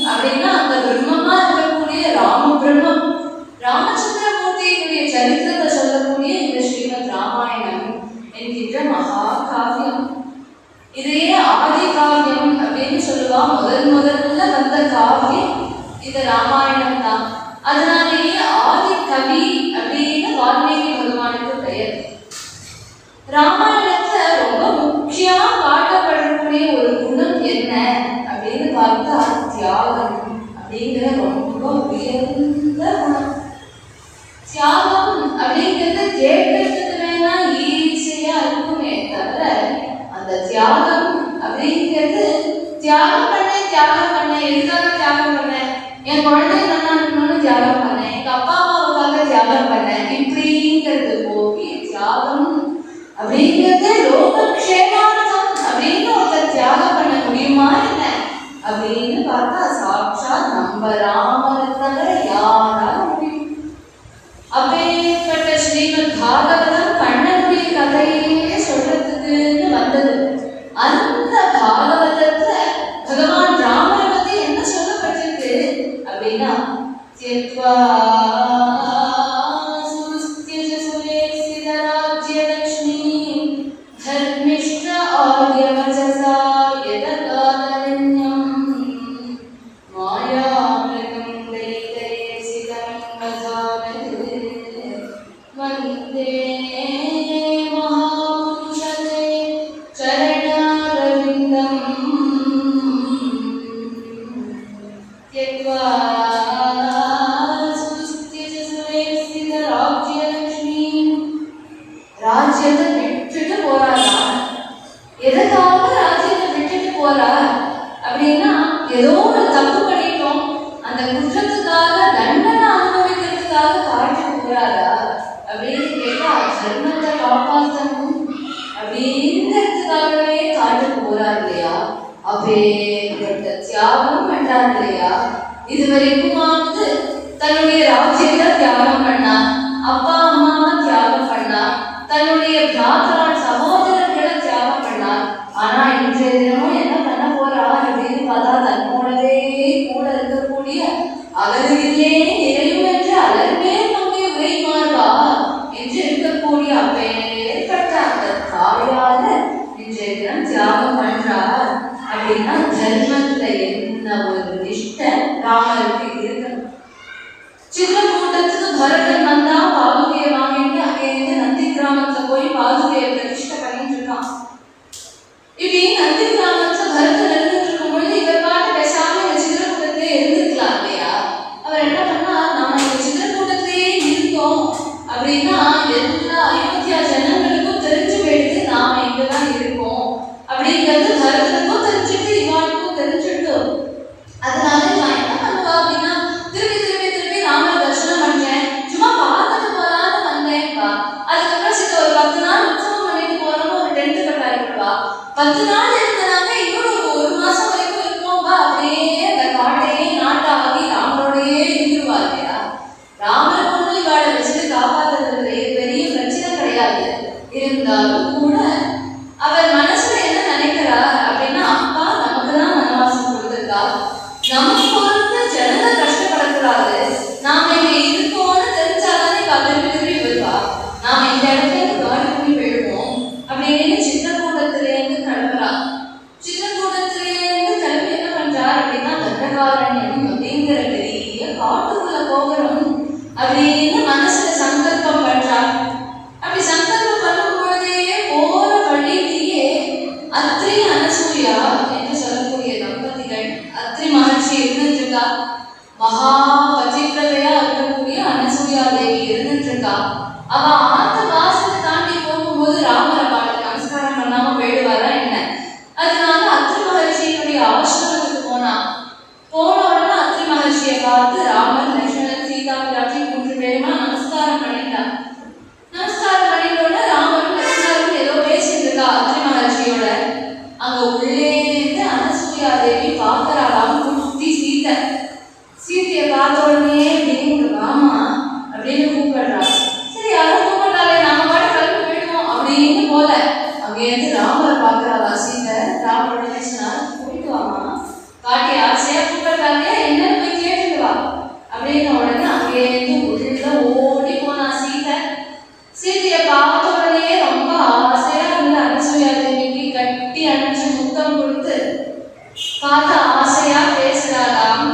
அப்படின்னா அந்த பிரம்மமா இருக்கக்கூடிய ராம இது ராமாயணம் தான். அதனாலேயே ஆதி கவி அப்படின்னு வால்மீகி பகவானுக்கு பெயர். ராமாயணத்துல ரொம்ப முக்கியமா காட்டப்படக்கூடிய ஒரு குணம் என்ன அப்படின்னு பார்த்தா தியாகம் அப்படிங்கிற ரொம்ப உயர்ந்த குணம். தியாகம் அப்படிங்கிறது கேட்கறதுக்கு வேணா ஈஸியா இருக்குமே தவிர அந்த தியாகம் அப்படிங்கிறது தியாகம் பண்ணேன் எதுக்காக தியாகம் பண்ணேன், என் குழந்தை நல்லா இருக்கணும்னு தியாகம் பண்ணேன், எங்க அப்பா அம்மாவுக்காக தியாகம் பண்ணேன் இப்படிங்கிறது போய் தியாகம் அப்படிங்கிறது லோகக்ஷேமார்த்தம் அப்படின்னு ஒருத்தர் தியாகம் பண்ண முடியுமா என்ன அப்படின்னு பார்த்தா சாட்சாத் நம்ம ராமரை தவிர யாரால முடியும். அப்பேற்பட்ட ஸ்ரீமத் பாகவதம் கண்ணனுடைய கதையே சொல்றதுக்குன்னு வந்தது. அந்த பாகவதத்துல பகவான் ராமரை பத்தி என்ன சொல்லப்பட்டிருக்கு அப்படின்னா தியாகம் பண்றாரு இல்லையா. இதுவரைக்குமாவது தன்னுடைய ராஜ்யத்தை தியாகம் பண்ணா, அப்பா அம்மாவை தியாகம் பண்ணா, தன்னுடைய பிராத்தரான் சகோதரர்களை தியாகம் பண்ணா. ஆனா இன்றைய தினமும் என்ன பண்ண போறார் அப்படின்னு பார்த்தா தன்னோடவே கூட இருக்கக்கூடிய அவரிலே நிறையும் என்று அலர்மே நம்மை உரைமாறுவா என்று இருக்கக்கூடிய அப்பேற்பட்ட அந்த தாயார இன்றைய தினம் தியாகம் பண்றார் அப்படின்னா தர்மத்துல என்ன ஒரு நிஷ்டை ராமருக்கு இருக்கணும். சித்திரக்கூட்டத்துக்கு பரதன் வந்தா பாதுகையை வாங்கிட்டு அங்கேருந்து நந்தி கிராமத்துல போய் பாதுகையை பிரதிஷ்டை பண்ணிட்டு இருக்கான். இப்படி நந்தி கிராமத்துல பரதன் இருந்துட்டு இருக்கும் பொழுது இவர் பாட்டு பேசாம இந்த சித்திரக்கூட்டத்திலே இருந்துக்கலாம் இல்லையா. அவர் என்ன பண்ணா, நம்ம இந்த சித்திரக்கூட்டத்திலேயே இருந்தோம் அப்படின்னா எல்லா அயோத்தியா ஜனங்களுக்கும் தெரிஞ்சு போயிடுது நாம இங்கதான் இருக்கோம் அப்படிங்கிறது பரதனுக்கும் தெரிஞ்சுட்டு இவாளுக்கும் தெரிஞ்சுட்டு. அதனால நான் என்ன பண்ணுவா அப்படின்னா திருப்பி ராமர் தரிசனம் பண்றேன், சும்மா பார்த்துட்டு போலான்னு வந்தேன்ப்பா. அதுக்கப்புறம் சித்த ஒரு 10 நாள் உற்சவம் பண்ணிட்டு போறோம்னு ஒரு டென்ட் கட்டாயிடுவா. 10 நாள் இருந்தாங்க, இன்னொரு 1 மாசம் வரைக்கும் இருக்கோம்பா. அப்படியே அந்த காட்டையே நாட்டாகி ராமரோடையே இருந்துருவா இல்லையா. ராமர் கொண்டு இவாளை வச்சுட்டு காப்பாத்துறது பெரிய பிரச்சனை கிடையாது. இருந்தாலும் கூட அவர் மனசுல என்ன நினைக்கிறார் அப்படின்னா, அப்பா நமக்கு தான் வனவாசம் கொடுத்திருக்கா, நமக்கு பொறுத்து ஜனங்க கஷ்டப்படக்கூடாது, நாம இங்க இருக்கோம்னு தெரிஞ்சாதானே திருப்பி வருவா, நாம இந்த இடத்துல காடு பண்ணி போயிடுவோம் அப்படின்னு சித்திரக்கூட்டத்திலேருந்து கிளம்புறா. சித்திரக்கூட்டத்திலேருந்து கிளம்பி என்ன பண்றார் அப்படின்னா தண்டகாரண்யம் அப்படிங்கிற பெரிய காட்டுக்குள்ள போகிறோம் அப்படின்னு மனசுல சங்கல்பம் பண்றார். அப்படி சங்கல்பம் பண்ணும் பொழுதே போற வழியிலேயே அத்ரி அனசூயா என்று சொல்லக்கூடிய தம்பதிகள், அத்ரி மகர்ஷி இருந்துட்டு இருக்கா, மகா பத்திரதையா இருக்கக்கூடிய அனசூயா தேவி இருந்துட்டு இருக்கா. அவ ஆத்த வாசலை தாண்டி போகும்போது ராமரை பாட்டு நமஸ்காரம் பண்ணாம போயிடுவாரா என்ன. அதனால அத்ரி மகர்ஷியினுடைய ஆசிரமத்துக்கு போன உடனே அத்ரி மகர்ஷியை பார்த்து ராமர் லட்சுமணன் சீதா பிராட்டி 3 பேருமா நமஸ்காரம் பண்ணிட்டான். நமஸ்காரம் பண்ணிட்டோட ராமரும் லட்சுமணரும் ஏதோ பேசிட்டு இருக்கா அத்ரி மகர்ஷியோட. அங்க உள்ளே இருந்து அனசூயா தேவி பார்க்கறாளாம் குட்டி சீதையை பார்த்த உடனே அப்படின்னு ராமா அப்படின்னு கூப்பிடுறா. சரி யாரோ கூப்பிடுறாளே நம்ம பாட்டு கிளம்பி போயிடுவோம் அப்படின்னு போல அங்கேருந்து ராமரை பார்க்கறாளா சீதை. ராமரோட பேசினா போயிட்டு வாமா, பாட்டி ஆசையா கூப்பிடுறாங்க என்னன்னு போய் கேட்டுட்டு வா அப்படின்னு உடனே அங்கேருந்து உள்ள ஓடி போனா சீதை. சீதையை பார்த்த உடனே ரொம்ப ஆசையா இருந்த அனசூயா தேவிக்கு கட்டி அணைச்சு முத்தம் கொடுத்து பார்த்து ஆசையா பேசுறாராம்.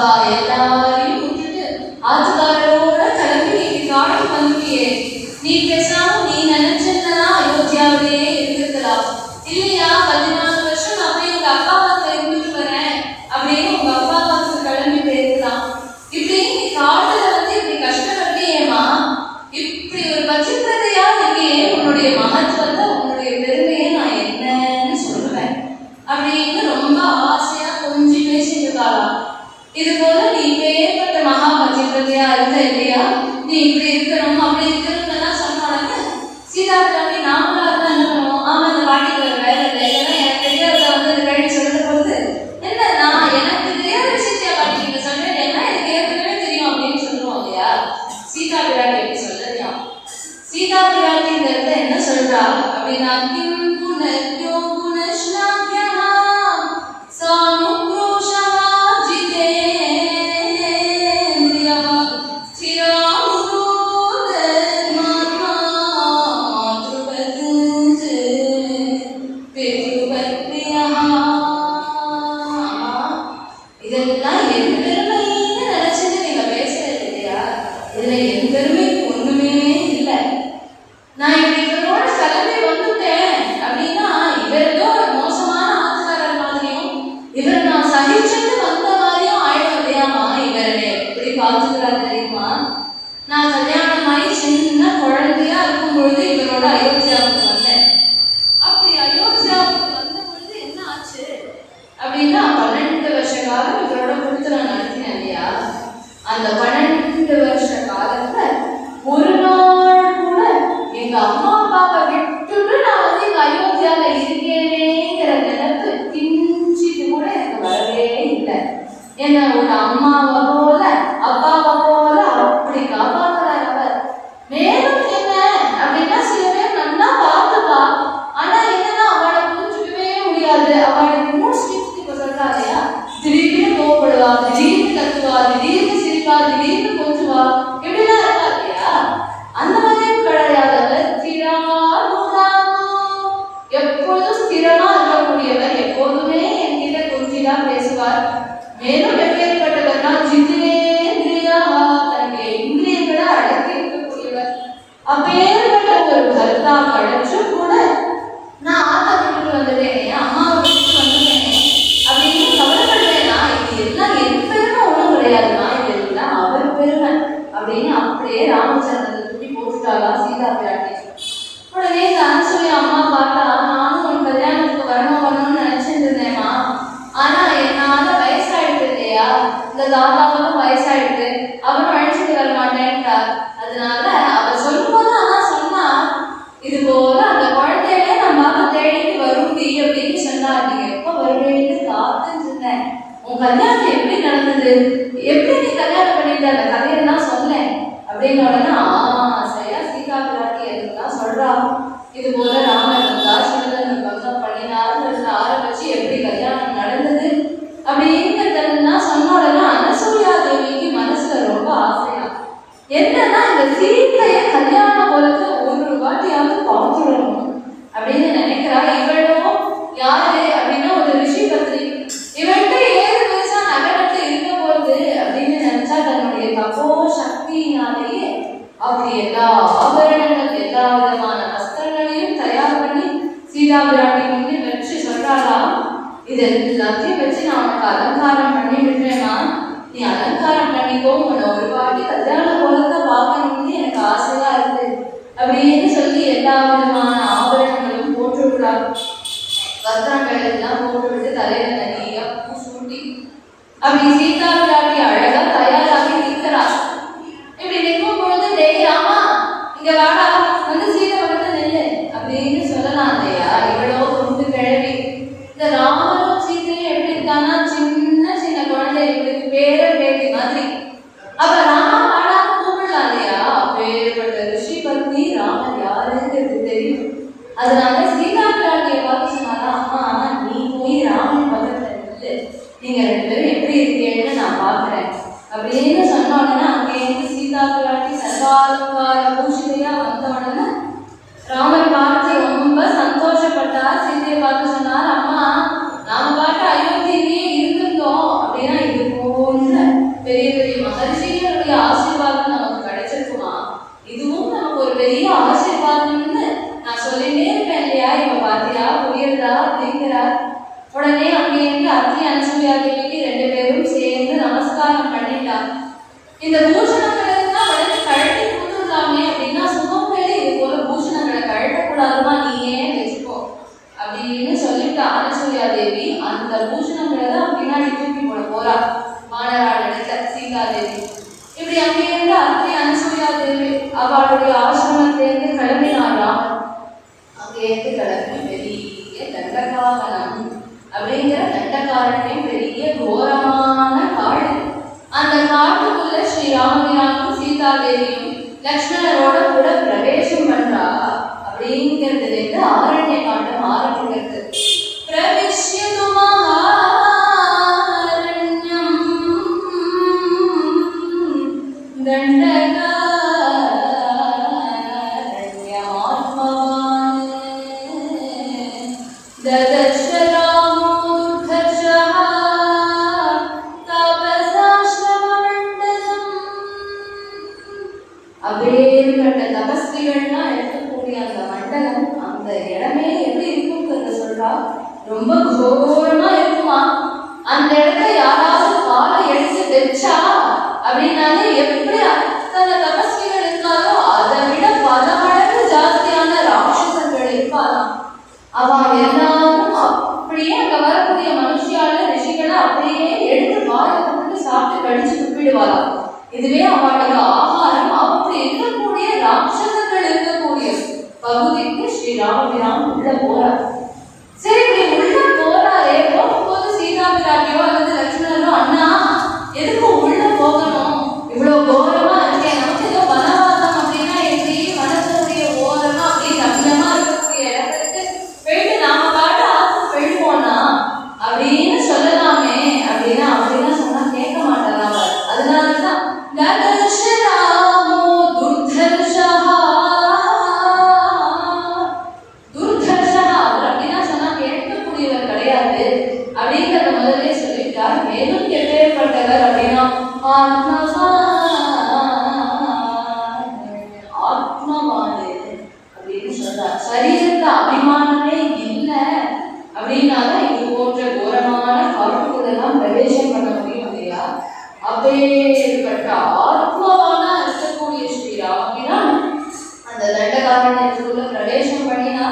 ஆஹா எல்லாரையும் விட்டுட்டு ஆத்துக்காரோட கிளம்பி நீ காடு வந்துட்டியே, நீ பேசாம நீ நினைச்சதுன்னா அயோத்தியாவிலேயே இருந்துக்கலாம் இல்லையா, 14 வருஷம் நான் போய் எங்க அப்பா அம்மா இருந்துட்டு வரேன் அப்படின்னு உங்க அப்பா அம்மாவுக்கு கிளம்பி போயிருக்கலாம். இப்படி நீ காட்டுல வந்து இப்படி கஷ்டப்பட்டியேமா, இப்படி ஒரு பச்சித்திரத்தையா இருக்கியே, உன்னுடைய மகத்துவத்தை உன்னுடைய பெருமையை நான் என்னன்னு சொல்லுவேன் அப்படின்னு ரொம்ப ஆசையா கொஞ்சம் பேசிட்டு இருக்காளாம். இது போல நீ பேர்பட்ட மகா பச்சித்திரத்தையா இருந்த இல்லையா, நீ இப்படி இருக்கணும் அப்படி இருக்கணும்னு சொன்ன உடனே சீதா பிராட்டி நாமளா தான் என்ன பண்ணுவோம், ஆமா இந்த பாட்டிக்கு ஒரு வேலை இல்லை, ஏன்னா எனக்கு தெரியாத வந்து கேள்வி சொல்றது பொழுது என்ன நான் எனக்கு தெரியாத விஷயத்தையா பாட்டி நீங்க சொல்றேன், ஏன்னா எனக்கு ஏற்கனவே தெரியும் அப்படின்னு சொல்லுவோம் இல்லையா. சீதா பிராட்டி எப்படி சொல்றதுயா, சீதா பிராட்டி இந்த இடத்துல என்ன சொல்றா அப்படின்னா, கிம் புனர்யோ புனஷ்லாக்யா சானுக்ரோஷா ஜிதேந்திரியா இதெல்லாம் என் பெருமைன்னு நினைச்சிட்டு நீங்க பேசுறது இல்லையா, இதுல என் பெருமைக்கு ஒண்ணுமே இல்லை. நான் இப்படி இவரோட கிளம்பி வந்துட்டேன் அப்படின்னா இவர் ஏதோ மோசமான ஆத்துக்காரர் மாதிரியும் இவர் நான் சகிச்சுட்டு வந்த மாதிரியும் ஆயிடும் இல்லையாமா. இவர் எப்படி பார்த்துக்கிறாரு தெரியுமா, நான் கல்யாணமாயி சின்ன குழந்தையா இருக்கும் பொழுது இவரோட அயோத்தியாவுக்கு வந்தேன். அப்படி அயோத்தியாவுக்கு வந்த பொழுது என்ன ஆச்சு அப்படின்னா 12 வருஷ காலம் இவரோட கொடுத்து நான் நடத்தினேன் இல்லையா. அந்த 12 வருஷ காலத்துல ஒரு நாள் கூட எங்க அம்மா அப்பாவை விட்டுட்டு நான் வந்து எங்க அயோத்தியால இருக்கேனேங்கிற நினைப்பு கிஞ்சிட்டு கூட எனக்கு வரவே இல்லை. என்ன ஒரு அம்மாவை போல அப்பாவை போல அப்படி காப்பாற்றுறார் அவர். மேலும் என்ன அப்படின்னா சில பேர் நல்லா பார்த்துப்பா, ஆனா என்னன்னா அவளை புரிஞ்சுக்கவே முடியாது. அவளுக்கு மூட் ஸ்விட்ச் இப்ப சொல்றா இல்லையா, திடீர்னு கோவப்படுவா, திடீர்னு கத்துவா, திடீர்னு சிரிப்பா, திடீர்னு கொஞ்சுவா, இப்படிலாம் இருக்கா இல்லையா. அந்த மாதிரியும் கிடையாது. எப்போதும் ஸ்திரமா இருக்கக்கூடியவர், எப்போதுமே என்கிட்ட கொஞ்சிதான் பேசுவார். மேலும் எப்பேற்பட்டவர்னா ஜிதேந்திரியா, தன்னுடைய இந்திரியங்களை அடக்கி இருக்கக்கூடியவர். அப்பேற்பட்ட ஒரு கர்த்தா கிடைச்சும் கூட நான் ஆத்தா விட்டுட்டு வந்துட்டேனே, அம்மாவை விட்டுட்டு வந்துட்டேனே அப்படின்னு கவலைப்படுவேனா, இது எல்லாம் என் பெருமை ஒன்றும் கிடையாதுமா, இது எல்லாம் அவர் பெருமை அப்படின்னு அப்படியே ராமச்சந்திரனை தூக்கி போட்டுட்டாளா சீதா பிராட்டி. உடனே இந்த அனுசூயா அம்மா பார்த்தா, நானும் உன் கல்யாணத்துக்கு வரணும்னு நினைச்சிட்டு இருந்தேம்மா, ஆனா என்னால வயசாயிடுது இல்லையா, இந்த தாத்தாவுக்கும் வயசாயிடுது, அவரும் அழைச்சிட்டு வர மாட்டேன்ட்டார். அதனால அவ சொல்லும்போது ஆனா சொன்னா, இது போல அந்த குழந்தையில நம்ம தேடிட்டு வரும்டி அப்படின்னு சொன்னா, நீங்க எப்ப வருவேன்னு காத்துட்டு இருந்தேன். உன் கல்யாணம் எப்படி நடந்தது, எப்படி நீ கல்யாணம் பண்ணிட்ட, அந்த கதையெல்லாம் சொன்னேன் அப்படின்னு உடனே சரியா சீதா பிராட்டி எதுலாம் சொல்றா. இது போல ராமர் வந்தா, சிவன் பங்கம் பண்ணினார் ஆரம்பிச்சு எப்படி கல்யாணம் நடந்தது அப்படிங்கிறதெல்லாம் சொன்ன உடனே அனசூயா தேவிக்கு மனசுல ரொம்ப ஆசையா, என்னன்னா இந்த சீத்தைய கல்யாண போலத்து ஒரு வாட்டியாவது பார்த்துடணும் அப்படின்னு நினைக்கிறா. இவளும் யாரு அப்படின்னா ஒரு ரிஷி பத்திரி, இவன்ட்டு 7 வயசா நகரத்து இருக்க போகுது அப்படின்னு நினைச்சா தன்னுடைய தபோ சக்தியினாலேயே அப்படி எல்லா ஆபரணங்கள் எல்லா விதமான வஸ்திரங்களையும் தயார் பண்ணி சீதா பிராட்டி முன்னே வச்சு சொல்றாளா, இது எல்லாத்தையும் வச்சு நான் உனக்கு அலங்காரம் பண்ணி விடுறேன்னா நீ அலங்காரம் பண்ணிக்கோ, உன்னை ஒரு வாட்டி கல்யாண போலத்தை பார்க்கணும்னு எனக்கு ஆசையா இருக்கு அப்படின்னு சொல்லி எல்லா விதமான ஆபரணங்களும் போட்டு விடுறாரு. வஸ்திரங்கள் எல்லாம் போட்டு விட்டு தலையில நிறைய பூ சூட்டி அப்படி சீதா பிராட்டி அழகா தயாராகி நிற்கிறா. இப்படி நிற்கும் பொழுது டேய் ராமா இங்க வாடா, வந்து சீதை வந்து நெல்லு அப்படின்னு சொல்லலாம் இல்லையா. இவ்வளோ கொண்டு கிழவி. இந்த ராமரும் சீதையும் எப்படி இருக்கான்னா சின்ன சின்ன குழந்தை, இவளுக்கு பேர பேட்டி மாதிரி. அப்ப ராமா வாடா கூப்பிடலாம் இல்லையா. அப்பேற்பட்ட ரிஷி பத்னி ராமர் யாருங்கிறது தெரியும். அதனால சீதா பிராட்டியை பார்த்து சொன்னாரா, அம்மா நீ போய் ராமன் பக்கத்துல நில்லு, நீங்க 2 பேரும் எப்படி இருக்கேன்னு நான் பாக்குறேன் அப்படின்னு சொன்ன உடனே அங்கேருந்து சீதா பிராட்டி சர்வாலங்கார பூஷிதையா வந்த உடனே ராமர் பார்த்து ரொம்ப சந்தோஷப்பட்டார். சீதையை பார்த்து சொன்னார், அம்மா நாம பாட்டு அயோத்தியிலேயே இருந்திருந்தோம் அப்படின்னா இது போன்ற இந்த பூஷணங்களை எல்லாம் உடனே கழட்டி கொடுத்துடலாமே அப்படின்னா சுமங்கலி இது போல பூஷணங்களை கழட்டக்கூடாதுமா நீயே வச்சுக்கோ அப்படின்னு சொல்லிட்டு அனசூயா தேவி அந்த பூஷணங்களை தான் பின்னாடி தூக்கி போட போறா மாணவரால் இடத்துல சீதாதேவி. இப்படி அங்கேயிருந்து அத்தை அனசூயா தேவி அவளுடைய ஆசிரமத்திலிருந்து கிளம்பினாலாம். அங்கேயிருந்து கிளம்பி பெரிய தண்டகாவனம் அப்படிங்கிற தண்டகாரனே பெரிய கோரமான காடு. அந்த காட்டுக்குள்ள ஸ்ரீ ராமபிரானும் சீதாதேவியும் லக்ஷ்மணரோட கூட பிரவேசம் பண்றா. அப்படிங்கிறதுல இருந்து ஆரண்ய காண்டம் ஆரம்பிக்கிறது. பிரவிஷ்யது மகாரண்யம் தண்டகாரண்யமாத்மவான் ததர்ஷ ராமோ துர்தர்ஷः தபசாஸ்ரமமண்டலம். அப்பேற்பட்ட தபஸ்விகள்னா இருக்கக்கூடிய அந்த மண்டலம், அந்த இடமே எப்படி இருக்குங்கிறத சொல்றா. ரொம்ப கோரமா இருக்குமா. அந்த இடத்த யாராவது காலை எடுத்து வச்சா அப்படின்னாலே எப்படி அத்தனை தபஸ்விகள் இருக்காரோ அதை விட பல மடங்கு ஜாஸ்தியான ராட்சசர்கள் இருப்பாராம். அவ எல்லாரும் அப்படியே அங்க வரக்கூடிய மனுஷியால ரிஷிகளை அப்படியே எடுத்து வாயை போட்டு சாப்பிட்டு கடிச்சு துப்பிடுவாராம். இதுவே அவளுடைய ஆகாரம். அப்படி இருக்கக்கூடிய ராட்சசர்கள் இருக்கக்கூடிய பகுதிக்கு ஸ்ரீ ராமபிரான் உள்ள போறார். சரி, இப்படி உள்ள போறாரே, போகும்போது சீதா பிராட்டியோ அல்லது லட்சுமணனோ அண்ணா எதுக்கு உள்ள போகணும், இவ்வளவு கோரமா இருக்கேன், நமக்கு ஏதோ வனவாசம் அப்படின்னா எப்படி மனசனுடைய ஓரமா அப்படி நம்பியமா இருக்கக்கூடிய இடத்துக்கு போயிட்டு நாம பாட்டு ஆசை போயிடுவோம்னா அப்படின்னு சொல்லலாமே அப்படின்னா அப்படின்னா சொன்னா கேட்க மாட்டாராம். அதனாலதான் அப்படிங்கிறத முதலே சொல்லிட்டார். மேலும் எப்பேற்பட்டவர் அப்படின்னா ஆத்மவானு அப்படின்னு சொல்றார். சரீரத்துல அபிமானமே இல்லை அப்படின்னாதான் இது போன்ற கோரமான காட்டுக்குள்ளெல்லாம் பிரவேசம் பண்ண முடியும் இல்லையா. அப்பேற்பட்ட ஆத்மவானா இருக்கக்கூடிய ஸ்ரீராமபிரான் அந்த தண்டகாரண்யத்துக்குள்ள பிரவேசம் பண்ணினா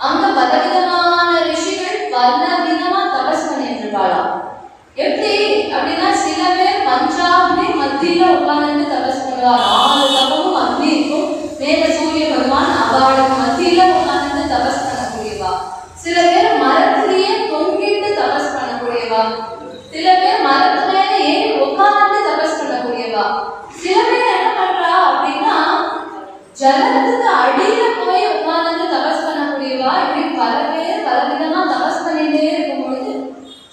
அங்க பலவிதமான ரிஷிகள் பல விதமா தபஸ் பண்ணிட்டு இருப்பாளாம். எப்படி அப்படின்னா சில பேர் பஞ்சாப்னே மத்தியில உட்கார்ந்து தபஸ் பண்ணுவா. 4 பக்கமும் அக்னி இருக்கும், மேல சூரிய பகவான் அவளுக்கு மத்தியில உட்கார்ந்து தபஸ் பண்ணக்கூடியவா. சில பேர் மரத்திலேயே தொங்கிட்டு தபஸ் பண்ணக்கூடியவா. சில பேர் மரத்து மேல ஏறி உட்கார்ந்து தபஸ் பண்ணக்கூடியவா. சில பேர் என்ன பண்றா அப்படின்னா ஜலத்துக்கு அடியில போய் உட்கார்ந்து தபஸ் பண்ணக்கூடியவா. இப்படி பல பேர் பலவிதமா தபஸ் பண்ணிட்டே இருக்கும் பொழுது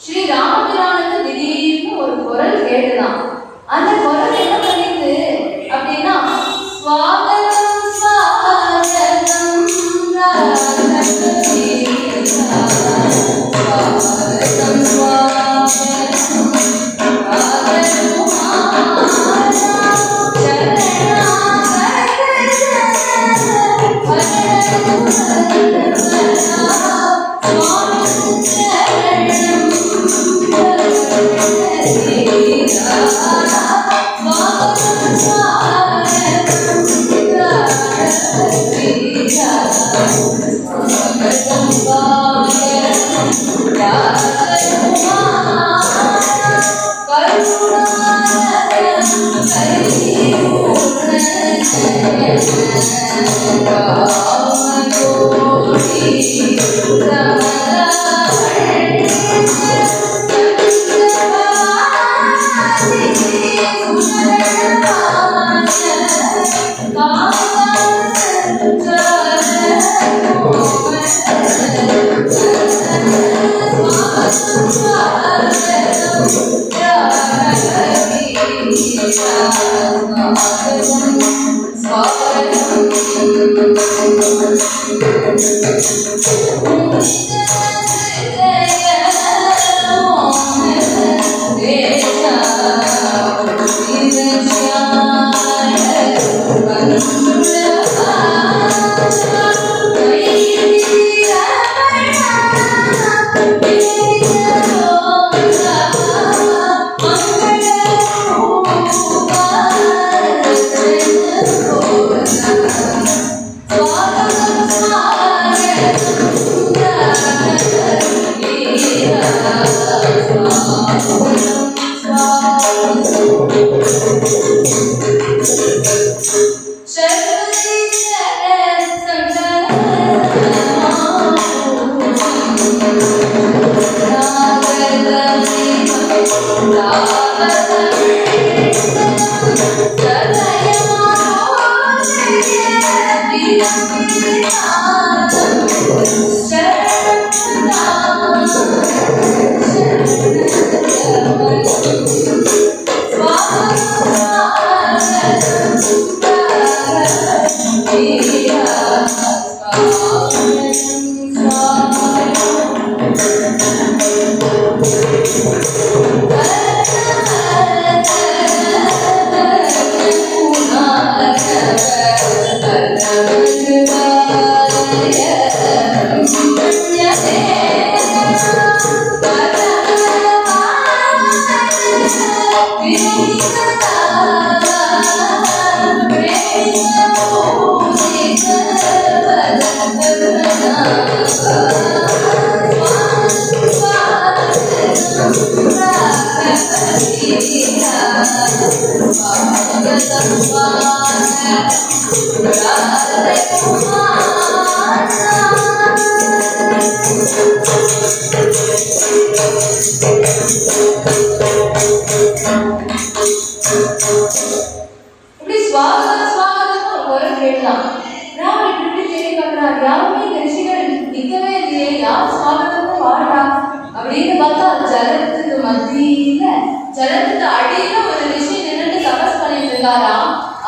ஸ்ரீ ராமபிரானுக்கு திடீர்னு ஒரு குரல் கேட்டுதான். அந்த குரல் என்ன பண்ணிட்டு அப்படின்னா ஸ்வாகதம் ஸ்வாகதம்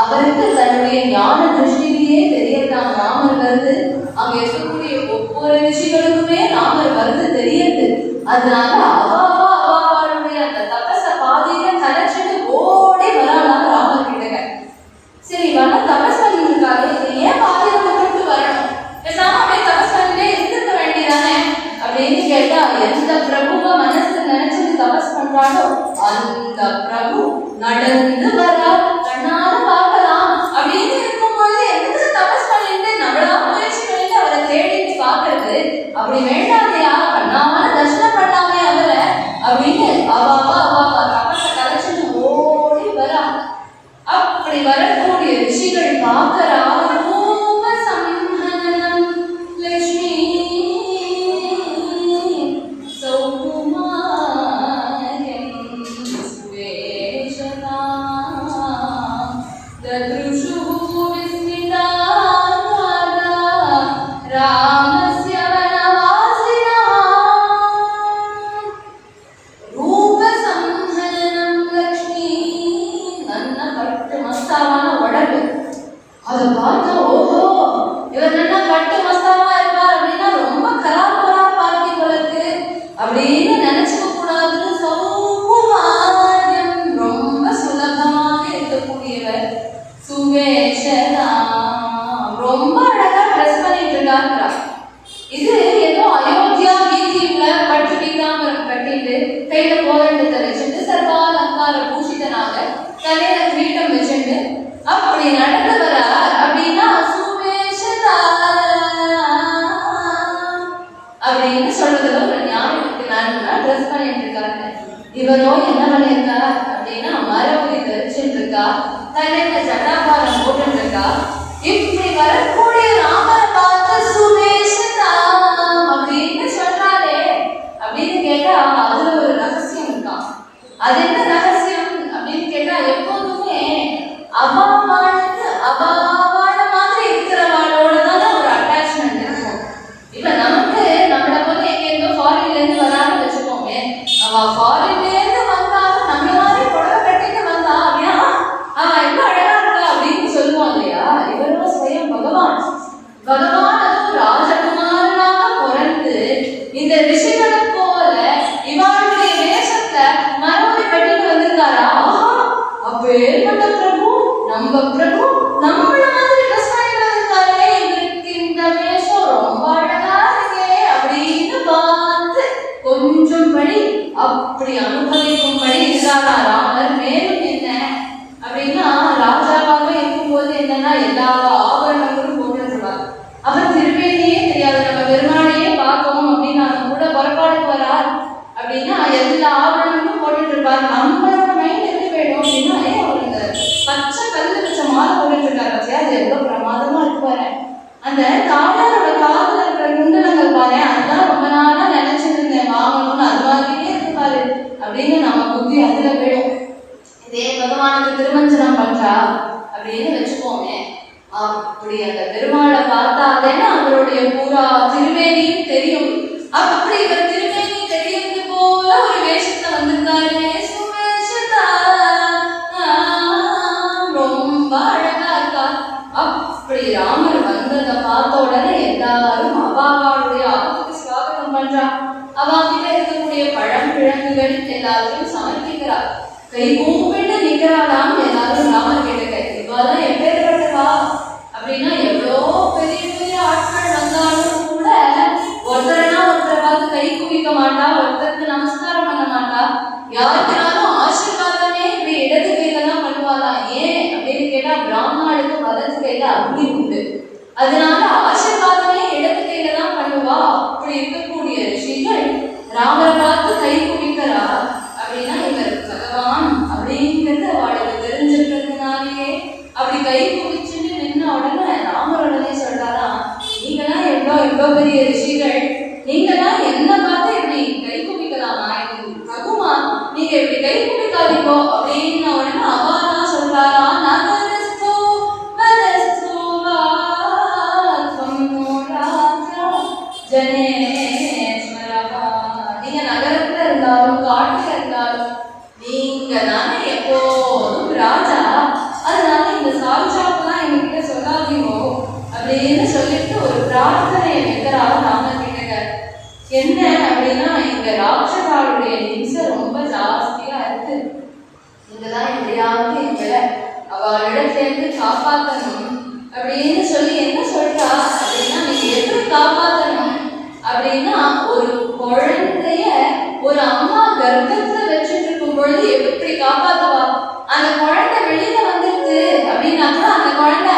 அவருக்கு தன்னுடைய ஞான திருஷ்டிலேயே தெரியலாம் ராமர் வருது. அங்க இருக்கக்கூடிய ஒவ்வொரு ரிஷிகளுக்குமே ராமர் வருது தெரியுது. அதனால அவளுடைய அந்த தபச பாதையில கலைச்சிட்டு ஓடி வராலாம் ராமர் கிட்ட. சரி வர தபஸ் பண்ணிருக்காரு, இது ஏன் பாதையில விட்டு வரணும், பேசாம அப்படியே தபஸ் பண்ணிட்டே இருந்துக்க வேண்டியதானே அப்படின்னு கேட்டா, எந்த பிரபுவ மனசுல நினைச்சது தபஸ் பண்றாளோ அந்த பிரபு நடந்து வரா, கண்ணால பார்க்கலாம் அப்படின்னு இருக்கும்போது எந்த தபஸ் பண்ணிட்டு நம்மளா முயற்சி பண்ணிட்டு அவரை தேடிட்டு பாக்குறது அப்படி வேண்டாதையா, கண்ணால தர்ஷனம் பண்ணாமே அவரை அப்படின்னு அவ தபஸை கலைச்சிட்டு ஓடி வரா. அப்படி வரக்கூடிய ரிஷிகள் பார்க்கறா, ரூப சம்ஹனனம் லக்ஷ்மி இவரோ என்ன பண்ணிருக்கார் அப்படின்னா மரபுரி தரிச்சுட்டு இருக்கா, தலையில ஜட்டாபாரம் போட்டு இருக்கா. இப்படி வரக்கூடிய ராமரை பார்த்து சுவேஷதாம் அப்படின்னு சொல்றாரே அப்படின்னு கேட்டா அதுல ஒரு ரகசியம் இருக்கான். அது என்ன ரகசியம் அப்படின்னு கேட்டா, எப்போதுமே அபாவாளுக்கு அபாவான மாதிரி இருக்கிறவாளோட தான் ஒரு அட்டாச்மெண்ட் இருக்கும். இப்ப நமக்கு நம்மளை போல எங்கேருந்தோ ஃபாரின்ல இருந்து வரான்னு வச்சுக்கோமே, அவ ஃபாரின்ல இருந்து வந்தாலும் நம்மள மாதிரி புடவை கட்டிட்டு வந்தா அப்படின்னா அவ எவ்வளவு அழகா இருக்கா அப்படின்னு சொல்லுவான் இல்லையா. இவரோ ஸ்வயம் பகவான் அதுவும் ராஜகுமாரனாக பிறந்து இந்த ரிஷிகளை போல இவாளுடைய வேஷத்தை மரபை கட்டிட்டு வந்திருக்காரா. அப்ப ஏற்பட்ட பிரபு நம்ம பிரபு நம்மள மாதிரி ட்ரெஸ் பண்ணிட்டு வந்திருக்காரே, இவருக்கு இந்த வேஷம் ரொம்ப அழகா இருக்கே அப்படின்னு பார்த்து கொஞ்சம் படி அப்படி அனுபவிக்கும்படி இருந்தாரா ராமர். மேலும் என்ன அப்படின்னா, ராஜாவாக இருக்கும்போது என்னன்னா எல்லா ஆபரணங்களும் போட்டுருவார். அவர் திருவேணியே தெரியாது, நம்ம பெருமாளையே பார்க்கணும் அப்படின்னு அவங்க கூட புறப்பாடு வரார் அப்படின்னா எல்லா ஆபரணங்களும் போட்டுட்டு இருப்பார். நம்மளோட மைண்ட் எது வேணும் அப்படின்னா, அவர் இந்த பச்சை கல்லு வச்ச மாலை போட்டுட்டு இருக்காரு பத்தியா, அது எவ்வளவு பிரமாதமா இருக்கு பாரு. அந்த காலரோட காதல இருக்கிற குண்டலங்கள் பாரு, அதுதான் ரொம்ப நாளா நினைச்சிருந்தேன் வாங்கணும்னு, அது மாதிரியே இருக்கு பாரு அப்படின்னு நம்ம புத்தி அதுல வேணும். இதே பகவானுக்கு திருமஞ்சனம் பண்றா அப்படின்னு வச்சுக்கோமே, அப்படி அந்த பெருமாளை பார்த்தாதேன்னு அவருடைய பூரா திருவேணியும் தெரியும். அப்படி இவர் திருவேணி தெரியறது போல ஒரு வேஷத்தை வந்திருக்காரு. ரொம்ப அழகா இருக்கா. அப்படி ராமர் வந்ததை பார்த்த உடனே எல்லாரும் அவாவாளுடைய ஆபத்துக்கு சுவாகத்தம் பண்றா. அவாகிட்ட இருக்கக்கூடிய பழம் கிழங்குகள் எல்லாத்தையும் சமர்ப்பிக்கிறார். கை கூப்பிட்டு நிக்கிறாளாம். எல்லாரும் ராமர் கேட்டுக்க, இவாதான் எப்பேற்பட்டவா அப்படின்னா, எவ்வளோ பெரிய பெரிய ஆட்கள் வந்தாலும் கூட ஒருத்தரனா ஒருத்தரை பார்த்து கை குவிக்க மாட்டா, ஒருத்தருக்கு நமஸ்காரம் பண்ண மாட்டா, யாருக்குனாலும் ஆசீர்வாதமே இப்படி இவ்வளவு பெரிய ரிஷிகள் நீங்கெல்லாம் என்ன பார்த்து இப்படி கை குவிக்கலாமா, இது தகுமா, நீங்க இப்படி கை குவிக்காதீங்கோ அப்படின்னு உடனே அவாரா சொல்றாரா, நகரஸ்தோ வதஸ்தோ வாத்வம் ராஜா ஜனேஸ்வரா. நீங்க நகரத்துல இருந்தாலும் காட்டுல இருந்தாலும் நீங்க தானே எப்போதும் ராஜா, அதனால இந்த சாட்சாப்பெல்லாம் எங்ககிட்ட சொல்லாதீங்கோ அப்படின்னு சொல்லிட்டு ஒரு பிரார்த்தனையை வைக்கிறாரு ராமன் கிட்ட. என்ன அப்படின்னா, இங்க ராட்சசாளுடைய ஹிம்சை ரொம்ப ஜாஸ்தியா இருக்கு, இங்கதான் எப்படியாவது எங்களை அவளிடத்துல இருந்து காப்பாற்றணும் அப்படின்னு சொல்லி என்ன சொல்றா அப்படின்னா, நீங்க எப்படி காப்பாற்றணும் அப்படின்னா, ஒரு குழந்தைய ஒரு அம்மா கர்ப்பத்துல வச்சுட்டு இருக்கும் பொழுது எப்படி காப்பாத்துவா, அந்த குழந்தை வெளியில வந்துருது அப்படின்னாக்கா அந்த குழந்தை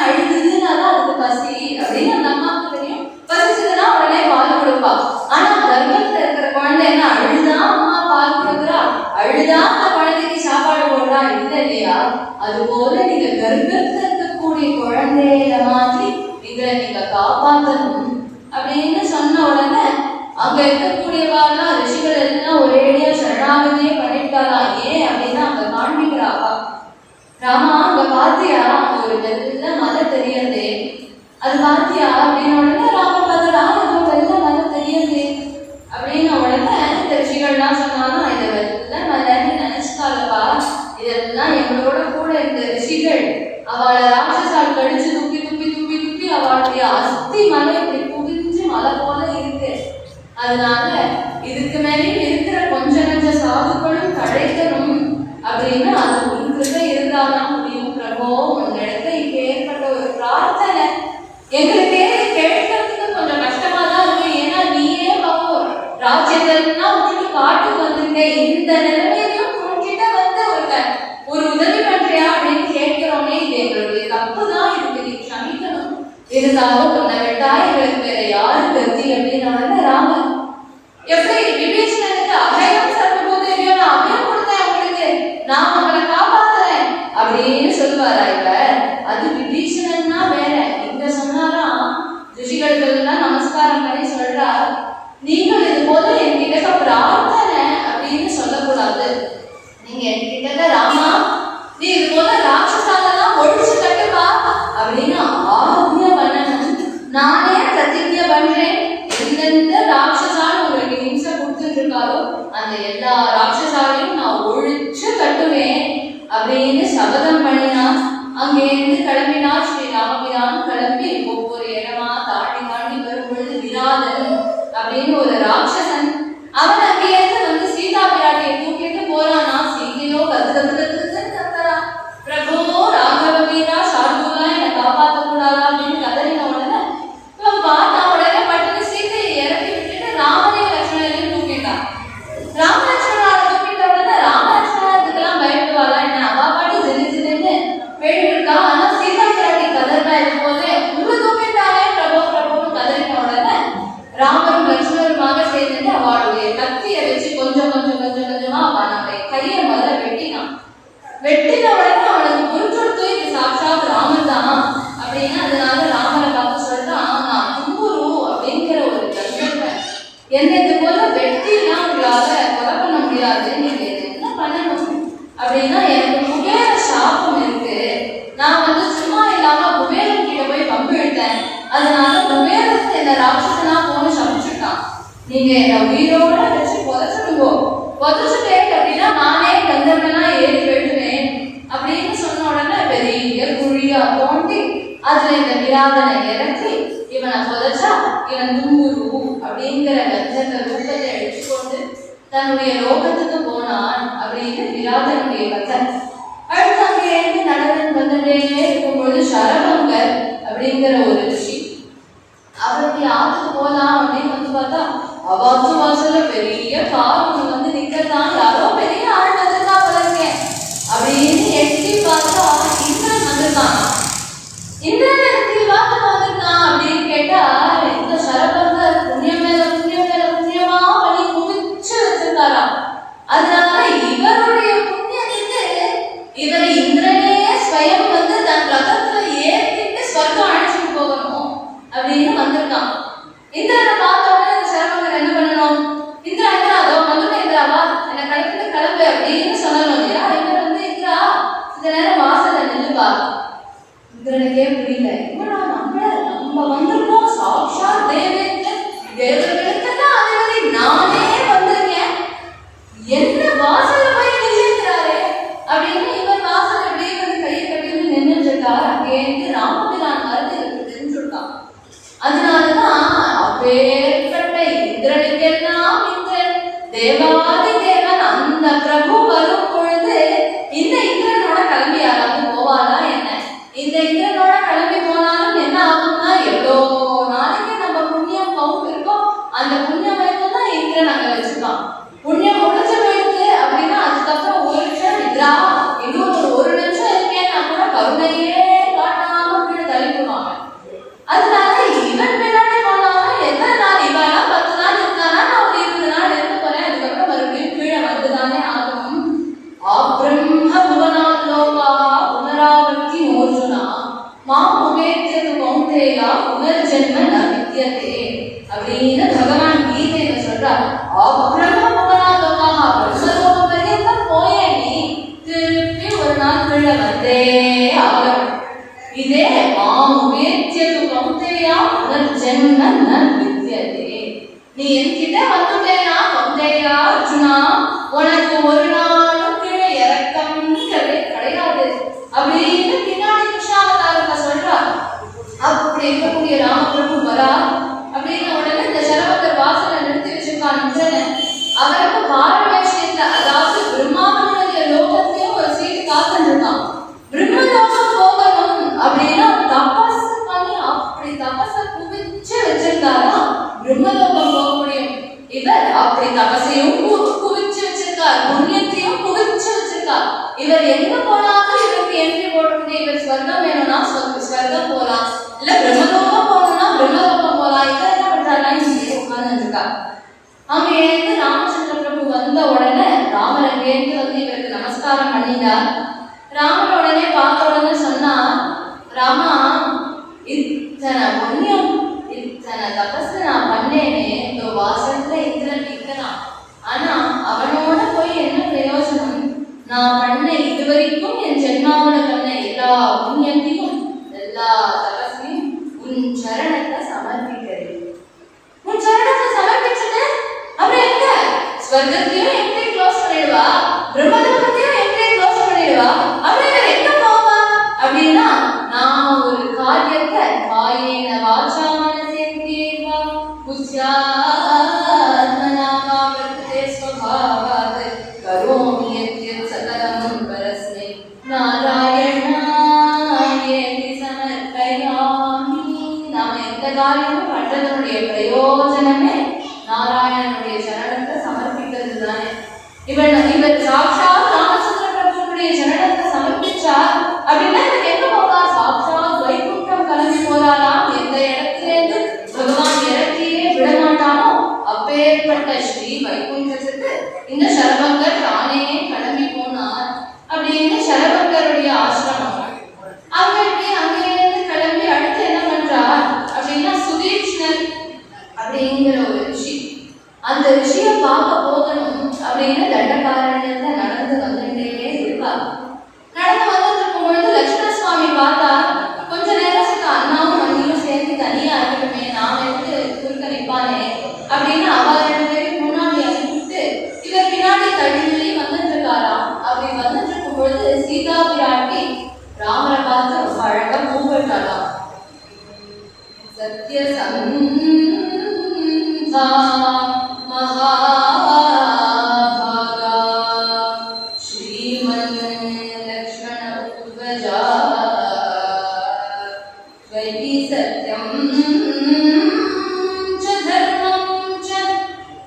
அழுதுதுன்னாதான் அதுக்கு பசி அப்படின்னு அந்த அம்மாவுக்கு தெரியும், பசிச்சதுன்னா உடனே பால் கொடுப்பா. ஆனா கர்ப்பத்துல இருக்கிற குழந்தை என்ன அழுதான் அம்மா பால் கொடுக்குறா, அழுதான் அந்த குழந்தைக்கு சாப்பாடு போடுறா, இல்லை இல்லையா? அது போல நீங்க கர்ப்பத்துல இருக்கக்கூடிய குழந்தையில மாதிரி நீங்க காப்பாற்றணும் அப்படின்னு சொன்ன உடனே அங்க இருக்கக்கூடியவாள்லாம் ரிஷிகள் எல்லாம் ஒரேடியா சரணாகதியே பண்ணிட்டாலாம். ஏன் அப்படின்னா அங்க காண்பிக்கிறாப்பா, ராமா அங்க பாத்தியா ஒரு வெள்ள மலை தெரியறது, அது பாத்தியா அப்படின்னு உடனே ராம பார்த்தா அங்க வெள்ள மலை தெரியுது அப்படின்னு உடனே இந்த ரிஷிகள்லாம் சொன்னாலும் இதை வெள்ள மலைன்னு நினைச்சுக்காதப்பா, இதெல்லாம் எங்களோட கூட இந்த ரிஷிகள் அவளை ராட்சசால் கடிச்சு துப்பி துப்பி துப்பி துப்பி அவளுடைய அஸ்தி மலை இப்படி குவிஞ்சு மலை போல இருக்கு, அதனால இதுக்கு மேலேயும் இருக்கிற கொஞ்ச நஞ்ச சாதுக்களும் கிடைக்கணும் அப்படின்னு அது உங்களுக்கு இருந்தாதான் முடியும் பிரபோ. உங்க இடத்துல இப்ப ஏற்பட்ட ஒரு பிரார்த்தனை எங்களுக்கு கேட்கறதுக்கு கொஞ்சம் கஷ்டமா தான் இருக்கு, ஏன்னா நீயே ராஜ்யத்தெல்லாம் விட்டுட்டு காட்டுக்கு வந்திருக்க, இந்த நிலைமையிலும் உன்கிட்ட வந்து ஒரு உதவி பண்றியா அப்படின்னு கேட்கிறோமே, இது எங்களுடைய தப்பு தான், இதுக்கு நீ க்ஷமிக்கணும், இருந்தாலும் உன்னை விட்டா எங்களுக்கு வேற யாரு கத்தி அப்படின்னு ராமன் எப்படி விபீஷணனுக்கு அபயம் சர்வபூதேவியோ நான் அபயம் கொடுத்தேன் உங்களுக்கு, நான் உங்களை காப்பாத்துறேன் அப்படின்னு சொல்லுவாரா? இப்ப அது விபீஷணன்னா வேற, இங்க சொன்னாராம் ரிஷிகளுக்கெல்லாம் நமஸ்காரம் பண்ணி சொல்றா, நீங்கள் இது போல என்கிட்ட பிரார்த்தனை அப்படின்னு சொல்லக்கூடாது, நீங்க என்கிட்ட ராமா நீ இது போல ராட்சசாலெல்லாம் ஒழிச்சு கட்டுப்பா அப்படின்னு ஆக்ஞை பண்ணணும், நானே பிரதிஜ்ஞை பண்றேன், எந்தெந்த ராட்சசாலும் உங்களுக்கு ஹிம்சை கொடுத்துட்டு இருக்காரோ அந்த எல்லா ராட்சசாலையும் நான் ஒழிச்சு கட்டுவேன் அப்படின்னு சபதம் பண்ணினா. அங்கேருந்து கிளம்பினா ஸ்ரீ ராமபிரான் கிளம்பி ஒவ்வொரு இடமா தாண்டி தாண்டி வரும்பொழுது விராதன் அப்படின்னு ஒரு ராட்சசன் அவன் அங்கேயிருந்து வந்து சீதா பிராட்டியை தூக்கிட்டு போறானா, சீதையோ கத்து கத்து கத்துன்னு கத்துறா, பிரபு ராகவ வீரா சார்பூலா என்னை காப்பாற்ற கூடாதா அப்படின்னு கதறின உடனே இவன் பார்த்தா உடனே பட்டுன்னு சீதையை இறக்கி விட்டுட்டு ராமனையும் லட்சுமணனையும் தூக்கிட்டான். ராமலட்சுமணாவை தூக்கிட்ட உடனே ராமலட்சுமணா இதுக்கெல்லாம் பயப்படுவாளா என்ன, அவா பாட்டு ஜிலி ஜிலின்னு போயிட்டு இருக்கா. ஆனா சீதா பிராட்டி கதறினா இது போது உள்ள தூக்கிட்டாலே பிரபு பிரபுன்னு கதறின உடனே ராமரும் லட்சுமணருமாக சேர்ந்துட்டு அவளுடைய கத்தியை வச்சு கொஞ்சம் கொஞ்சம் கொஞ்சம் கொஞ்சமா அவனுடைய கையை முதல்ல வெட்டினான். வெட்டின உடனே அவனுக்கு புரிஞ்சுடுத்து இது சாட்சாத் ராமன் தான் அப்படின்னு. அதனால ராமரை பார்த்து சொல்றான், நான் தும்புரு அப்படிங்கிற ஒரு கல்வன், என்ன இது போல வெட்டிலாம் உங்களால கொலை பண்ண முடியாது, நீங்க என்ன பண்ணணும் அப்படின்னா எனக்கு குபேர சாபம் இருக்கு, நான் வந்து சும்மா இல்லாம குபேரன் கிட்ட போய் பம்பு எடுத்தேன், அதனால குபேரன் என்ன ராட்சசனா போன சமைச்சுட்டான், நீங்க என்ன உயிரோட வச்சு புதைச்சிடுங்கோ, புதைச்சுட்டேன் அப்படின்னா நானே கந்தர்வனா ஏறி போயிடுவேன் அப்படின்னு சொன்ன உடனே பெரிய குழியா தோண்டி அதுல இந்த விராதனை இறக்கி இவனை புதைச்சா இவன் தும்புரு அப்படிங்கிற கந்தர்வ ரூபத்தை எடுத்துக்கொண்டு தன்னுடைய லோகத்துக்கு போனான் அப்படின்னு விராதனுடைய கதை. அடுத்து அங்கேயிருந்து நடனம் வந்துட்டே இருக்கும்பொழுது சரபங்கர் அப்படிங்கிற ஒரு ரிஷி அவருக்கு யாருக்கு போலாம் அப்படின்னு வந்து பார்த்தா அவாத்து வாசல்ல பெரிய கார் ஒண்ணு வந்து நிக்கிறதான், யாரோ பெரிய ஆள் வந்திருக்கா போலருக்கேன் அப்படின்னு எட்டி பார்த்தா இந்திரன் வந்திருக்கான். இந்திரன் எனக்கு வாக்கு வந்திருக்கான் அப்படின்னு கேட்டா இந்த சரபங்கர் புண்ணியம் மேல புண்ணியம் மேல புண்ணியமா பண்ணி குவிச்சு வச்சிருக்காராம். அதனால இவருடைய புண்ணியத்துக்கு இவரை இந்திரனே ஸ்வயம் வந்து தன் ரதத்துல ஏற்றிட்டு ஸ்வர்க்கம் அழைச்சிட்டு போகணும். இந்திரனுக்கே புரியல. இவனா நம்ம வந்திருக்கோம் சாட்சா தேவர்களுக்கெல்லாம் அதிபதி நானே வந்திருக்கேன், என்ன வாசல்ல போய் நின்றுறாரு அப்படின்னு இவர் வாசல் அப்படியே வந்து கையை கட்டி நின்றுட்டு இருக்காரு. அங்கேருந்து ராமபிரான் மருந்து இவருக்கு தெரிஞ்சுட்டான். அதனாலதான் அப்பேற்பட்ட இந்திரனுக்கெல்லாம் இந்திரன் தேவாதி தேவன் அந்த பிரபு வரும் பொழுது இந்த இந்திரனோட கிளம்பி யாராவது போவாரா என்ன? இந்த இந்திரனோட கிளம்பி போனாலும் என்ன ஆகும்னா எவ்வளோ நாளைக்கு நம்ம புண்ணியம் கவுண்ட் இருக்கோம் அந்த புண்ணியம் வரைக்கும் தான் இந்திரன் அங்க வச்சுப்பான். புண்ணியம் முடிஞ்ச போயிருக்கு அப்படின்னா அதுக்கப்புறம் ஒரு நிமிஷம் நித்ரா இன்னும் ஒரு நிமிஷம் இருக்கேன்னா கூட கருணையே காட்டாம கீழே தள்ளிடுவாங்க. அதனால இவன் பின்னாடி போனாலும் எத்தனை நாள் இவெல்லாம் 10 நாள் இருக்கானா நான் ஒரு 20 நாள் இருக்க போறேன், அதுக்கப்புறம் மறுபடியும் கீழே வந்துதானே ஆகும். ஆப்ரம்ம புவனாலோகா புனராவர்த்தி மோர்ஜுனா மாம் உபேத்யது கௌந்தேயா புனர்ஜென்ம ந வித்யதே அப்படின்னு பகவான் கீதையில சொல்றார். ஆப்ரம்ம புவனாலோகா பிரம்மலோகம் வரைக்கும் போயே நீ திருப்பி ஒரு நாள் கீழே வந்தே ஆகணும். இதே மாம் உபேத்யது கௌந்தேயா புனர்ஜென்ம ந வித்யதே, நீ என்கிட்ட வந்துட்டேனா கௌந்தேயா அர்ஜுனா உனக்கு ஒரு நாளும் கீழே இறக்கம்ங்கிறதே கிடையாது அப்படின்னு பின்னாடி கிருஷ்ணாவதாரத்தை சொல்றார். அப்படி இருக்கக்கூடிய ராமபிரபு வரா அப்படின்னு உடனே இந்த சரபங்கர் வாசலை நிறுத்தி வச்சிருக்கான் இந்திரனை. அவருக்கு பாரவேஷத்துல அதாவது பிரம்மாவனுடைய லோகத்தையும் ஒரு சீட்டு காத்துருக்கான். பிரம்மலோகம் போகணும் அப்படின்னா தபஸ் பண்ணி அப்படி தபஸ குவிச்சு வச்சிருந்தாதான் பிரம்மலோகம் போக முடியும். இவர் அப்படி தபசையும் குவிச்சு வச்சிருக்கார், புண்ணியத்தையும் குவிச்சு வச்சிருக்கார். இவர் எங்க போனாலும் இவருக்கு என்ட்ரி போட முடியும். இவர் ஸ்வர்க்கம் வேணும்னா ஸ்வர்க்கம் போலாம், இல்ல பிரம்மலோகம் போகணும்னா பிரம்மலோகம் போலாம். இவர் என்ன பண்றாருன்னா இங்கே உட்கார்ந்து இருக்கா. அங்கேருந்து ராமச்சந்திர பிரபு வந்த உடனே ராமர் அங்கேருந்து வந்து இவருக்கு நமஸ்காரம் பண்ணிட்டார். ராமர் உடனே பார்த்த உடனே சொன்னா, ராமா இத்தனை புண்ணியம் இத்தனை தபஸ் நான் பண்ணேனே, இந்த வாசத்துல இந்திரன் நிற்கிறான், ஆனா அவனோட போய் என்ன பிரயோஜனம்? நான் பண்ண இதுவரைக்கும் என் ஜென்மாவோட பண்ண எல்லா புண்ணியத்தையும் எல்லா தபஸையும் உன் சரணத்தை சமர்ப்பிக்கிறேன். உன் சரணத்தை சமர்ப்பிச்சுட்டு அப்புறம் எங்க ஸ்வர்க்கத்தையும் எப்படி க்ளோஸ் பண்ணிடுவா, பிரம்மலோகத்தையும் எப்படி க்ளோஸ் பண்ணிடுவா, அப்புறம் எங்க போவா அப்படின்னா நான் ஒரு காரியத்தை காயேன வாசா மனசேந்தியேவா புத்யாத்மனா வர்த்ததே ஸ்வபாவாத் கரோமி யத்யத் சகலம் பரஸ்மை நாராயணாயேதி சமர்ப்பயாமி. நாம எந்த காரியமும் பண்றதனுடைய பிரயோஜனமே நாராயணனுடைய சரணத்தை சமர்ப்பிக்கிறது தானே. இவர் சாட்சாத் ராமச்சந்திர பிரபுடைய சரணத்தை சமர்ப்பிச்சார் அப்படின்னா இவர் எங்க போவார்? சாட்சாத் வைகுண்டம் கிளம்பி போறாராம். எந்த இடத்துல இருந்து பகவான் இறக்கியே விடமாட்டானோ அப்பேற்பட்ட ஸ்ரீ வைகுண்டத்துக்கு இந்த சரபங்கர் தானே கிளம்பி போனார் அப்படின்னு சரபங்கருடைய ஆசிரமம். அங்கிருந்து கிளம்பி அடுத்து என்ன பண்றார் அப்படின்னா சுதீக்ஷ்ணர் அப்படிங்கிற ஒரு ரிஷி, அந்த ரிஷியை பார்க்க போகணும் அப்படின்னு தண்டகாரண்யத்தை நடந்து வந்துட்டே இருக்கார். நடந்து வந்துட்டு இருக்கும் பொழுது லட்சுமண சுவாமி பார்த்தா கொஞ்ச நேரத்துக்கு அண்ணாவும் அண்ணியும் சேர்ந்து தனியா இருக்கணுமே, நாம எடுத்து குறுக்க நிற்பானே அப்படின்னு அவ 2 பேரும் முன்னாடி அனுப்பிட்டு இவர் பின்னாடி தள்ளி வந்துட்டு இருக்காராம். அப்படி வந்துட்டு இருக்கும் பொழுது சீதா பிராட்டி ராமரை பார்த்து ரொம்ப அழகா கூப்பிட்டாராம். சத்யசந்தா மகாபாகா ஸ்ரீமன் லக்ஷ்மண பூர்வஜா त्वयि सत्यं च धर्मं च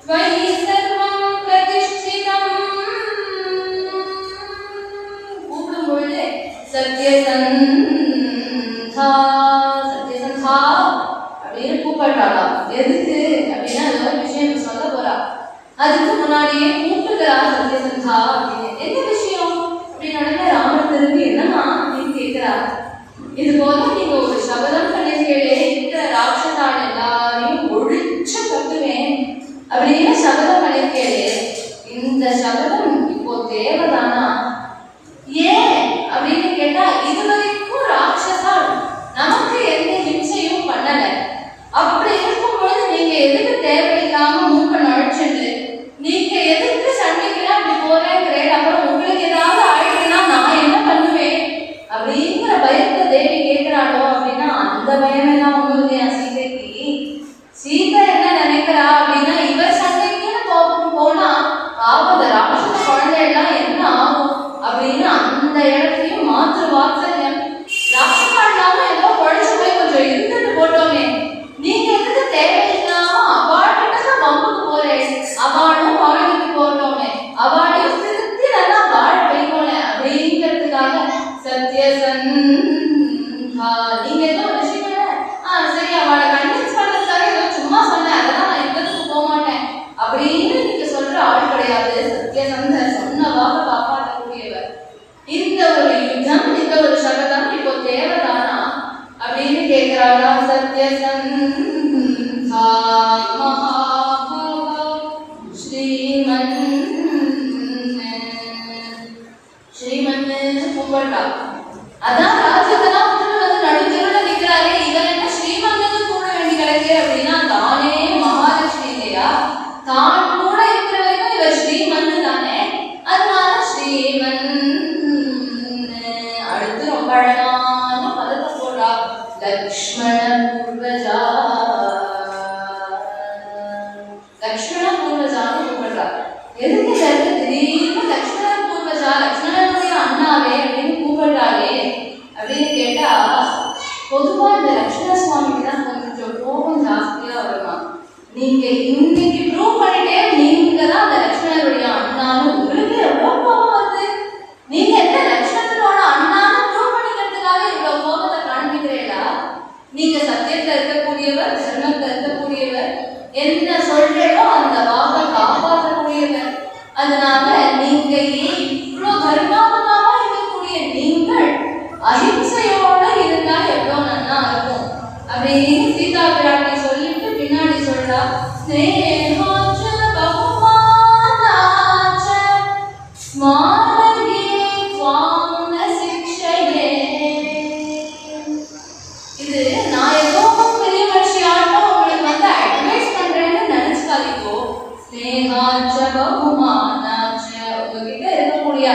त्वयि सर्वं प्रतिष्ठितं. கூப்பிடும்பொழுது சத்யசந்தா சத்யசந்தா அப்படின்னு கூப்பிடுறாளாம். எதுக்கு அப்படின்னா அது ஒரு விஷயம் சொல்ல போறா. அதுக்கு முன்னாடியே கூப்பிடுறா சத்யசந்தா அப்படின்னு. என்ன விஷயம் அப்படின்னு உடனே ராமர் திரும்பி என்னன்னா அப்படின்னு கேட்கிறா. இது போல நீங்க ஒரு சபதம் பண்ணிருக்கீங்களே, இருக்கிற ராட்சசான எல்லாரையும் ஒழிச்சு கட்டுவேன் அப்படின்னு சபதம் பண்ணிருக்கீங்களே, இந்த சபதம் இப்போ தேவைதானா? ஏன் அப்படின்னு கேட்டா இதுவரைக்கும் ராட்சசா அந்த இடத்தையும் மாற்று வாத்சல்யம் ராட்சமாண்டாம ஏதோ குழைச்சு போய் கொஞ்சம் இருந்துட்டு போட்டோமே, நீங்க எதுக்கு தேவையில்லாம அவார்டுதான் பம்புக்கு போறேன், அவார்டும் வாழ்ந்துட்டு போட்டோமே, அவார்டையும் திருத்தி நல்லா வாழ வைக்கோல அப்படிங்கிறதுக்காக சத்யசந்தா நீங்க ஏதோ விஷயம் சரி அவளை கன்வின்ஸ் பண்றதுக்காக ஏதோ சும்மா சொன்னேன், அதெல்லாம் நான் யுத்தத்துக்கு போக மாட்டேன் அப்படின்னு நீங்க சொல்ற ஆள் கிடையாது. சத்யசந்தர் சொன்னவாக காப்பாற்றக்கூடியவர். இந்த ஒரு யுத்தம், இந்த ஒரு சபதம் இப்போ தேவைதானா அப்படின்னு கேட்கிறாரா சத்யசந்தா ஸ்ரீமன் கூப்பிடுறா. அதான் ராஜ்யத்தெல்லாம் வந்து நடுத்தருல நிக்கிறாரே, இவர் என்ன ஸ்ரீமன்னு கூட வேண்டி கிடைக்கு அப்படின்னா தானே மகாலட்சுமி இல்லையா, தான் கூட இருக்கிற வரைக்கும் இவர் ஸ்ரீமன்னு தானே, அதனால ஸ்ரீமன். அடுத்து ரொம்ப அழகான பதத்தை போடுறா, லக்ஷ்மண பூர்வஜா. லக்ஷ்மண பூர்வஜான்னு கூப்பிடுறா. எதுக்கு திடீர்னு லக்ஷ்மண பூர்வஜா, லக்ஷ்மணனுடைய அண்ணாவே அப்படின்னு கூப்பிடுறாளே அப்படின்னு கேட்டா, பொதுவா இந்த லக்ஷ்மண சுவாமிக்கு தான் கொஞ்சம் கோபம் ஜாஸ்தியா வருமா. நீங்க இன்னைக்கு ப்ரூவ் பண்ணிட்டே நீங்க தான் அந்த லக்ஷ்மணனுடைய அண்ணான்னு உங்களுக்கு எவ்வளவு கோபம் வருது. நீங்க என்ன லக்ஷ்மணனோட அண்ணான்னு ப்ரூவ் பண்ணிக்கிறதுக்காக இவ்வளவு கோபத்தை காண்பிக்கிறீங்களா? நீங்க சத்தியத்துல இருக்கக்கூடியவர், தர்மத்துல இருக்கக்கூடியவர், என்ன சொல்றோ அந்த வாக்கை காப்பாற்றக்கூடியவர். அதனால நீங்க இவ்வளவு தர்மாபதமா இருக்கக்கூடிய நீங்கள் அஹிம்சையோட இருந்தா எவ்வளவு நல்லா இருக்கும் அப்படின்னு சீதா பிராட்டி சொல்லிட்டு பின்னாடி சொல்றா, ஸ்நேகாச்ச பகுமானாச்ச ஸ்மாரகே த்வாம் ந சிக்ஷயே. இது நான் ஏதோ பெரிய மனுஷியாட்டம் உங்களுக்கு வந்து அட்வைஸ் பண்றேன்னு நினைச்சுக்காதீங்கோ. ஸ்நேகாச்ச பகுமானாச்ச உங்ககிட்ட இருக்கக்கூடிய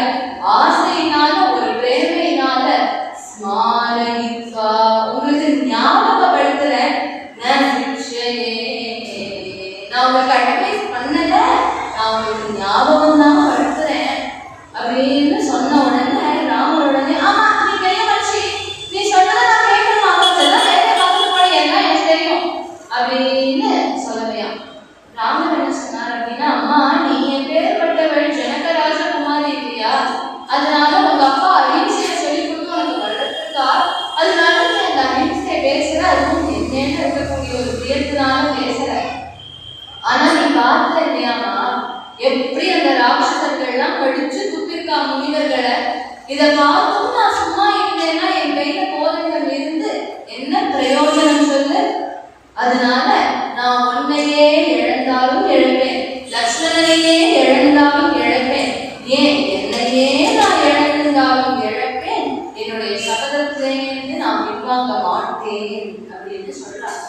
ஆசையினால, ஒரு பிரேமையினால, ஸ்மாரகித்வா உங்களுக்கு ஞாபகப்படுத்துறேன், நான் உங்களுக்கு அட்வைஸ் பண்ணல, நான் உங்களுக்கு ஞாபகம் தான் படுத்துறேன் அப்படின்னு சொன்ன உடனே ராமர் உடனே ஆமா நீ பெரிய மனுஷி, நீ சொன்னதை நான் கேட்கணும், அதெல்லாம் வேலை பார்த்துட்டு போய் எல்லாம் எனக்கு தெரியும் அப்படின்னு சொல்லலையா. ராமர் என்ன சொன்னார் அப்படின்னா, அம்மா நீ என் பேர்பட்டவள் ஜனகராஜகுமாரி இல்லையா, அதனால உங்க அப்பா அஹிம்சையை சொல்லி கொடுத்து உனக்கு வளர்த்துருக்கா, அதனால நீ அந்த அஹிம்சையை பேசுற, அதுவும் என்னென்ன இருக்கக்கூடிய ஒரு வியத்தினால பேசுற. ஆனா நீ பார்த்த இல்லையாமா எப்படி அந்த ராட்சசர்கள்லாம் படிச்சு துப்பிருக்கா முனிவர்களை. இதை பார்த்தும் நான் சும்மா இருந்தேன்னா என் கையில போதனைகள் இருந்து என்ன பிரயோஜனம் சொல்லு. அதனால நான் உன்னையே இழந்தாலும் இழப்பேன், லக்ஷ்மணனையே இழந்தாலும் இழப்பேன், ஏன் என்னையே நான் இழந்தாலும் இழப்பேன், என்னுடைய சபதத்திலேருந்து நான் பின்வாங்க மாட்டேன் அப்படின்னு சொல்றார்.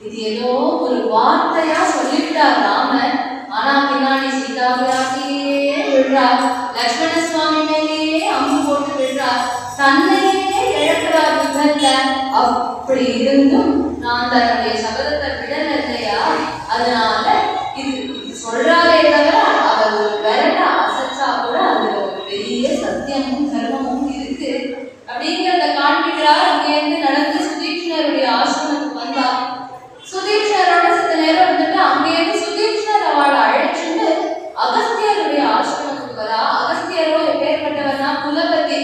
இது ஏதோ ஒரு வார்த்தையா சொல்லிவிட்டார் ராமர், ஆனா பின்னாடி சீதா பிராட்டியே விடுறார், லக்ஷ்மண சுவாமி மேலேயே அம்பு போட்டு விடுறார், தன்னையே இழக்கிறார் யுத்தத்துல. அப்படி இருந்தும் நான் தன்னுடைய சபதத்தை விடல இல்லையா, அதனால இது சொல்றாரே தவிர அவர் ஒரு விரல அசைச்சா கூட அதுல ஒரு பெரிய சத்தியமும் தர்மமும் இருக்கு அப்படிங்கிறத காண்பிக்கிறார். அங்கேருந்து நடந்து சுதீக்ஷணருடைய ஆசிரமத்துக்கு வந்தார். சுதீக்ஷணரோட சித்த நேரம் வந்துட்டு அங்கேயிருந்து சுதீக்ஷணர் அவளை அழைச்சிட்டு அகஸ்தியருடைய ஆசிரமத்துக்கு வரா. அகஸ்தியரோ எப்பேற்பட்டவர்னா குலபதி,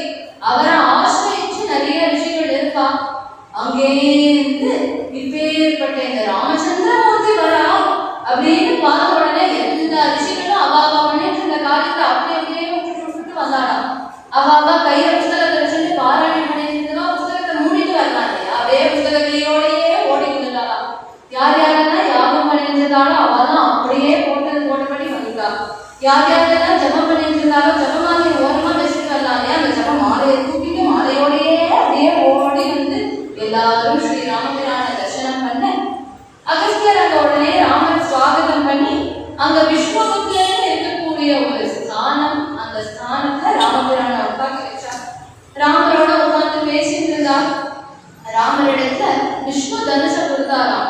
அவரை ஆசிரியிச்சு நிறைய ரிஷிகள் இருக்கா. அங்கேருந்து இப்பேற்பட்ட இந்த ராமச்சந்திரமூர்த்தி வரா அப்படின்னு பார்த்த உடனே எல்லா ரிஷிகளும் அவாவா பண்ணிட்டு இந்த காரியத்தை அப்படியே விட்டுட்டு வந்தாடா. அவாவா கையில புத்தகத்தை வச்சுட்டு பாராயணம் பண்ணிட்டு புத்தகத்தை மூடிட்டு வரலாம் இல்லையா, அதே புத்தகத்தையோடையே ஓடிக்கிட்டுட்டாளா. யார் யாரெல்லாம் யாகம் பண்ணியிருந்தாலும் அவதான் அப்படியே போட்டபடி வந்துட்டா. யார் யாரெல்லாம் ஜபம் பண்ணிட்டு இருந்தாலும் ஜபமாலையை ஓரமா வச்சுட்டு வரலாம் இல்லையா, அந்த ஜபம் மாலையை தூக்கிட்டு மாலையோடையே அப்படியே ஓடி வந்து எல்லாரும் ஸ்ரீ ராமபிரான தரிசனம் பண்ண அகஸ்தியர் அங்க உடனே ராமன் சுவாகதம் பண்ணி அங்க விஸ்வமுத்திரன்னு இருக்கக்கூடிய ஒரு ஸ்தானம், அந்த ஸ்தானத்துல ராமபிரான உட்காந்து வச்சார். ராமரோட உட்காந்து பேசிட்டு இருந்தா. ராமரிடத்துல விஷ்ணு தனுசை கொடுத்தாராம்.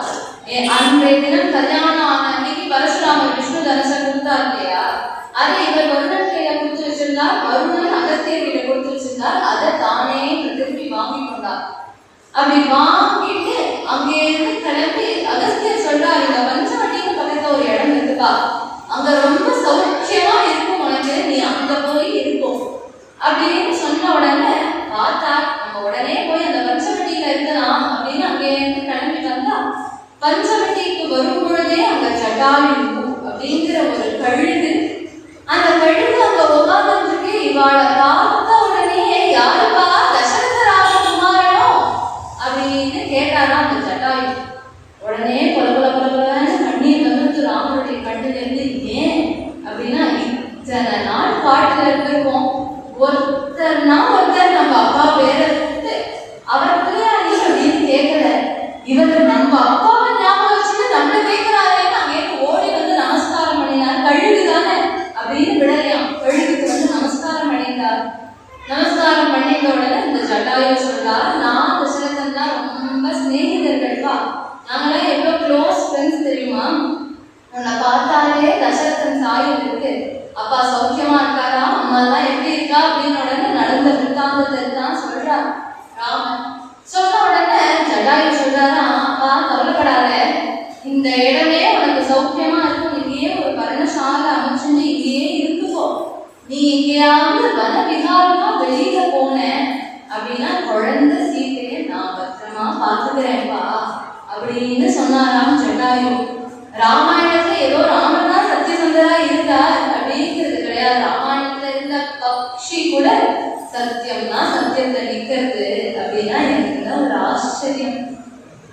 அன்றைய தினம் கல்யாணம் ஆன அன்னைக்கு பரசுராமர் விஷ்ணு தனுசை கொடுத்தார் இல்லையா, அதை இவர் வருடன் கையில கொடுத்து அப்படி வாங்கிட்டு அங்கேருந்து கிளம்பி அகஸ்தியர் சொல்றாரு, இந்த பஞ்சவட்டின்னு பக்கத்துல ஒரு இடம் இருக்குப்பா, அங்க ரொம்ப சௌக்கியமா இருக்கும் உனக்கு, நீ அங்க போய் இருக்கும் அப்படின்னு சொன்ன உடனே பார்த்தா நம்ம உடனே போய் அந்த பஞ்சவட்டியில இருக்கலாம் அப்படின்னு அங்கேருந்து கிளம்பி வந்தா, பஞ்சவட்டிக்கு வரும் பொழுதே அங்க ஜட்டாயு அப்படிங்கிற ஒரு கழுகு, அந்த கழுகு அங்க உட்கார்ந்துருக்கு. இவாளை பார்த்த உடனே யாருப்பா, தசரத ராஜகுமாரனோ அப்படின்னு கேட்டாரா அந்த ஜட்டாயு. உடனே பொல பொல பொல பொலன்னு கண்ணீர் வந்து ராமனுடைய கண்ணுல இருந்து, ஏன் அப்படின்னா இத்தனை நாள் காட்டுல இருந்திருக்கோம், ஒருத்தர்னா ஒருத்தர் நம்ம அப்பா பேரை கூப்பிட்டு அவர் பிள்ளையாடி அப்படின்னு கேட்கல, இவர் நம்ம அப்பாவை ஞாபகம் வச்சுட்டு நம்மள கேட்கிறாரேன்னு அங்கேருந்து ஓடி வந்து நமஸ்காரம் பண்ணினார். கழுகு தானே அப்படின்னு விடலையாம், கழுகுக்கு வந்து நமஸ்காரம் பண்ணிட்டார். நமஸ்காரம் பண்ணிட்ட உடனே இந்த ஜட்டாயு சொல்றார், நான் தசரதன் தான் ரொம்ப சிநேகிதர்கள்ப்பா, நாங்களாம் எவ்வளவு க்ளோஸ் ஃப்ரெண்ட்ஸ் தெரியுமா, உன்னை பார்த்தாலே தசரதன் சாயல் இருக்கு, அப்பா சௌக்கியமா இருக்காரா, அம்மா எல்லாம் எப்படி இருக்கா அப்படின்னு உடனே நடந்த விருத்தாந்தத்தை தான் சொல்றார் ராமன். சொன்ன உடனே ஜட்டாயு சொல்றாரா, அப்பா கவலைப்படாத, இந்த இடமே உனக்கு சௌக்கியமா இருக்கும், இங்கேயே ஒரு பர்ணசாலை அமைச்சுட்டு இங்கேயே இருக்குப்போ, நீ எங்கேயாவது வன விகாரமா வெளியில போன அப்படின்னா குழந்தை சீத்தையை நான் பத்திரமா பாத்துக்கிறேன்ப்பா அப்படின்னு சொன்னாராம் ஜட்டாயு. ராமாயணத்துல ஏதோ ராமன் தான் சத்தியசந்தரா இருந்தார் அப்படிங்கிறது கிடையாது, ராமாயணத்துல இருந்த பக்ஷி கூட சத்தியம்னா சத்தியத்தை நிக்கிறது அப்படின்னா எனக்கு ஒரு ஆச்சரியம்.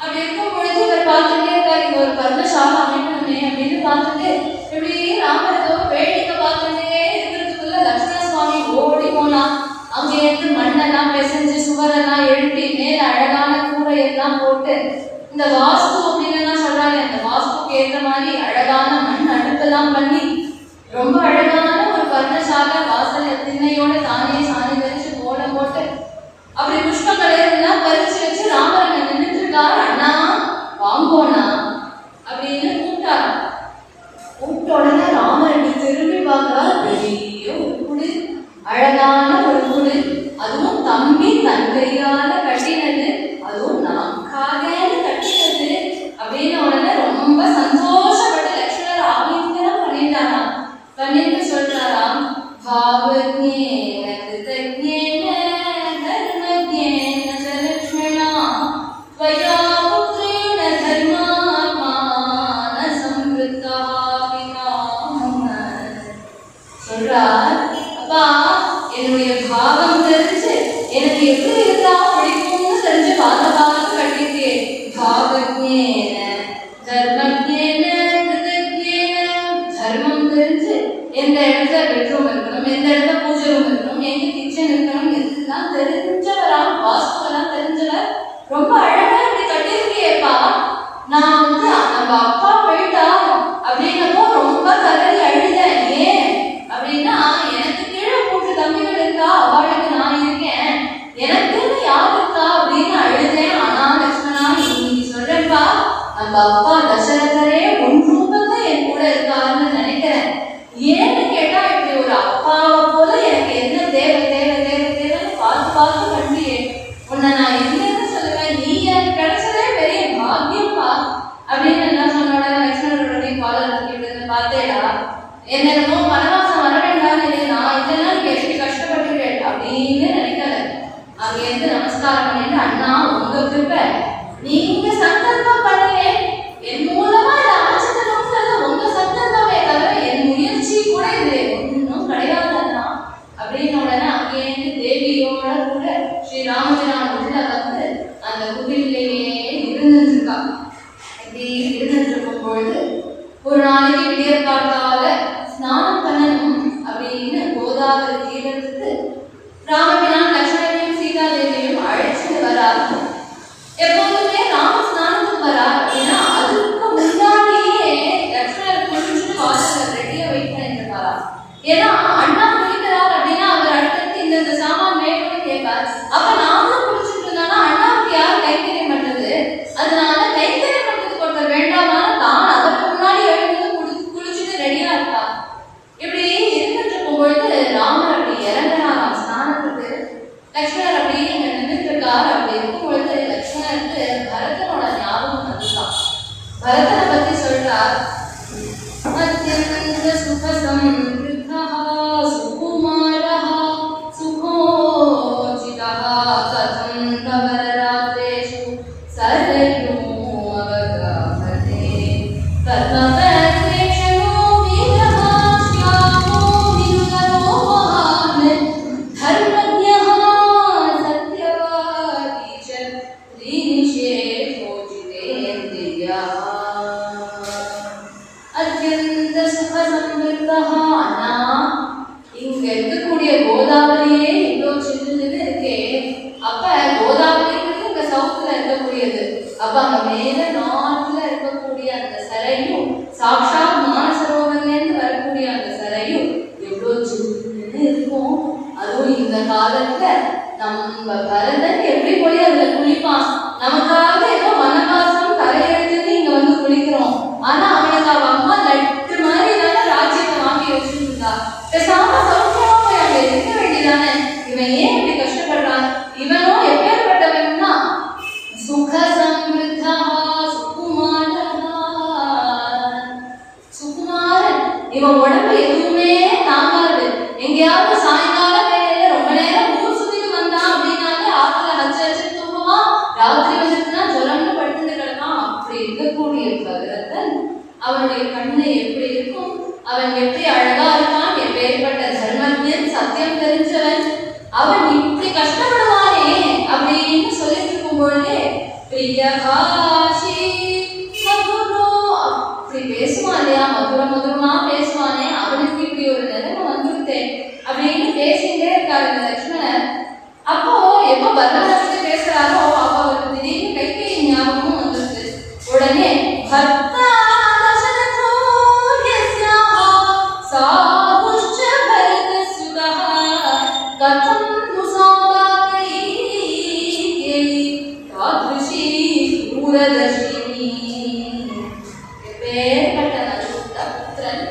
அப்படி இருக்கும் பொழுது இவர் பார்த்துட்டே இருக்காரு, இங்க ஒரு பர்ணசாலை அமைக்கணுமே அப்படின்னு பார்த்துட்டு இப்படி ராமரதோ வேடிக்கை பார்த்துட்டே இருக்கிறதுக்குள்ள லட்சுமண சுவாமி ஓடி போனா. அங்கே இருந்து மண்ணெல்லாம் பிசைஞ்சு சுவரெல்லாம் எழுப்பி மேல அழகான கூரையெல்லாம் போட்டு, இந்த வாஸ்து அப்படின்னு சொல்றாங்க, அந்த வாஸ்துக்கு ஏற்ற மாதிரி அழகான மண் அடுப்பெல்லாம் பண்ணி ரொம்ப அழகான ஒரு பர்ணசாலை வாசல் திண்ணையோட தானே சாணி பறிச்சு கோலம் போட்டு அப்படி புஷ்பங்களை எல்லாம் பறிச்சு வச்சு ராமரங்க நின்றுட்டு இருக்காரு. அண்ணா வாங்கோனா அப்படின்னு கூப்பிட்டாரு. கூப்பிட்ட உடனே ராமர் திரும்பி பார்க்கறா, பெரிய ஒரு குடு, அழகான ஒரு குடு, அதுவும் தம்பி தன் கையால கட்டினது, அதுவும் நமக்காகன்னு கட்டினது அப்படின்னு உடனே ரொம்ப சந்தோஷப்பட்டு லட்சுமணர் ஆலிங்கனம் பண்ணிட்டாராம். பண்ணிட்டு சொல்றாராம், பாவஜ்ஞேன கிருதஜ்ஞேன தர்மஜ்ஞேன ச லக்ஷ்மணா த்வயா புத்ரேண தர்மாத்மான சம்ருத்தா விகாம. சொல்றார், அப்பா என்னுடைய பாவம் தெரிஞ்சு எனக்கு எப்படி இருந்தா பிடிக்கும்னு தெரிஞ்சு பார்த்து கட்டிருக்கேன். பாவஜ்ஞேன தர்மஜ்ஞேன கிருதஜ்ஞேன, தர்மம் தெரிஞ்சு எந்த இடத்துல பெட்ரூம் இருக்கணும், எந்த இடத்துல பூஜை ரூம் இருக்கணும், எங்க கிச்சன் இருக்கணும், எல்லாம் தெரிஞ்சவரா, வாஸ்துவெல்லாம் தெரிஞ்சவர், ரொம்ப அழகா இப்படி கட்டிருக்கியேப்பா. நான் வந்து நம்ம அப்பா போயிட்டா அப்படின்னப்போ ரொம்ப கதறி அழுதேன். ஏன் அப்படின்னா எனக்கு கீழே 3 தம்பிகள் இருக்கா, அவளுக்கு நான் இருக்கேன், எனக்குன்னு யார் இருக்கா அப்படின்னு அழுதேன். ஆனா லட்சுமணா நீ சொல்றப்பா, நம்ம அப்பா தசரதரே உன் ரூபத்தை என் கூட இருக்காருன்னு நினைக்கிறேன். ஏன்னு கேட்டா இப்படி ஒரு அப்பாவை போல எனக்கு என்ன தேவை தேவை தேவை தேவைன்னு பார்த்து பார்த்து கண்டியே, உன்னை நான் என்னன்னு சொல்லுவேன், நீ எனக்கு கிடைச்சதே பெரிய பாக்கியம்பா அப்படின்னு என்ன சொன்ன உடனே லட்சுமணருடைய காலர் தூக்கிட்டு, பார்த்தேடா என்னென்னமோ வனவாசம் வர வேண்டாம் இல்லை, நான் இதெல்லாம் நீங்க எப்படி கஷ்டப்பட்டுருக்கேன் அப்படின்னு நினைக்கல. அங்கேருந்து நமஸ்காரம் பண்ணிட்டு, அண்ணா உங்க கிருப்பை, நீங்க சங்கல்பம் பண்ணீங்க, என் மூலமா இதை அமைச்சதுங்கிறது உங்க சங்கல்பமே தவிர என் முயற்சி கூட இது ஒன்றும் கிடையாதுன்னா அப்படின்னு உடனே அங்கேருந்து தேவியோட கூட ஸ்ரீராமபிரான் உள்ள வந்து அந்த குடிலேயே இருந்துருக்கா. இப்படி இருந்துட்டு இருக்கும் பொழுது ஒரு நாளைக்கு விடியற்காட்டால ஸ்நானம் பண்ணணும் அப்படின்னு கோதாவரி தீரத்துக்கு ராமபிரான் லட்சுமணனையும் சீதாதேவியையும் அழைச்சிட்டு வராரு. எப்போதுமே ராம ஸ்நானத்துக்கு வரார் அப்படின்னா அதுக்கு முன்னாடியே லட்சுமணர் குளிச்சுட்டு வாசல்ல ரெடியா வெயிட் பண்ணிட்டு இருப்பாரா. ஏன்னா அண்ணா குளிக்கிறார் அப்படின்னா அவர் அடுத்தடுத்து இந்த சாமான் வேணும்னு கேட்பார். அப்ப நாமளும் குளிச்சுட்டு இருந்தானா அண்ணாவுக்கு யாரும் கைத்தறிய மாட்டது, அதனால கைத்தறிய பண்றதுக்கு ஒருத்தர் வேண்டாமான்னு தான் அதற்கு முன்னாடி எழுந்து குளிச்சுட்டு ரெடியா இருக்கா. இப்படி இருந்துட்டு இருக்கும் பொழுது ராமர் அப்படி இறங்குறாராம் ஸ்நானத்துக்கு. நம்ம பரதன் எப்படி போய் அதுல குளிப்பான்? நமக்காக ஏதோ வனவாசம் தலையெழுத்துன்னு இங்க வந்து குளிக்கிறோம். ஆனா அவனுக்கு அவ அம்மா லட்டு மாதிரி தானே ராஜ்யத்தை வாங்கி வச்சுருந்தா. பேசாம சௌக்கியமா போய் அங்க இருக்க வேண்டியதானே. இவன் ஏன் இப்படி கஷ்டப்படுறான்? இவனும் எப்பேற்பட்டவன்னா சுக சம்ருத்தா சுகுமாரன். இவன் உடம்பு எதுவுமே தாங்காது. எங்கேயாவது சாயங்கால வேலையில ரொம்ப நேரம் ஊர் சுத்திட்டு வந்தான் அப்படின்னாலே ஆத்துல ஹச்சு தூங்குவான். ராத்திரி வந்துட்டுனா ஜுரம்னு படுத்துட்டு கிடக்கான். அப்படி இருக்கக்கூடிய பகரதன் அவனுடைய கண்ணு எப்படி இருக்கும்? அவன் எப்படி அழகா இருக்கான்? எப்பேற்பட்ட தர்மஜன், சத்தியம் தெரிஞ்சவன். அவன் இப்படி கஷ்டப்படுவானே அப்படின்னு சொல்லிட்டு இருக்கும் பொழுதே பிரியகாஷி மதுரோ அப்படி பேசுவான் இல்லையா? மதுரமா பேசுவானே, அவனுக்கு இப்படி ஒரு நிலைமை வந்துருத்தே அப்படின்னு பேசிட்டே இருக்காரு இந்த லட்சுமணர். அப்போ எப்போ பரதத்தை பேசுறாரோ அப்போ அவருக்கு திடீர்னு கைகேயி ஞாபகமும் வந்துருச்சு. உடனே பர்த்தா தசரதோ யஸ்யாஹ சாபுஷ்ச பரத சுதஹ கதம் முசாபாகை தாத்ருஷி தூரதர்ஷினி. எப்பேற்பட்ட நல்ல புத்திரன்,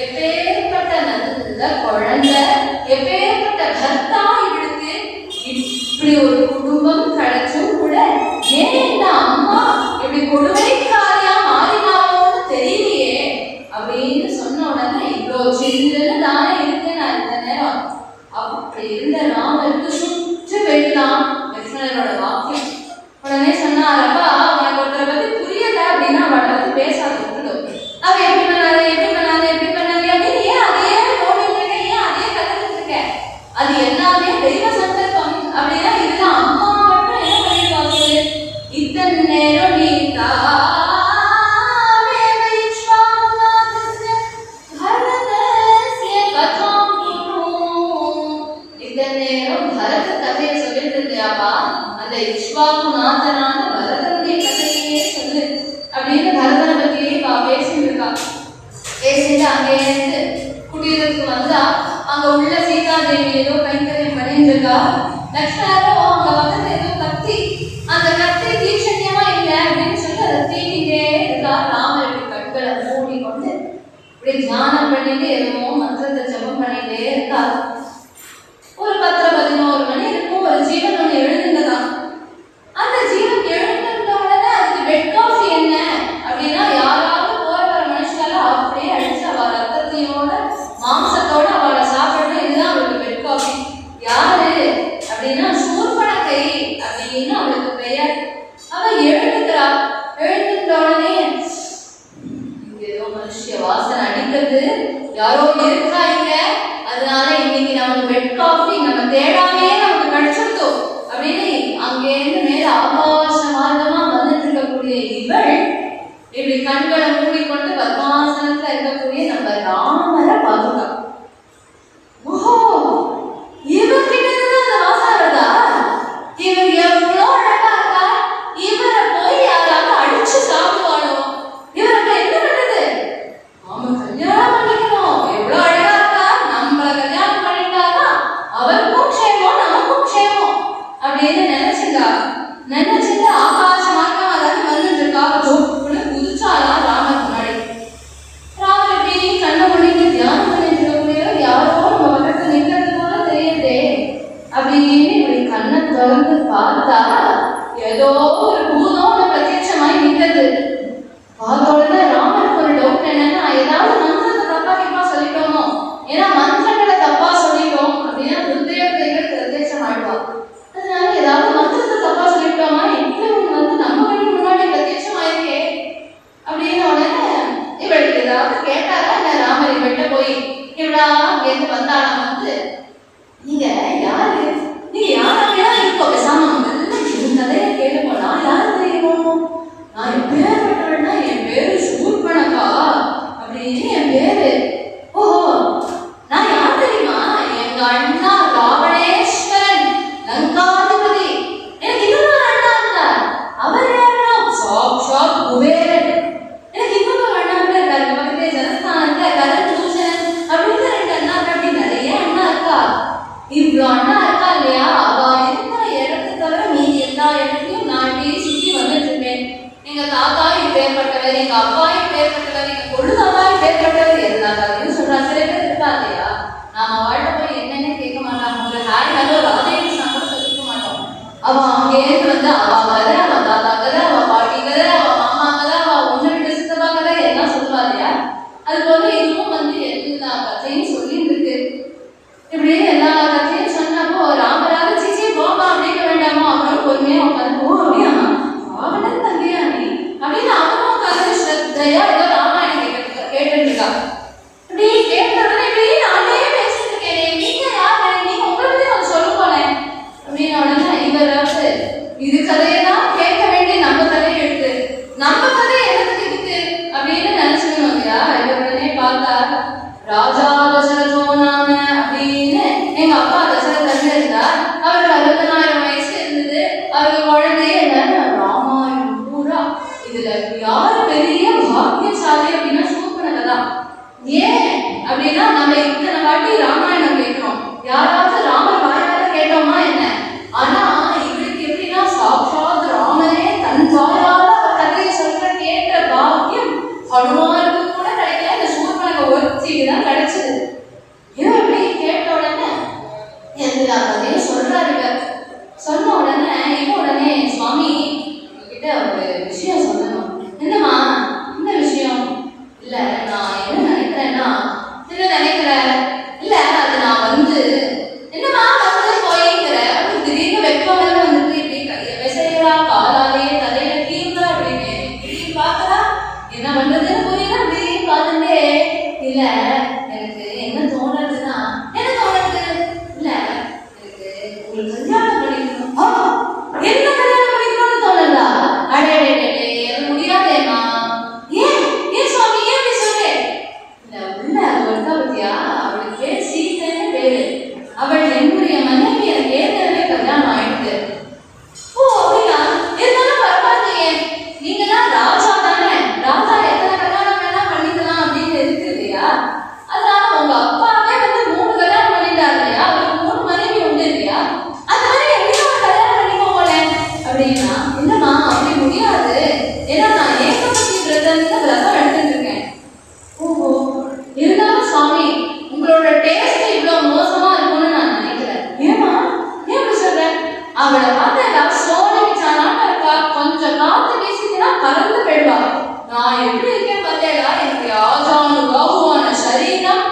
எப்பேற்பட்ட நல்ல குழந்தை, எப்பேற்பட்ட பர்த்தா இவளுக்கு. இப்படி ஒரு குடும்பம் கிடைச்சும் கூட ஏன் இந்த அம்மா இப்படி கொடுமைக்காரியா மாறினாலோன்னு தெரியலையே அப்படின்னு சொன்ன உடனே இவ்வளோ சில்லுன்னு தானே இருக்கேன் நான் இந்த நேரம். அப்படி இருந்த ராமருக்கு சுற்று வெடிதான் லட்சுமணனோட வாக்கியம். உடனே சொன்னார், அப்பா உனக்கு ஒருத்தரை பத்தி புரியல அப்படின்னா அவளை பத்தி பேசாத விட்டுடும். அவ எப்படி பண்ணாரு அப்படின்னு ஏன் அதையே தோண்டிட்டு இருக்க, ஏன் அதையே கத்துக்கிட்டு இருக்க? அது எல்லாமே தெய்வ சந்தர்ப்பம் அப்படின்னா இதுதான். அம்மா மட்டும் என்ன பண்ணிருக்காங்க? இத்தனை நேரம் நீ இக்ஷ்வாகுநாதனான பரதனுடைய கதையே சொல்லு அப்படின்னு பரதனை பத்தியே பேசிட்டு இருக்கா. பேசிட்டு அங்கே இருந்து குடியிருப்புக்கு வந்தா அங்க உள்ள சீதாதேவி ஏதோ கைங்கரியம் பண்ணிட்டு இருக்கா. லட்சுமணரோ அங்க பக்கத்துல ஏதோ கத்தி, அந்த கத்தி தீட்சண்யமா இல்லை அப்படின்னு சொல்லி அதை தீட்டிட்டே இருக்கா. ராமர் கண்களை மூடி கொண்டு இப்படி தியானம் பண்ணிட்டு ஏதோ மந்திரத்தை ஜபம் பண்ணிட்டே இருக்கா. ஒரு 10-11 மணி இருக்கும். ஒரு ஜீவன் ஒண்ணு எழுந்துதான். அந்த ஜீவன் எழுந்த உடனே அதுக்கு பெட் காஃபி என்ன அப்படின்னா யாராவது போற வர மனுஷால அப்படியே அடிச்சு அவ ரத்தத்தையோட மாம்சத்தோட அவளை சாப்பிடணும். இதுதான் அவளுக்கு பெட் காஃபி. யாரு அப்படின்னா சூர்பனகை அப்படின்னு அவளுக்கு பெயர். அவ எழுந்துக்கிறா. எழுந்த உடனே ஏதோ மனுஷிய வாசனை அடிக்கிறது, யாரோ இருக்கா இங்க, அதனால இன்னைக்கு நமக்கு பெட் காஃபி நம்ம தேடாமே நமக்கு கிடைச்சிருத்தோம் அப்படின்னு அங்கேருந்து மேல ஆகாச மார்க்கமா வந்துட்டு இருக்கக்கூடிய இவள் இப்படி கண்களை மூடிக்கொண்டு பத்மாசனத்துல இருக்கக்கூடிய நம்ம ராமரை பார்த்துட்டா. ஓஹோ, இவர்கிட்ட இருந்து அந்த வாசனை வருதா? இவர் எவ்வளோ அழகா இருக்கா? இவரை போய் யாராவது அடிச்சு சாப்பிடுவாளோ? இவருக்கு என்ன பண்ணுது? நாம கல்யாணம் பண்ணிக்கணும். எவ்வளோ அழகா இருக்கா, நம்மள கல்யாணம் பண்ணிட்டாரா அவருக்கும் க்ஷேமம் நமக்கும் க்ஷேமம் அப்படின்னு நினைச்சிட்டு ஆகாச மார்க்கம் அதாவது வந்துட்டு இருக்கா. குதிச்சாலாம் ராமர் முன்னாடி. ராமர் எப்படி கண்ணை முடிந்து தியானம் பண்ணிட்டு இருக்கக்கூடிய யாரோ நம்ம பக்கத்துல நிற்கிறது போல தெரியுதே அப்படின்னு இப்படி கண்ணை திறந்து பார்த்தா ஏதோ ஒரு பூதம் பிரத்யட்சமாய் நிற்கிறது. பார்த்த உடனே ராமருக்கு ஒரு டவுட் என்னன்னா, ஏதாவது மந்திரத்தை தப்பா கேப்பா சொல்லிட்டோமோ? ஏன்னா மந்திரங்களை தப்பா சொல்லிட்டோம் அப்படின்னா துர்தேவதைகள் பிரத்யட்சம் ஆயிடுவா. அதனால ஏதாவது மந்திரத்தை தப்பா சொல்லிட்டோமா? இப்படி வந்து நம்ம கண்ணு முன்னாடி பிரத்யட்சம் ஆயிருக்கே அப்படின்னு உடனே இவளுக்கு ஏதாவது கேட்டாரா இல்ல ராமர் இவள்கிட்ட போய் இவளா அங்கேருந்து வந்தாலும் வந்து நீங்க யாரு, நீங்க யாராவே இருக்கோ பேசாம கதையை கேளுங்க. நான் யாரு தெரியுமோ? நான் என் பேர் பட்டவள்னா என் பேரு சூர்பனகா அப்படின்னு சுவாமி உங்ககிட்ட ஒரு விஷயம் சொல்லணும். என்னம்மா இந்த விஷயம்? இல்ல நான் என்ன நினைக்கிறேன்னா, என்ன நினைக்கிறேன் இல்ல அது நான் வந்து என்னம்மா வந்து போய்ங்கிற அப்படி திடீர்னு வெப்பம் வந்துட்டு இப்படி கையை விசைறா, காலாலேயே தலையில கீழ அப்படின்னு இப்படி பாக்குறா. என்ன பண்றதுன்னு புரியல. அப்படி பார்த்துட்டே இல்ல எனக்கு என்ன தோணுறதுன்னா, என்ன தோணுறது இல்ல எனக்கு உங்களுக்கு கல்யாணம் பண்ணிக்கணும். என்ன கல்யாணம் பண்ணிக்கணும்னு தோணுதா? அடே முடியாதேம்மா. ஏன் ஏன் சுவாமி ஏன் அப்படி சொல்றேன்? இல்ல உள்ள ஒருத்தா பத்தியா, அவளுக்கு பேர் சீத்தைன்னு பேரு. அவள் என்னுடைய மனைவி, எனக்கு ஏற்கனவே கல்யாணம் ஆயிடுது. ஓ அப்படியா? இருந்தாலும் பரவாயில்லையே, நீங்க தான் ராஜா தானே, ராஜா எத்தனை கல்யாணம் வேணா பண்ணிக்கலாம் அப்படின்னு இருக்கு இல்லையா? அதனால உங்க அப்பாவே வந்து 3 கல்யாணம் பண்ணிட்டாரு இல்லையா? அவருக்கு 3 மனைவி உண்டு இல்லையா? அது மாதிரி என்னையும் ஒரு கல்யாணம் பண்ணிக்கோங்கள அப்படின்னா, இல்லம்மா அப்படி முடியாது, ஏன்னா நான் ஏகபக்தி விரதம் எடுத்துட்டு இருக்கேன். ஓஹோ, இருந்தாலும் சுவாமி உங்களோட டேஸ்ட் இவ்வளவு மோசமா இருக்கும்னு நான் நினைக்கிறேன். ஏமா ஏன் அப்படி சொல்றேன்? அவளை பார்த்தா சோழ விச்சானான்னு இருக்கா, கொஞ்சம் காத்து வீசிச்சுன்னா பறந்து போயிடுவா. நான் எப்படி இருக்கேன் பார்த்தேடா, எனக்கு ஆஜானு பாகுவான சரீரம்,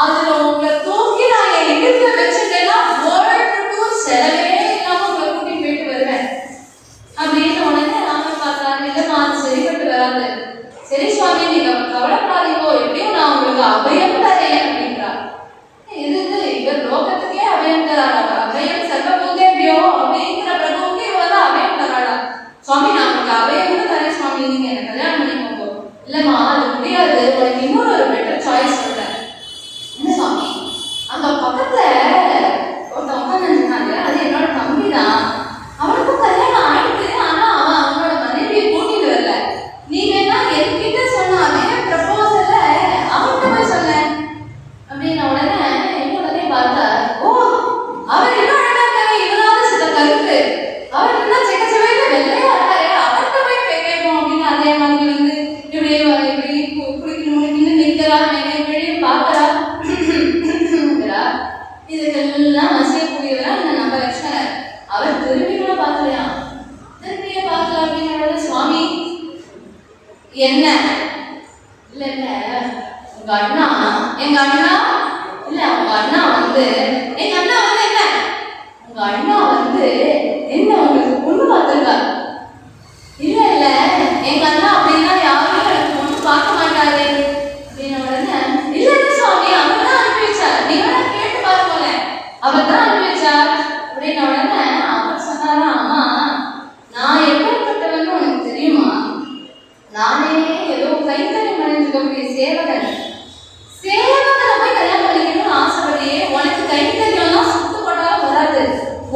அதுல உங்களை தூக்கி நான் என் இடுப்புல வச்சுட்டேன்னா வேர்ல்டு டூர் செலவே இல்லாம உங்களை கூட்டிட்டு போயிட்டு வருவேன் அப்படின்னு உடனே ராமர் பார்த்தாரு. இல்லம்மா அது சரிப்பட்டு வராது. சரி சுவாமி நீங்க கவலைப்படாதீங்கோ, எப்படியும் நான் உங்களுக்கு அபயம் தரேன் அப்படின்றா. இது இவர் லோகத்துக்கே அபயம் தராடா, அபயம் சர்வபூதேபியோ அப்படிங்கிற பிரபுவுக்கு இவ தான் அபயம் தராடா. சுவாமி நான் உங்களுக்கு அபயம் தரேன் சுவாமி, நீங்க எனக்கு கல்யாணம் பண்ணிக்கோங்க. இல்லம்மா அது முடியாது, உனக்கு இன்னொரு ஒரு பெட்டர் சாய்ஸ் சொல்றேன். என்ன சுவாமி? அங்க பக்கத்துல ஒருத்தன் உட்காந்துருந்தாங்க, அது என்னோட தம்பி தான். அவனுக்கும் கல்யாணம் ஆயிடுது, ஆனா அவன் அவனோட மனைவியை கூட்டிட்டு வரல. நீ வேணா என்கிட்ட சொன்ன அதே ப்ரப்போசல்ல அவன்கிட்ட போய் சொல்ல அப்படின்னு உடனே என்னோடனே பார்த்தா, ஓ அவர் இன்னும் அழகா இருக்காரு, இவனாவது சில கருப்பு, அவர் இன்னும் செக்கச்சவையில வெள்ளையா இருக்காரு, அவர்கிட்ட போய் கேட்போம் அப்படின்னு அதே மாதிரி வந்து இப்படியே இப்படி குளிக்கணும் நிற்கிறா, இப்படி பார்க்கறா. இதுக்கெல்லாம் வசியக்கூடியவரா இந்த நம்ம லட்சுமணர். அவர் திரும்பியா பார்க்கலையா, திரும்பியே பார்க்கல அப்படின்னு சுவாமி என்ன இல்ல இல்ல உங்க அண்ணா, எங்க அண்ணா இல்ல உங்க அண்ணா வந்து எங்க அண்ணா வந்து என்ன உங்க அண்ணா வந்து என்ன உங்களுக்கு பொண்ணு பார்த்திருக்காரு. இல்ல இல்ல எங்க அண்ணா அப்படின்னா யாரும் எனக்கு பொண்ணு பார்க்க மாட்டாரு அப்படின்னு உடனே இல்ல இல்ல சுவாமி அவர் தான் அனுப்பி வச்சார், நீங்க வேணா கேட்டு பாருங்க, அவர் தான் அனுப்பி வச்சார் அப்படின்னு உடனே அவர் சொன்னாரா, அம்மா நான் எப்படிப்பட்டவன்னு உனக்கு தெரியுமா? நானே ஏதோ கைத்தறி மனிதர்களுடைய சேவகன், சேவகனை போய் கல்யாணம் பண்ணிக்கணும்னு ஆசைப்படியே உனக்கு கைத்தறியெல்லாம் சுத்து போட்டாலும் வராது,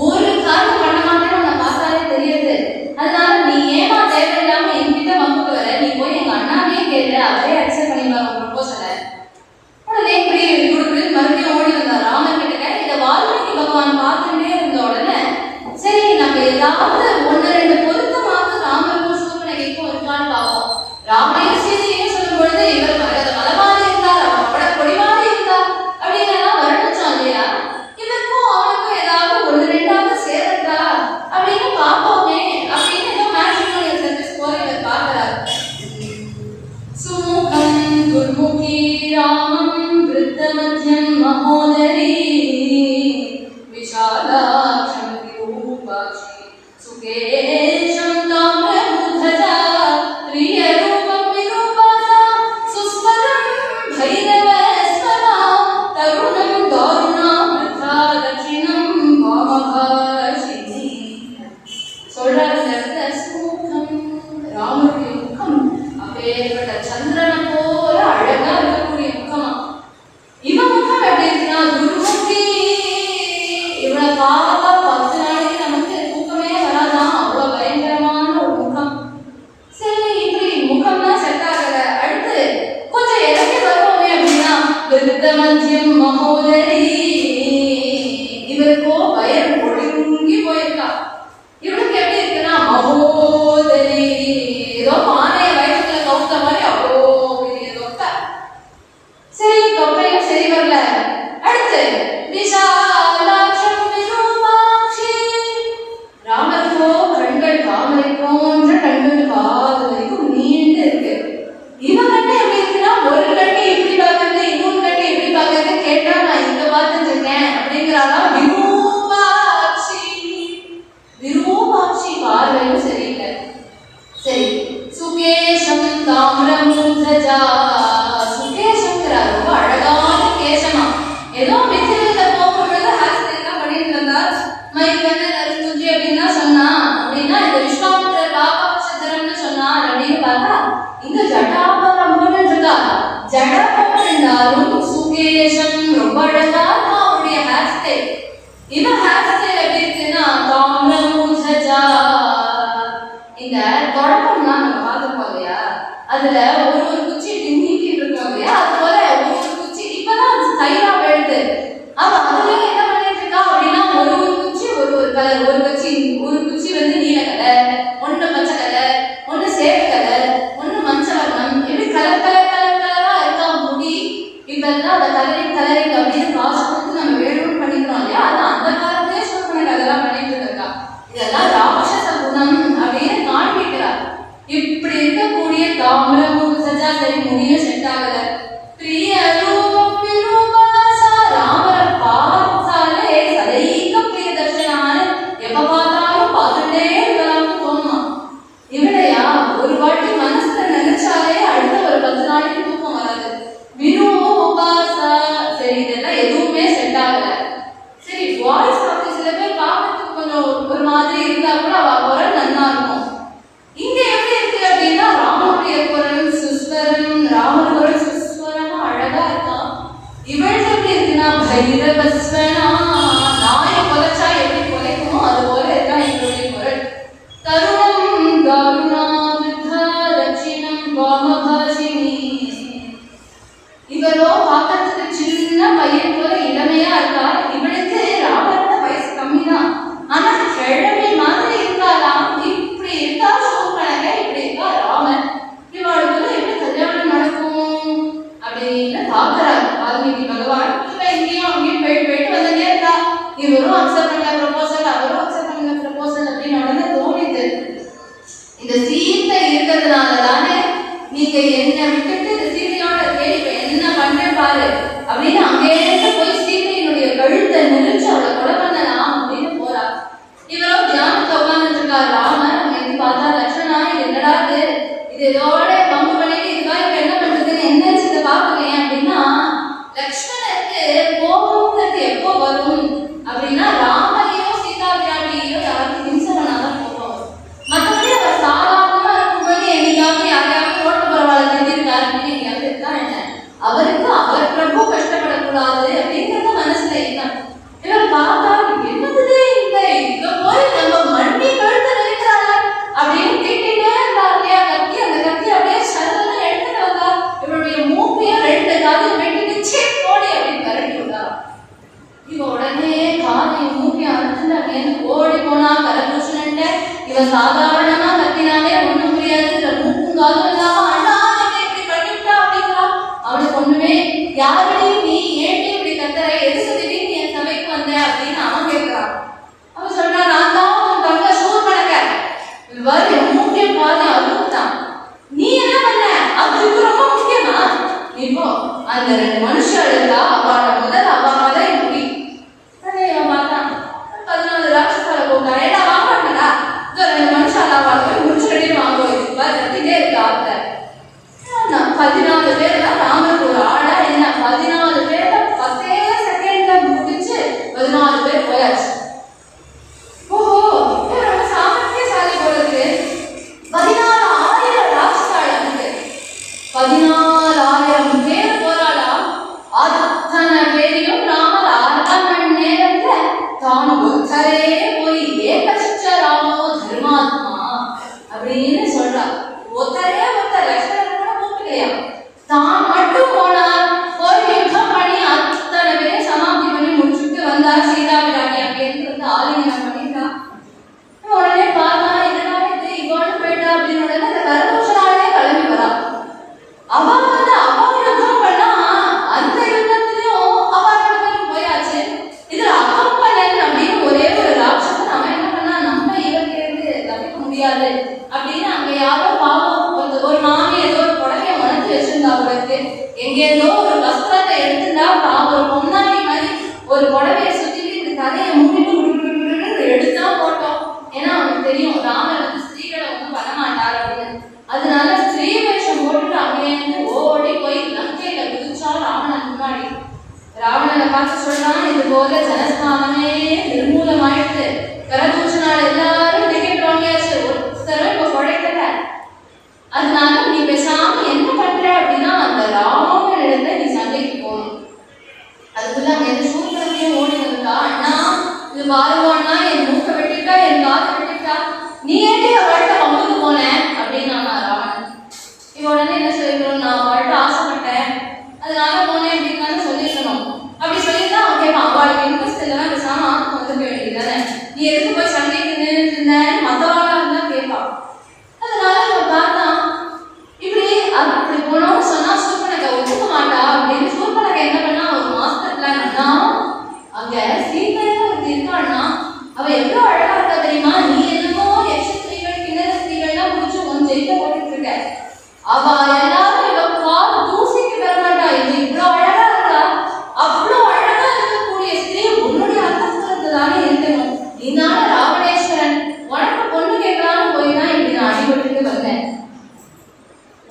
ஒரு காரியம் பண்ண மாட்டேன்னு உன்னை பார்த்தாலே தெரியுது. அதனால நீ ஏமா தேவையில்லாம என்கிட்ட வம்புக்கு வர, நீ போய் எங்க அண்ணாவே கேளு, அவரே அக்செப்ட் பண்ணிப்பாங்க ப்ரொபோசலை. உடனே இப்படி குடுக்குறது மறுபடியும் ஓடி வந்தார் ராமன் கிட்ட. இதை வால்மீகி பகவான் பார்த்துட்டே இருந்த உடனே சரி நம்ம ஏதாவது 1-2 பொருத்தமாக ராமருக்கும் சூர்பனகைக்கும் இருக்கான்னு பார்ப்போம். ராமையும் சீதையும் சொல்லும் பொழுது இவர் மலமாரி இருந்தார், அவர் அவட பொடிமாரி இருந்தார் அப்படின்னு எல்லாம் வருணிச்சோம் இல்லையா? இவருக்கும் அவனுக்கும் ஏதாவது 1-2 சேரத்தா அப்படின்னு பார்ப்போமே அப்படின்னு ஏதோ மேட்ரிமோனியல் சர்வீஸ் போல இவர் பார்க்கிறார். சுமுகம் துர்முகி ராமம் விருத்தமத்யம் மகோதரி விஷாலாட்சம் ரூபாட்சி சுகே ஜட போட்டிருந்தாலும் சுகேஷம் ரொம்ப அழகா இருக்கும் அவருடைய ஹேர் ஸ்டைல். இவன் ஹேர் ஸ்டைல் எப்படி இருக்குன்னா தாமிரமுஜா. இந்த தொடப்பம்லாம் நம்ம பார்த்துருப்போம் இல்லையா, அதுல ஒரு குச்சி நீட்டிட்டு இருக்கோம் இல்லையா, அது போல ஒரு குச்சி இப்பதான் அது ஸ்டைலா போயிடுது. அவ அதுலயே என்ன பண்ணிட்டு இருக்கா அப்படின்னா ஒரு குச்சி ஒரு கலர், ஒரு குச்சி வந்து நீல கலர், ஒண்ணு பச்சை கலர், ஒண்ணு சேவ் கலர், ஒண்ணு மஞ்ச வர்ணம், இப்படி கலர் கலர் கலர் கலரா இருக்கா முடி. இப்பெல்லாம் அந்த கலரிங் அப்படின்னு காசு கொடுத்து நம்ம வேணும்னு பண்ணிக்கிறோம் இல்லையா, அது அந்த காலத்திலே சூப்பர் அதெல்லாம் பண்ணிட்டு இருக்கா. இதெல்லாம் ராட்சச குணம் அப்படின்னு காண்பிக்கிறார். இப்படி இருக்கக்கூடிய தாமிரமுஜா சரி முடியும் செட் ஆகல. பிரிய ரூபம் விரூபாசா ராமரை பார்த்தாலே சதைக்க பிரிய தர்ஷனான எப்ப பார்த்தாலும் பார்த்துட்டே இருக்கலாம்னு தோணுமா. இவளையா ஒரு வாட்டி மனசுல நினைச்சாலே அடுத்த ஒரு 10 நாளைக்கு தூக்கம் வராது. விரூபாசா சரி இதெல்லாம் எதுவுமே செட் ஆகல. சரி வாய்ஸ் அப்படி சில பேர் பார்க்கறதுக்கு கொஞ்சம் ஒரு மாதிரி இருந்தா கூட அவ குரல் நல்லா இருக்கும். இங்க எப்படி இருக்கு அப்படின்னா ராமனுடைய குரல் சுஸ்வரம், ராமர் குரல் சுஸ்வரமா அழகா இருக்கான். இவள் எப்படி இருக்குன்னா பைரவஸ்வனா, நாயை கொலைச்சா எப்படி கொலைக்குமோ அது போல இருக்கா இவளுடைய குரல். தருணம் தாருணா வித்தா தட்சிணம் வாமபாஷினி. இவரோ பார்க்கறதுக்கு சின்ன பையன் போல இளமையா இருக்கா. இவளுக்கு ராமரோட வயசு கம்மிதான், ஆனா கிழமை மாதிரி இருக்காளாம். இப்படி இருக்கா சூப்பராக, இப்படி இருக்கா ராமன். இவளுக்கு எப்படி கல்யாணம் நடக்கும் அப்படின்னு பாக்குறாரு வால்மீகி பகவான். இவ இங்கேயும் அங்கேயும் போயிட்டு வந்துட்டே இருக்கா. இவரும் அக்செப்ட் பண்ண ப்ரொபோசல், அவரும் அக்செப்ட் பண்ண ப்ரொபோசல் அப்படின்னு உடனே தோணிது, இந்த சீத்தை இருக்கிறதுனால தானே நீங்க என்ன விட்டுட்டு இந்த சீத்தையோட இருக்கேன், இப்ப என்ன பண்றேன் பாரு அப்படின்னு அங்கேயிருந்து போய் சீத்தையினுடைய கழுத்தை நெரிச்சு அவளை கொலை பண்ணலாம் அப்படின்னு போறா. இவரோ தியானத்தை உட்கார்ந்துட்டு இருக்காரு. ராமர் அவங்க எப்படி பார்த்தா லட்சணா இது என்னடா இது இதோட பம்பு பண்ணிட்டு இதுக்காக இப்ப என்ன பண்றதுன்னு என்ன இதை பாக்குறேன் அப்படின்னா, லக்ஷ்மணருக்கு கோபம்ங்கிறது எப்போ வரும் அப்படின்னா ராமரையோ சீதா பிராட்டியோ யாருக்கும் ஹிம்சை பண்ணாதான் கோபம் வரும். மற்றபடி அவர் சாதாரணமா இருக்கும்போது என்னைக்காவது யாரையாவது ஓட்ட பரவாயில்ல தெரிஞ்சிருக்காரு அப்படின்னு எங்கேயாவது இருக்கா என்ன, அவருக்கு அவர் பிரபு கஷ்டப்படக்கூடாது அப்படிங்கிறது மனசுல இருந்தான். இவர் பார்த்தா என்னது இவ போய் நம்ம மண்ணி கழுத்து நினைக்கிறாங்க அப்படின்னு கேட்டுட்டே இருந்தா இல்லையா கத்தி. அந்த கத்தி அப்படியே சடனா எடுத்துட்டு வந்தா இவருடைய மூக்கையும் 2 காதையும் வெட்டிட்டு சே போடி அப்படின்னு விரட்டி விட்டாரா. இவ உடனே காதையும் மூக்கையும் அறுத்துட்டு அங்கேருந்து ஓடி போனா கரபூஷணன்ட்ட. இவன் சாதாரணமா கத்தினாலே ஒண்ணும் புரியாது, இதுல மூக்கும் காதும் இல்லாம அண்ணா இப்படி பண்ணிவிட்டா அப்படிங்கிறா. அவனுக்கு ஒண்ணுமே யாரடி நீ ஏன் இப்படி கத்துற, எதுக்கு திடீர்னு என் சபைக்கு வந்த அப்படின்னு அவன் கேட்கிறான். அவன் சொல்றான், நான் தான் உன் தங்க சூர்பனக, வரு முக்கியம் பாதி அறுத்தான், நீ என்ன பண்ண, அது ரொம்ப முக்கியமா. இப்போ அந்த 2 மனுஷன் இருந்தா அவளோட முதல் அவளை முடி. அதே இவன் பார்த்தான், 14 ராட்சசால போட்டா ஏடா வாங்கடா, 2 மனுஷால அவளை போய் முடிச்சு கட்டிட்டு வாங்குவோம். கத்திட்டே இருக்கா. 14 பேர் தான் ராமருக்கு ஒரு ஆளா என்ன 14 பேர் 10 செகண்ட்ல முடிச்சு 14 பேர் போயாச்சு. ஓஹோ ரொம்ப சாமர்த்தியசாலி போல இருக்கு. 14,000 ராட்சசால 14,000 பேர் போராடா. அத்தனை பேரையும் ராமர் 1/2 மணி நேரத்துல தான் ஒருத்தரே போய் ஏகஷ்ட ராமோ தர்மாத்மா அப்படின்னு சொல்றா. ஒருத்தரே லட்சணம் கூட கூப்பிட்டுக்கலையா, தான் மட்டும் போனார், போய் யுத்தம் பண்ணி அத்தனை பேரையும் சமாப்தி பண்ணி முடிச்சுட்டு வந்தார். சீதா பிராட்டி அங்கேருந்து வந்து ஆலிங்கனம் பண்ணிட்டா. உடனே பார்த்தா என்னடா இது இவ்வளவு போயிட்டா அப்படின்னு உடனே அந்த கரதூஷணாலே கிளம்பி வரா. அவ வந்து அவ யுத்தம் பண்ணா அந்த யுத்தத்திலையும் அவ 2 பேரும் போயாச்சு. இதுல அகம்பலன் அப்படின்னு ஒரே ஒரு ராட்சசன் அவன் என்ன பண்ணா, நம்ம இவங்கிருந்து தப்பிக்க முடியாது அப்படின்னு அங்க யாரோ பாவம் ஒரு மாமி ஏதோ ஒரு புடவைய உணர்த்தி வச்சிருந்தா. அவளுக்கு எங்கேருந்தோ ஒரு வஸ்திரத்தை எடுத்துட்டா, ஒரு பொன்னாடி மாதிரி ஒரு புடவைய சுத்திட்டு இப்படி தலையை மூடிட்டு எடுத்தா போட்டோம். ஏன்னா அவனுக்கு தெரியும் ராமர் வந்து ஸ்திரீகளை ஒன்றும் பண்ண மாட்டார் அப்படின்னு. அதனால ஸ்திரீ வேஷம் போட்டுட்டு அங்கேயிருந்து ஓடி போய் லங்கையில குதிச்சா ராவணன் முன்னாடி. ராவணனை பார்த்து சொல்றான், இது போல ஜனஸ்தானமே நிர்மூலமாயிட்டு, கரதூஷணால் எல்லாரும் டிக்கெட் வாங்கியாச்சு, ஒருத்தரும் இப்ப குழைக்கல. அதனால நீ பேசாம என்ன பண்ற அப்படின்னா, அந்த ராம எதுக்கு போய் சண்டைக்கு நின்றுட்டு இருந்தேன்னு மத்தவாளா இருந்தா கேட்பான். அதனால அவன் பார்த்தான், இப்படி அப்படி போனோம்னு சொன்னா சூர்பனகை ஒத்துக்க மாட்டா அப்படின்னு சூர்பனகை என்ன பண்ணா, ஒரு மாஸ்டர் பிளான் அண்ணா அங்க சீதைன்னு ஒருத்தி இருக்கான்னா அவ எவ்வளவு அழகா இருக்கா தெரியுமா, நீ என்னமோ யக்ஷஸ்திரீகள் கிண்ணற ஸ்திரீகள்லாம் முடிச்சு உன் ஜெயில போட்டுட்டு இருக்க, அவ எல்லாரும் இவ கால் தூசிக்கு பெறமாட்டா, இது இவ்வளவு அழகா இருக்கா, அவ்வளவு அழகா இருக்கக்கூடிய ஸ்திரீ உன்னுடைய அந்தஸ்திரத்துல தானே இருக்கணும், நீதான ராவணேஸ்வரன், உனக்கு பொண்ணு கேட்கலான்னு போய்தான் இப்படி நான் அடிபட்டு வந்தேன்.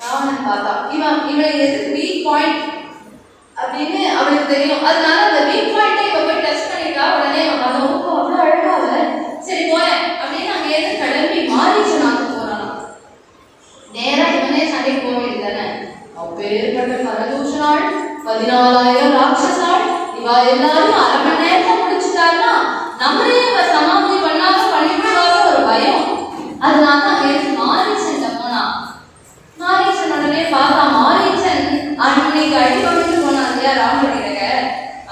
ராவணன் பார்த்தா இவளை எதுக்கு வீக் பாயிண்ட் அப்படின்னு அவளுக்கு தெரியும். அதனால அந்த வீக் பாயிண்டை இவ போய் டச் பண்ணிட்டா. உடனே அவ்வளவு அழகாவ சரி போறேன் அப்படின்னு அங்க இருந்து கிளம்பி மாரீச்சனாக்கு போறானா. நேரா இவனே சண்டைக்கு போக வேண்டியதானே, அப்பேற்பட்ட கரதூஷனாள் 14,000 ராட்சசாள் இவ எல்லாரும் அரை மணி நேரத்தை முடிச்சுட்டாருன்னா நம்மளே இவ சமாப்தி பண்ணாம பண்ணிவிடுவாங்க ஒரு பயம். அதனால அங்க இருந்து மாரீச்சன் போனா. மாரீச்சன் உடனே பார்த்தா, மாரீச்சன் அன்னைக்கு அடிபட்டு போனா இல்லையா ராமகிட்ட,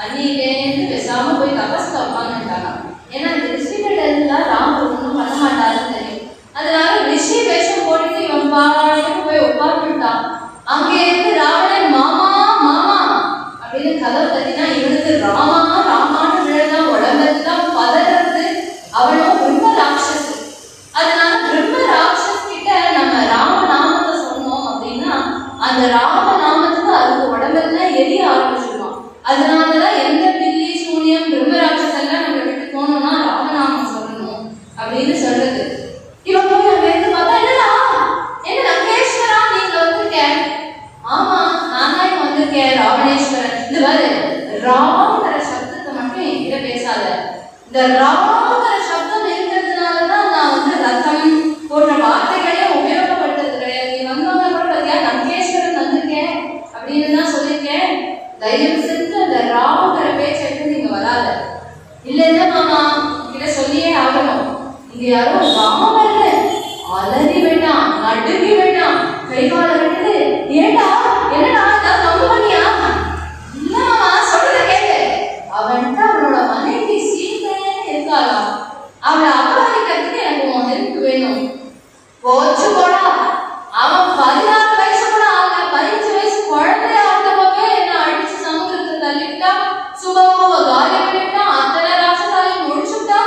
அன்னிலேருந்து பேசாம போய் தபஸ்ல உட்காந்துட்டாங்க. ஏன்னா இந்த ரிஷிகள் எல்லாம் ராமர் ஒன்றும் பண்ண மாட்டாருன்னு தெரியும். அதனால ரிஷி வேஷம் போட்டுட்டு இவன் பாட்டுக்கு போய் உட்காந்துட்டான். அங்கே இருந்து ராவணன் மாமா மாமா அப்படின்னு கதவை தட்டினா இவனுக்கு ராமா ராமான்னு விழதான் உடம்பெல்லாம் பதறது. அவனும் பிரம்ம ராட்சஸ். அதனால பிரம்ம ராட்சஸ் கிட்ட நம்ம ராமநாமத்தை சொன்னோம் அப்படின்னா அந்த ராமநாமத்துக்கு அதுக்கு உடம்பெல்லாம் எரிய ஆரம்பிச்சிருவான். அதனாலதான் எந்த பில்லி சூனியம் பிரம்மராட்சஸ் எல்லாம் நம்ம விட்டு போனோம்னா ராமநாமம் சொல்லணும் அப்படின்னு சொல்றது. இவன் போய் அங்க இருந்து பார்த்தா, என்ன லங்கேஸ்வரா நீங்க வந்திருக்கேன்? ஆமா நான் தான் இங்க வந்திருக்கேன் ராவணேஸ்வரன். இந்த மாதிரி ராமங்கிற சப்தத்தை மட்டும் என்கிட்ட பேசாத. இந்த ராமங்கிற சப்தம் இருக்கிறதுனாலதான் நான் வந்து ரத்தம் போன்ற வார்த்தைகளே உபயோகப்படுத்துறது கிடையாது. நீ வந்தவங்க கூட பார்த்தியா லங்கேஸ்வரன் வந்திருக்கேன் அப்படின்னு தான் சொல்லியிருக்கேன். தயவு செஞ்சு அந்த ராமங்கிற பேச்சை எடுத்து நீங்க வராத. இல்லைன்னா மாமா கிட்ட சொல்லியே ஆகணும். இங்க யாரோ ராமர் அலறி வேண்டாம், நடுங்கி வேண்டாம், கைகால விட்டுது. ஏண்டா என்னடா நான் தப்பு பண்ணியா? இல்ல மாமா சொல்றத கேளு. அவன்கிட்ட அவனோட மனைவி சீதையே இருக்காளா, அவளை அபகரிக்கிறதுக்கு எனக்கு உன் ஹெல்ப் வேணும். போச்சு போடா, அவன் 16 வயசு கூட ஆகல, 15 வயசு குழந்தையா இருந்தப்பவே என்ன அடிச்சு சமுதிரத்தை தள்ளிவிட்டா, சுபமாவ காலி பண்ணிவிட்டா, அத்தனை ராட்சசாலையும் முடிச்சுட்டா.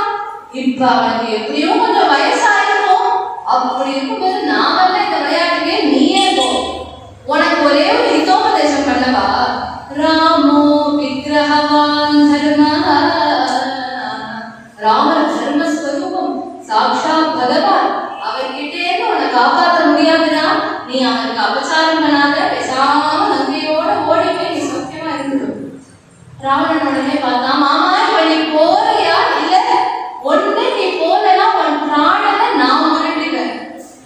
இப்ப அவனுக்கு எப்படியும் கொஞ்சம் வயசாயிருக்கும். அப்படி இருக்கும்போது நாமல்ல இந்த விளையாட்டுக்கே நீயே போ. உனக்கு ஒரே ஒரு ஹிதோபதேசம் பண்ணவா? ராமோ விக்கிரகவான் தர்மஹ. ராமர் தர்மஸ்வரூபம், சாக்ஷாத் பகவான். அவர்கிட்டே உன்னை காப்பாற்ற முடியாதுன்னா நீ அவனுக்கு அபச்சாரம் பண்ணாத, பேசாம நந்தியோட ஓடி போய் நீ சத்தியமா இருந்துடும். ராவணன் உடனே பார்த்தா, மாமா இப்ப நீ போறியா? இல்ல ஒண்ணு நீ போலன்னா உன் பிராணனை நான் முரட்டுவேன்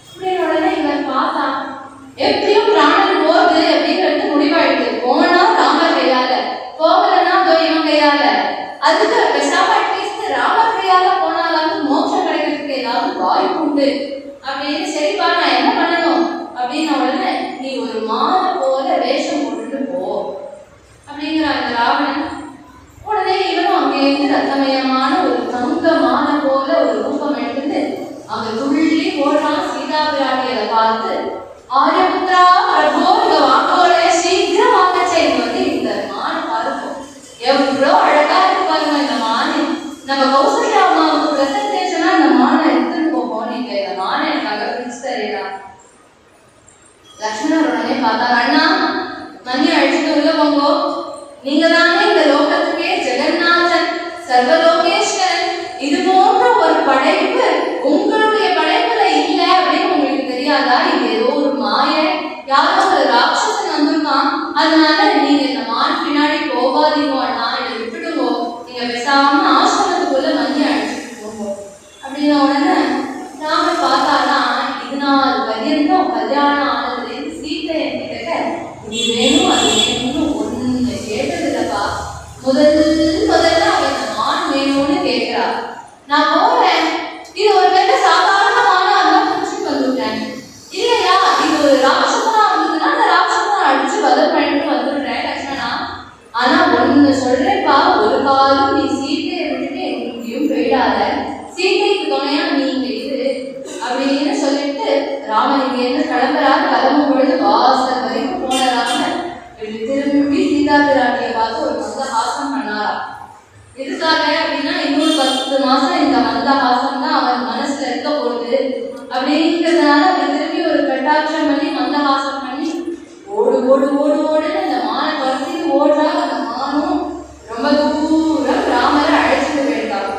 அப்படின்னு உடனே இவன் பார்த்தா, எப்படியும் பிராணன் போகுது அப்படிங்கிறது முடிவாயிடுது. போனா ராமர் கையால, போகலன்னா இவன் கையால. அதுக்கு பேசாம அட்லீஸ்ட் ராமர் கையால போனாலாவது மோட்சம் கிடைக்கிறதுக்கு ஏதாவது வாய்ப்பு உண்டு அப்படின்னு. சரிப்பா நான் என்ன பண்ணணும் அப்படின்னு உடனே, நீ ஒரு மாலை போல வேஷம் போட்டுட்டு போ அப்படிங்கிற அந்த ராவணன். உடனே இவனும் அங்கே இருந்து ரத்தமயமான ஒரு தங்க மாலை போல ஒரு ரூபம் எடுத்து அங்க துள்ளி போடுறான். சீதா பிராட்டியை பார்த்து, ஆரியபுத்ரா பிரபோ இங்க வாங்கோல சீக்கிரம் வாங்கச்சே, இங்க வந்து இந்த மானை பாருங்க எவ்வளோ அழகா இருக்கு பாருங்க இந்த மானை. நம்ம கௌசல்யா அம்மாவுக்கு பிரசன்டேஷனா இந்த மானை எடுத்துட்டு போவோம், நீங்க இந்த மானை எனக்காக பிடிச்சு தரீங்களா? லக்ஷ்மணர் உடனே பார்த்தார், அண்ணா மணி அழிச்சுட்டு உள்ள போங்கோ, நீங்க தானே இந்த லோகத்துக்கே ஜெகநாதன் சர்வலோகேஸ்வரன். இது போன்ற ஒரு படைப்பு உங்களுடைய படைப்புல இல்ல அப்படின்னு உங்களுக்கு தெரியாதா? இது ஏதோ ஒரு மாய, யாரோ ஒரு ராட்சசன் வந்திருக்கான். அதனால நீங்க இந்த மான் பின்னாடி போகாதீங்க அண்ணா, இதை விட்டுடுங்கோ, நீங்க பேசாம ஆசிரமத்துக்குள்ள மணி அழிச்சுட்டு போங்க அப்படின்ன உடனே ராமர் பார்த்தானா, இதனால் பரியந்தம் கல்யாணம் ஆனதுலேருந்து சீத்தை என்கிட்ட இது வேணும் அது வேணும்னு ஒண்ணு கேட்டதில்லப்பா. முதல்ல அவன் இந்த மான் வேணும்னு கேட்கிறா. நான் போறேன், இது ஒரு வேலை சாதாரணமான அந்த புடிச்சுட்டு வந்துட்டேன். இல்லையா இது ஒரு ராட்சசனா வந்ததுன்னா அந்த ராட்சசனை அடிச்சு வதம் பண்ணிட்டு வந்துடுறேன் லட்சுமணா. ஆனா ஒண்ணு சொல்றேன்ப்பா, ஒரு காலம் நீ சீத்தையை விட்டுட்டு எங்கேயும் போயிடாத. சீதா பிராட்டியை பார்த்து ஒரு மந்தஹாசம் பண்ணாரா. எதுக்காக அப்படின்னா இன்னொரு 10 மாசம் இந்த மந்தஹாசம் தான் அவன் மனசுல இருக்க போகுது அப்படிங்கிறதுனால அவன் திரும்பி ஒரு கட்டாட்சம் பண்ணி மந்தஹாசம் பண்ணி ஓடு ஓடு ஓடு ஓடுன்னு அந்த மானை துரத்திட்டு ஓடுறா. அந்த மானும் ரொம்ப தூரம் ராமரை அழைச்சிட்டு போயிருக்காங்க.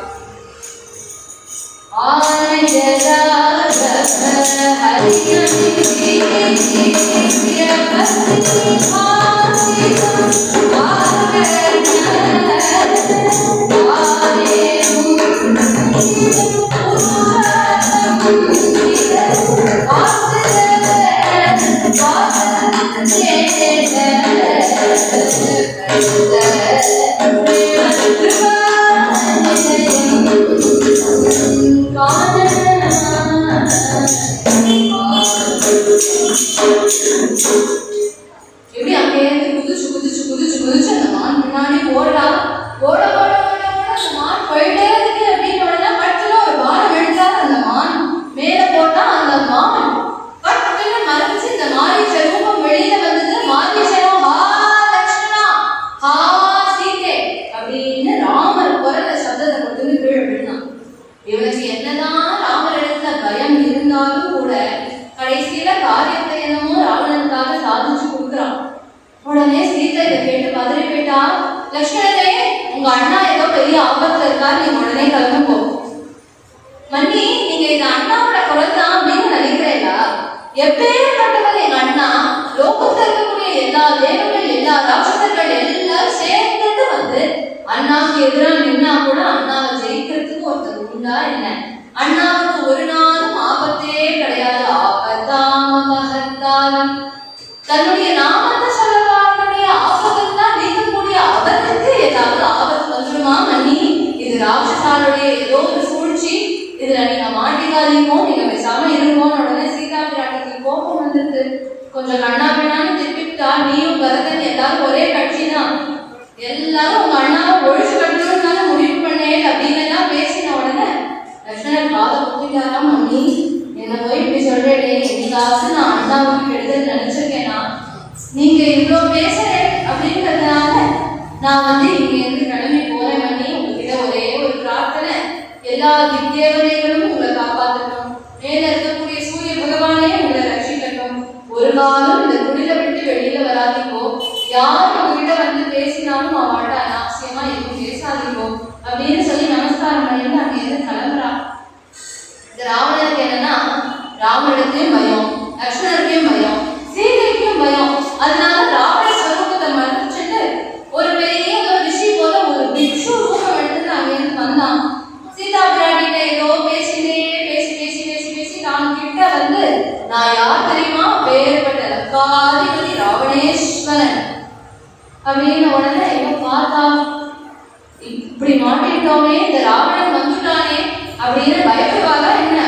எப்படி அங்கே குதிச்சு குதிச்சு குதிச்சு குதிச்சு அந்த மான் பின்னாடி ஓடுறா. ஓட ஓட ஓட ஓட அந்த மான் போயிட்டே இருக்கு அப்படின்னு உடனே பட்டுல ஒரு பானம் எடுத்தாரு. அந்த மான் மேல போட்டா அந்த மான் பட்டுன்னு மறைச்சு இந்த மாரீச்ச ரூபம் வெளியில வந்தது. மாரீச்சனும் ஹா லக்ஷ்மணா ஹா சீதே அப்படின்னு ராமர் குரல சப்தத்தை கொடுத்து கீழே விழுந்தான். இவனுக்கு என்னதான் ராமர் இடத்துல பயம் இருந்தாலும் கூட கடைசியில காரியத்தை என்னமோ ராவணனுக்காக சாதிச்சு கொடுக்குறான். உடனே சீதை இதை கேட்டு பதறி போயிட்டா. லக்ஷ்மணனே, உங்க அண்ணா ஏதோ பெரிய ஆபத்துல இருக்காரு, நீங்க உடனே கிளம்பி போ. மன்னி, நீங்க இந்த அண்ணாவோட குரல் தான் அப்படின்னு நினைக்கிறீங்களா? எப்பேற்பட்டவர் எங்க அண்ணா, லோகத்துல இருக்கக்கூடிய எல்லா தேவர்கள் எல்லா ராட்சசர்கள் எல்லாரும் சேர்ந்துட்டு வந்து அண்ணாவுக்கு எதிராக நின்னா கூட அண்ணாவை ஜெயிக்கிறதுக்கு ஒருத்தர் உண்டா என்ன? அண்ணாவுக்கு ஒரு நாளும் ஆபத்தே கிடையாது. ஆபத்தாமகத்தாரம் தன்னுடைய நாமத்தை சொல்லக்கூடிய ஆபத்தில் தான் நீக்கக்கூடிய அவருக்கு ஏதாவது ஆபத்து வந்துடுமா? மன்னி, இது ராட்சசாலுடைய ஏதோ ஒரு சூழ்ச்சி, இதுல நீங்க மாட்டிக்காதீங்கோ, நீங்க பேசாம இருங்கோன்னு உடனே சீதா பிராட்டிக்கு கோபம் வந்திருக்கு. கொஞ்சம் கண்ணா பின்னான்னு திருப்பிட்டா, நீயும் பரதன் எல்லாரும் ஒரே கட்சி தான், எல்லாரும் உங்க அண்ணாவை ஒழிச்சு கட்டணும்னு முடிவு பண்ணேன் அப்படின்னு எல்லாம் பேசின உடனே லக்ஷ்மணன் காதை குத்திட்டாராம். மன்னி, என்ன போய் இப்படி சொல்றேன், என்னைக்காவது நான் அண்ணாவுக்கு கெடுதல் நினைச்சிருக்கேனா? நீங்க இவ்வளவு பேசுறேன் அப்படிங்கிறதுனால நான் வந்து இங்க இருந்து கிளம்பி போறேன். மன்னி, உங்ககிட்ட ஒரே ஒரு பிரார்த்தனை, எல்லா திக்தேவதைகளும் உங்களை காப்பாற்றணும், மேல இருக்கக்கூடிய சூரிய பகவானே உங்களை ரட்சிக்கட்டும், ஒரு காலம் இந்த குடில விட்டு வெளியில வராதீங்கோ, யார் உங்ககிட்ட வந்து பேசினாலும் அவள்கிட்ட அனாவசியமா எதுவும் பேசாதீங்கோ அப்படின்னு சொல்லி நமஸ்காரம் பண்ணிட்டு அங்க இருந்து கிளம்புறா. இந்த ராவணனுக்கு என்னன்னா, ராவணனுக்கும் பயம், லக்ஷ்மணனுக்கும் பயம், சீதைக்கும் பயம். அதனால ராவண ஸ்வரூபத்தை மறைச்சிட்டு ஒரு பெரிய ரிஷி போல ஒரு பிக்ஷு ரூபம் எடுத்துட்டு அங்க இருந்து வந்தான். சீதா பிராட்டிட்ட ஏதோ பேசிட்டே பேசி பேசி பேசி பேசி நான் கிட்ட வந்து, நான் யார் தெரியுமா, பேர்பட்ட லங்காதிபதி ராவணேஸ்வரன் அப்படின்னு உடனே இவன் பார்த்தா, இப்படி மாட்டிட்டோமே, இந்த ராவணன் வந்துட்டானே அப்படின்னு பயப்படுவாங்க. என்ன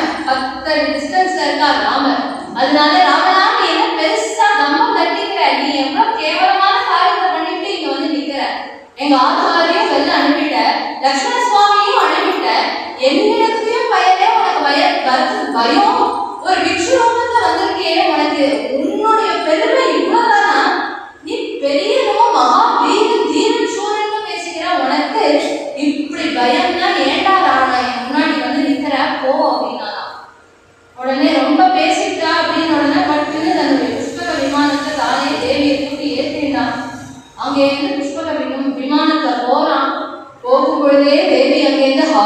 10 டிஸ்டன்ஸ்ல இருக்கா ராமர். அதனால ராவணா, நீ என்ன பெருசா தம்மம் தட்டிக்கிற, நீ எவ்வளவு கேவலமான காரியத்தை பண்ணிட்டு இங்க வந்து நிக்கிற, எங்க ஆத்மாரையும் வெளில அனுப்பிட்ட, லக்ஷ்மண சுவாமியும் அனுப்பிட்ட, என்னிடத்தையும் பயனே உனக்கு பயம் ஒரு விக்ஷு ரூபத்துல வந்திருக்கே, உனக்கு உன்னுடைய பெருமை இவ்வளவுதானா? நீ பெரியனோ மகா வீரன் தீரன் சூரன் பேசுகிற, உனக்கு இப்படி பயம்னா ஏண்டா ராவணா முன்னாடி வந்து நிக்கிற, போ அப்படின்னா. உடனே ரொம்ப பேசிட்டா அப்படின்னு உடனே பட்டுன்னு தன்னுடைய புஷ்பக விமானத்தை தானே தேவியை கூட்டி ஏற்றினான். அங்க இருந்து புஷ்பக விமானத்துல போறான். போகும் பொழுதே தேவி அங்கேருந்து ஹா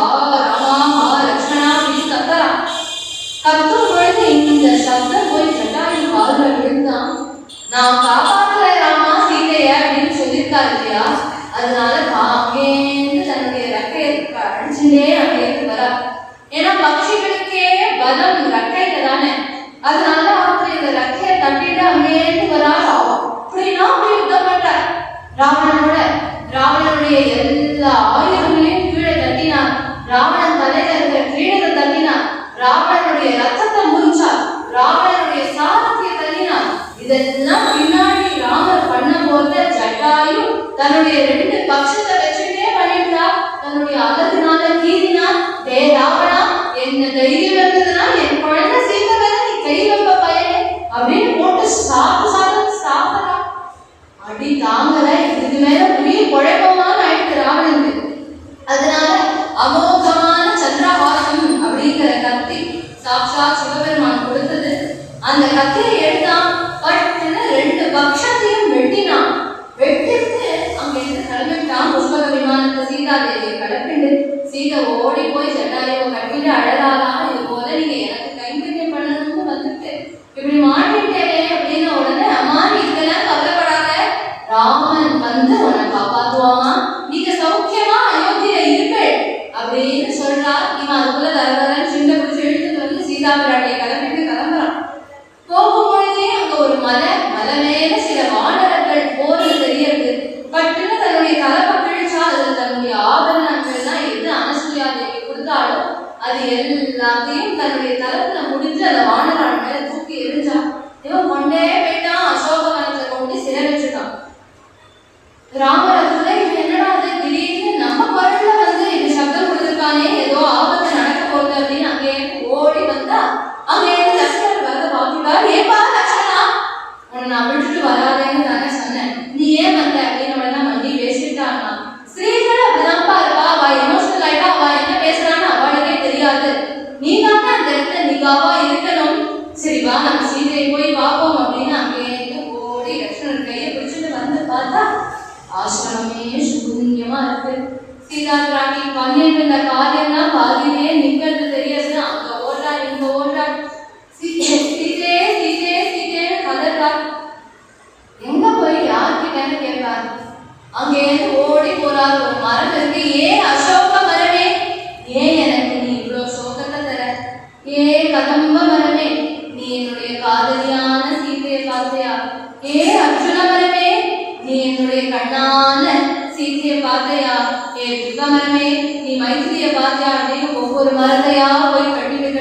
ராமா ஹா லக்ஷ்மணா அப்படின்னு கத்துறான். கத்தும் பொழுது இந்த சப்தம் போய் ஜட்டாயு காதுல விழுந்தான். நான் காப்பாற்றுற ராமா சீதைய அப்படின்னு சொல்லியிருக்காரு இல்லையா, அதனால அங்கேருந்து தன்னுடைய ரெக்கையை அடிச்சுட்டே அங்கேருந்து வரா. ஏன்னா பட்சிகளுக்கே பலம் ரெக்கையில தானே, அதனால அவங்க இந்த ரெக்கையை தட்டிட்டு அங்கேருந்து வரா. அப்படின்னா அப்படி யுத்தம் பண்றார் ராவணனோட. ராவணனுடைய எல்லா ஆயுதங்களையும் கீழே தட்டினார். ராவணன் தலையில இருக்கிற கிரீடத்தை தட்டினார். ராவணனுடைய ரத்தத்தை முறிச்சார். ராவணனுடைய சாரத்தை தள்ளினார். இதெல்லாம் பின்னாடி ராமர் பண்ண போத ஜட்டாயு தன்னுடைய 2 பட்சத்தை வச்சுட்டே பண்ணிட்டா. தன்னுடைய அழகுனால கீதினா, டே ராவணா, என்ன தைரியம் இருந்ததுன்னா என் குழந்தை சீதை மேல நீ கை வைப்ப பயனே அப்படின்னு போட்டு சாப்பிடா. அடி தாங்கல. இதுக்கு குழப்பமான ஆயிட்டு ராவணனுக்கு. அதனால அமோகமான சந்திரஹாசம் அப்படிங்கிற கத்தி சாக்ஷாத் சிவபெருமான் கொடுத்தது. அந்த கத்தியை எடுத்தான், பட்டுன்னு 2 பக்ஷத்தையும் வெட்டினான். வெட்டிட்டு அங்க இருந்து கிளம்பிட்டான். புஷ்பக விமானத்தை சீதாதேவியை கிளப்பிண்டு சீதை ஓடி போய் ஜட்டாயுவை கட்டிட்டு அழகாதான், இது போல நீங்க எனக்கு கைங்கரியம் பண்ணணும்னு வந்துட்டு இப்படி மாட்டிட்டேனே அப்படின்னு உடனே, அம்மா நீ இதெல்லாம் கவலைப்படாத, ராமன் வந்து உன்னை காப்பாத்துவாமா, நீங்க சௌக்கியமா அயோத்தியில இருப்பேன் அப்படின்னு சொல்றா. இவன் அதுக்குள்ள தரதரன்னு சின்ன பிடிச்சி எடுத்துட்டு வந்து சீதா பிராட்டியை கிளம்புறான். போகும்பொழுதே அங்க ஒரு மலை மேல சில வானரர்கள் போறது தெரியறது. பட்டுன்னு தன்னுடைய தலைப்பை கிழிச்சா அதுல தன்னுடைய ஆபரணங்கள் எல்லாம் எது அனசூயாதேவி கொடுத்தாலும் அது எல்லாத்தையும் தன்னுடைய தலைப்புல முடிஞ்சு அந்த வானரால் மேல தூக்கி எரிஞ்சா. இவன் கொண்டே போயிட்டான், அசோகவனத்தை கொண்டு சிறை வச்சுட்டான். ராமரத்துல இவன் என்னடா அது திடீர்னு நம்ம குரல்ல வந்து இது சப்தம் கொடுத்துருக்கானே, ஏதோ ஆபத்து நடக்க போகுது அப்படின்னு அங்கே ஓடி வந்தா அங்கே இருந்து லட்சுமணர் வந்து பாத்துட்டாரு. ஏப்பா லட்சுமணா, உன்னை நான் விட்டுட்டு வராதேன்னு தானே சொன்னேன், நீ ஏன் வந்த அப்படின்னு உடனே மண்டி பேசிட்டான்னா. ஸ்ரீகள் அப்படிதான்ப்பா இருப்பா, அவ எமோஷனல் ஆயிட்டா, அவ என்ன பேசுறான்னு அவளுக்கே தெரியாது, நீ தானே அந்த இடத்துல நிகாவா இருக்கணும், சரி வா நம்ம சீதையை போய் பார்ப்போம் அப்படின்னு அங்கே இருந்து ஓடி லட்சுமணர் கையை பிடிச்சிட்டு வந்து பார்த்தா ஆசிரமே சூன்யமா இருக்கு. சீதா பிராட்டி பண்ணிட்டு இருந்த காரியம்லாம் பாதியிலே நிக்கிறது தெரியாது. அங்க ஓடுறா, இங்க ஓடுறா, சீதே சீதே சீதேன்னு கதறா. எங்க போய் யார்கிட்டன்னு கேட்பாரு. அங்கே ஓடி போறாரு. ஒரு மரம் இருக்கு. அசோக மரமே, எனக்கு நீ இவ்வளவு சோகத்தை தர? கதம்ப மரமே, நீ என்னுடைய காதலியான சீதையை பார்த்தியா? அர்ஜுன மரமே, நீ என்னுடைய கண்ணான சீதையை பார்த்தையா? விபமரமே, நீ மைத்திரியை பார்த்தியா? அப்படின்னு ஒவ்வொரு மரத்தையா போய் கட்டிட்டு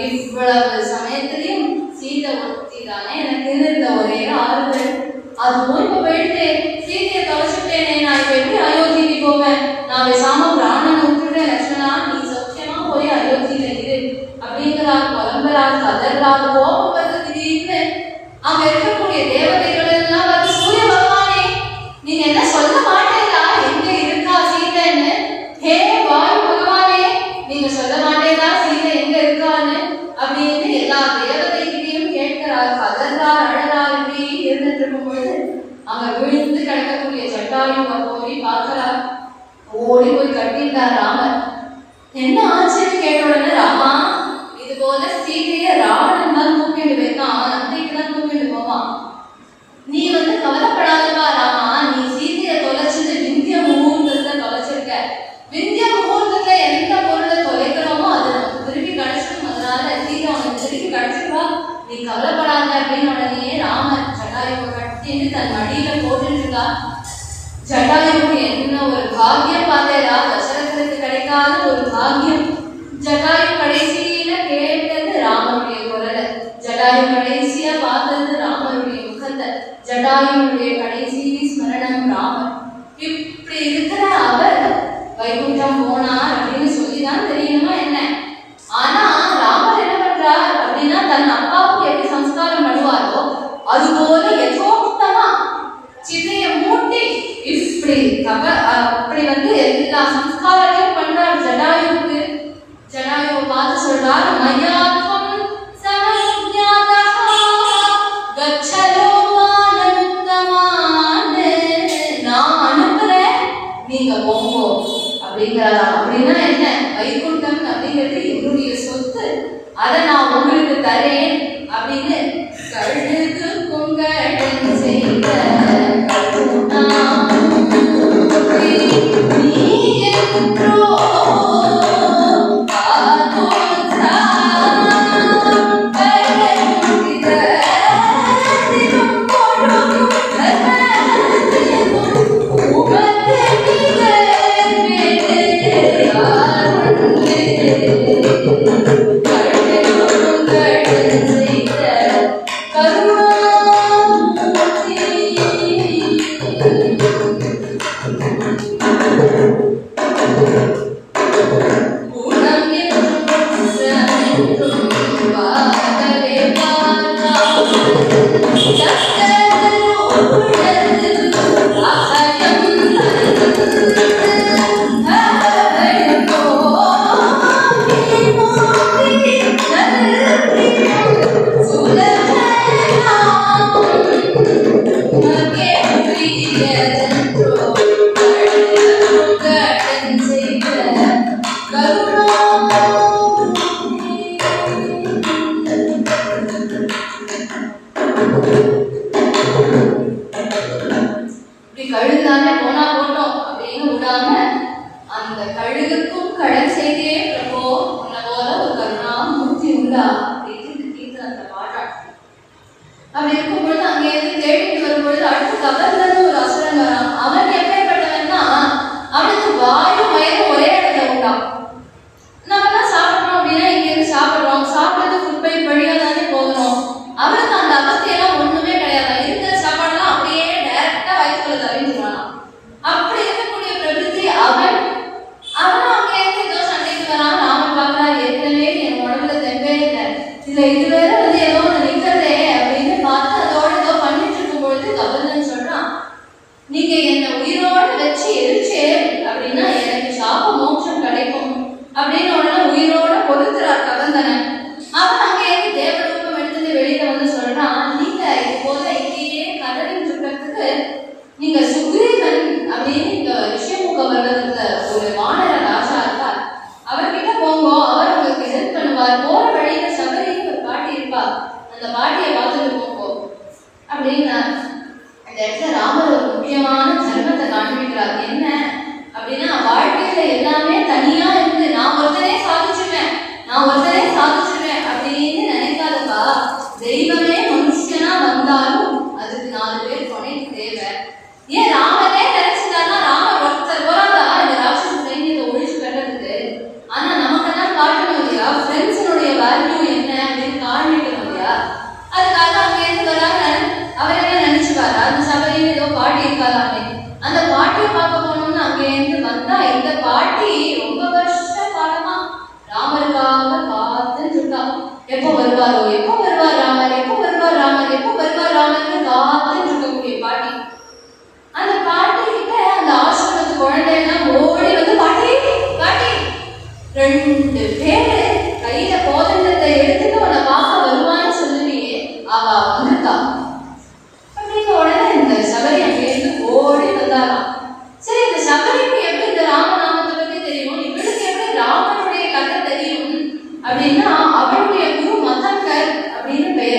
இவ்வளவு சமயத்திலையும் சீதை ஒருத்தி தானே எனக்கு இருந்த ஒரே ஆறுதல். அதுவும் இப்ப போயிட்டு சீதையை தொலைச்சுட்டேனே, நான் இப்ப எப்படி அயோத்திக்கு போவேன்? நான் பேசாம பிராணனை விட்டுட்டேன். லட்சுமணா, நீ சௌக்கியமா போய் அயோத்தியில இரு அப்படிங்கிறார். புலம்புறார், கதறார், கோபம் வருது. திடீர்னு அங்க இருக்கக்கூடிய தேவதைகள் எல்லாம் வந்து, சூரிய பகவானே நீங்க என்ன சொல்ல மாட்டேங்களா எங்க இருக்கா சீதைன்னு? வாயு பகவானே நீங்க சொல்ல மாட்டேங்களா சீதை எங்க இருக்கான்னு அப்படின்னு எல்லா தேவதைகிட்டையும் கேட்கிறார். கதறார், அழகார். இப்படி இருந்துட்டு இருக்கும் பொழுது அங்க விழுந்து கிடக்கக்கூடிய ஜட்டாயுவை போய் பார்க்கிறார். ஓடி போய் கட்டிட்டார் ராமர். என்ன ஆச்சுன்னு கேட்ட உடனே, ராமா இது போல சீதையை ராவணன் தான் தூக்கிட்டு வைக்கான், அவன் நம்பிக்கை தான் தூக்கிட்டு போவான். நீ வந்து கவலைப்படாதப்பா ராமா, நீ சீதையை தொலைச்சது விந்திய முகூர்த்தத்தை தொலைச்சிருக்க. விந்திய முகூர்த்தத்துல எந்த பொருளை தொலைக்கிறோமோ அது நமக்கு திருப்பி கிடைச்சிடும். அதனால சீதை உனக்கு திருப்பி கிடைச்சிருவா, நீ கவலைப்படாத அப்படின்னு உடனே ராமர் ஜட்டாயுவை கட்டிட்டு தன் மடியில போட்டுட்டு இருக்கா. ஜட்டாயுக்கு என்ன ஒரு பாக்கியம் பார்த்தேடா, தசரதனுக்கு கிடைக்காத ஒரு பாக்கியம். ஜட்டாயு கடைசியில கேட்டது ராமனுடைய குரலை, ஜட்டாயு கடைசியா பார்த்தது ராமனுடைய முகத்தை, ஜட்டாயுடைய கடைசி ஸ்மரணம் ராமர். இப்படி இருக்கிற அவர் வைகுண்டம் போனார் அப்படின்னு சொல்லிதான் தெரியணுமா என்ன? ஆனா ராமர் என்ன பண்றார் அப்படின்னா, தன் அப்பாவுக்கு எப்படி சம்ஸ்காரம் பண்ணுவாரோ அது போல யதோக்தமா சிதைய மூட்டி இப்படி அப்படி வந்து எல்லா சம்ஸ்காரத்தையும் பண்றார் ஜடாயுவுக்கு. ஜடாயுவை பார்த்து சொல்றார், மயாத்வம் சமயுஜ்ஞாதஹ கச்சலோ மானமுத்தமான். நான் அனுப்புறேன், அப்படிங்கிறாராம். அப்படின்னா என்ன? வைகுண்டம் அப்படிங்கிறது என்னுடைய சொத்து, அதை நான் உங்களுக்கு தரேன் அப்படின்னு கழுகு கொங்கடன் செய்த அப்படின்னா அவருடைய குரு மதங்கர் அப்படின்னு பெயர்.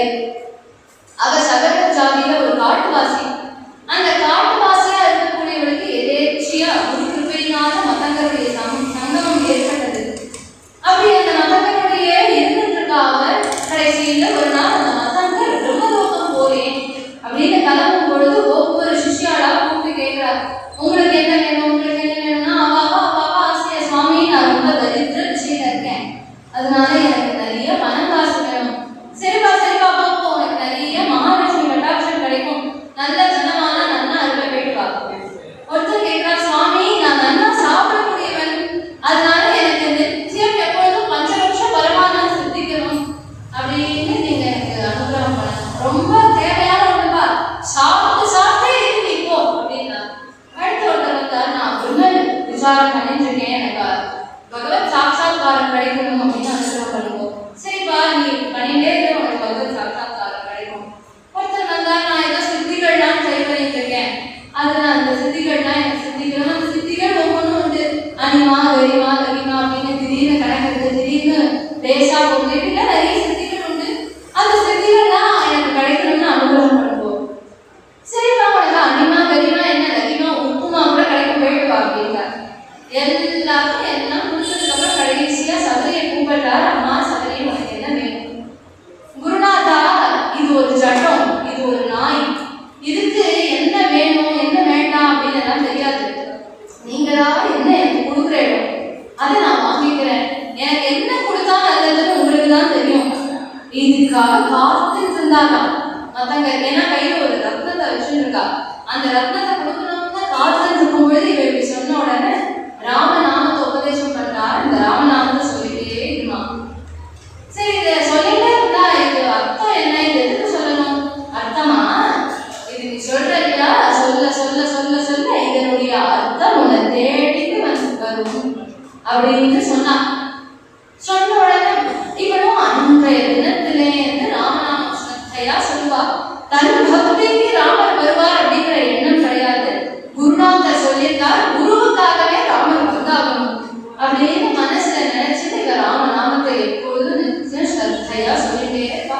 உதவி இல்லை, நிறைய சித்திகள் உண்டு, அந்த சித்திகள்லாம் எனக்கு கிடைக்கணும்னு அனுகிரகம் பண்ணுவோம். சரிப்பா, உனக்கு அன்னிமா கரிமா என்ன லகிமா உப்புமா கூட கிடைக்க போயிட்டு வா அப்படின்னா எல்லாருக்கும் எல்லாம் கொடுத்ததுக்கு அப்புறம் கடைசியா சபரியை கூப்பிட்டார். அம்மா சபரி, உனக்கு என்ன வேணும்? குருநாதா, இது ஒரு ஜட்டம், இது ஒரு நாய், இதுக்கு என்ன வேணும் என்ன வேண்டாம் அப்படின்னு எல்லாம் தெரியாது. நீங்களா என்ன எனக்கு கொடுக்குறேன், அதை நான் வாங்கிக்கிறேன். எனக்கு என்ன கொடுத்தா நல்லதுன்னு உங்களுக்கு தான் தெரியும். இதுக்காக காத்துட்டு இருந்தாதான் மத்தங்க. ஏன்னா கையில ஒரு ரத்னத்தை வச்சுருக்கா, அந்த ரத்னத்தை கொடுக்கணும்னு காத்துட்டு இருக்கும்பொழுது இவ இப்படி சொன்ன உடனே ராமநாமத்தை உபதேசம் பண்றாரு. இந்த ராமநாமத்தை சொல்லிட்டே இருமா. சரி, இதை சொல்லிட்டே இருந்தா இது அர்த்தம் என்ன, இது எதுக்கு சொல்லணும்? அர்த்தமா, இது நீ சொல்ற இல்லையா, சொல்ல சொல்ல சொல்ல சொல்ல இதனுடைய அர்த்தம் உன்னை தேடிட்டு வரும் அப்படின்னு சொன்னா. சொன்ன உடனே இவனும் அன்றைய தினத்திலே ராமநாம ஸ்ரத்தையா சொல்லுவா. தன் பக்திக்கு ராமர் வருவார் அப்படிங்கிற எண்ணம் கிடையாது. குருநாதர் சொல்லியிருக்கார், குருவுக்காகவே ராமர் வந்தாகணும் அப்படின்னு மனசுல நினைச்சிட்டு இவ ராமநாமத்தை எப்பொழுதும் ஸ்ரத்தையா சொல்லிட்டே இருப்பா.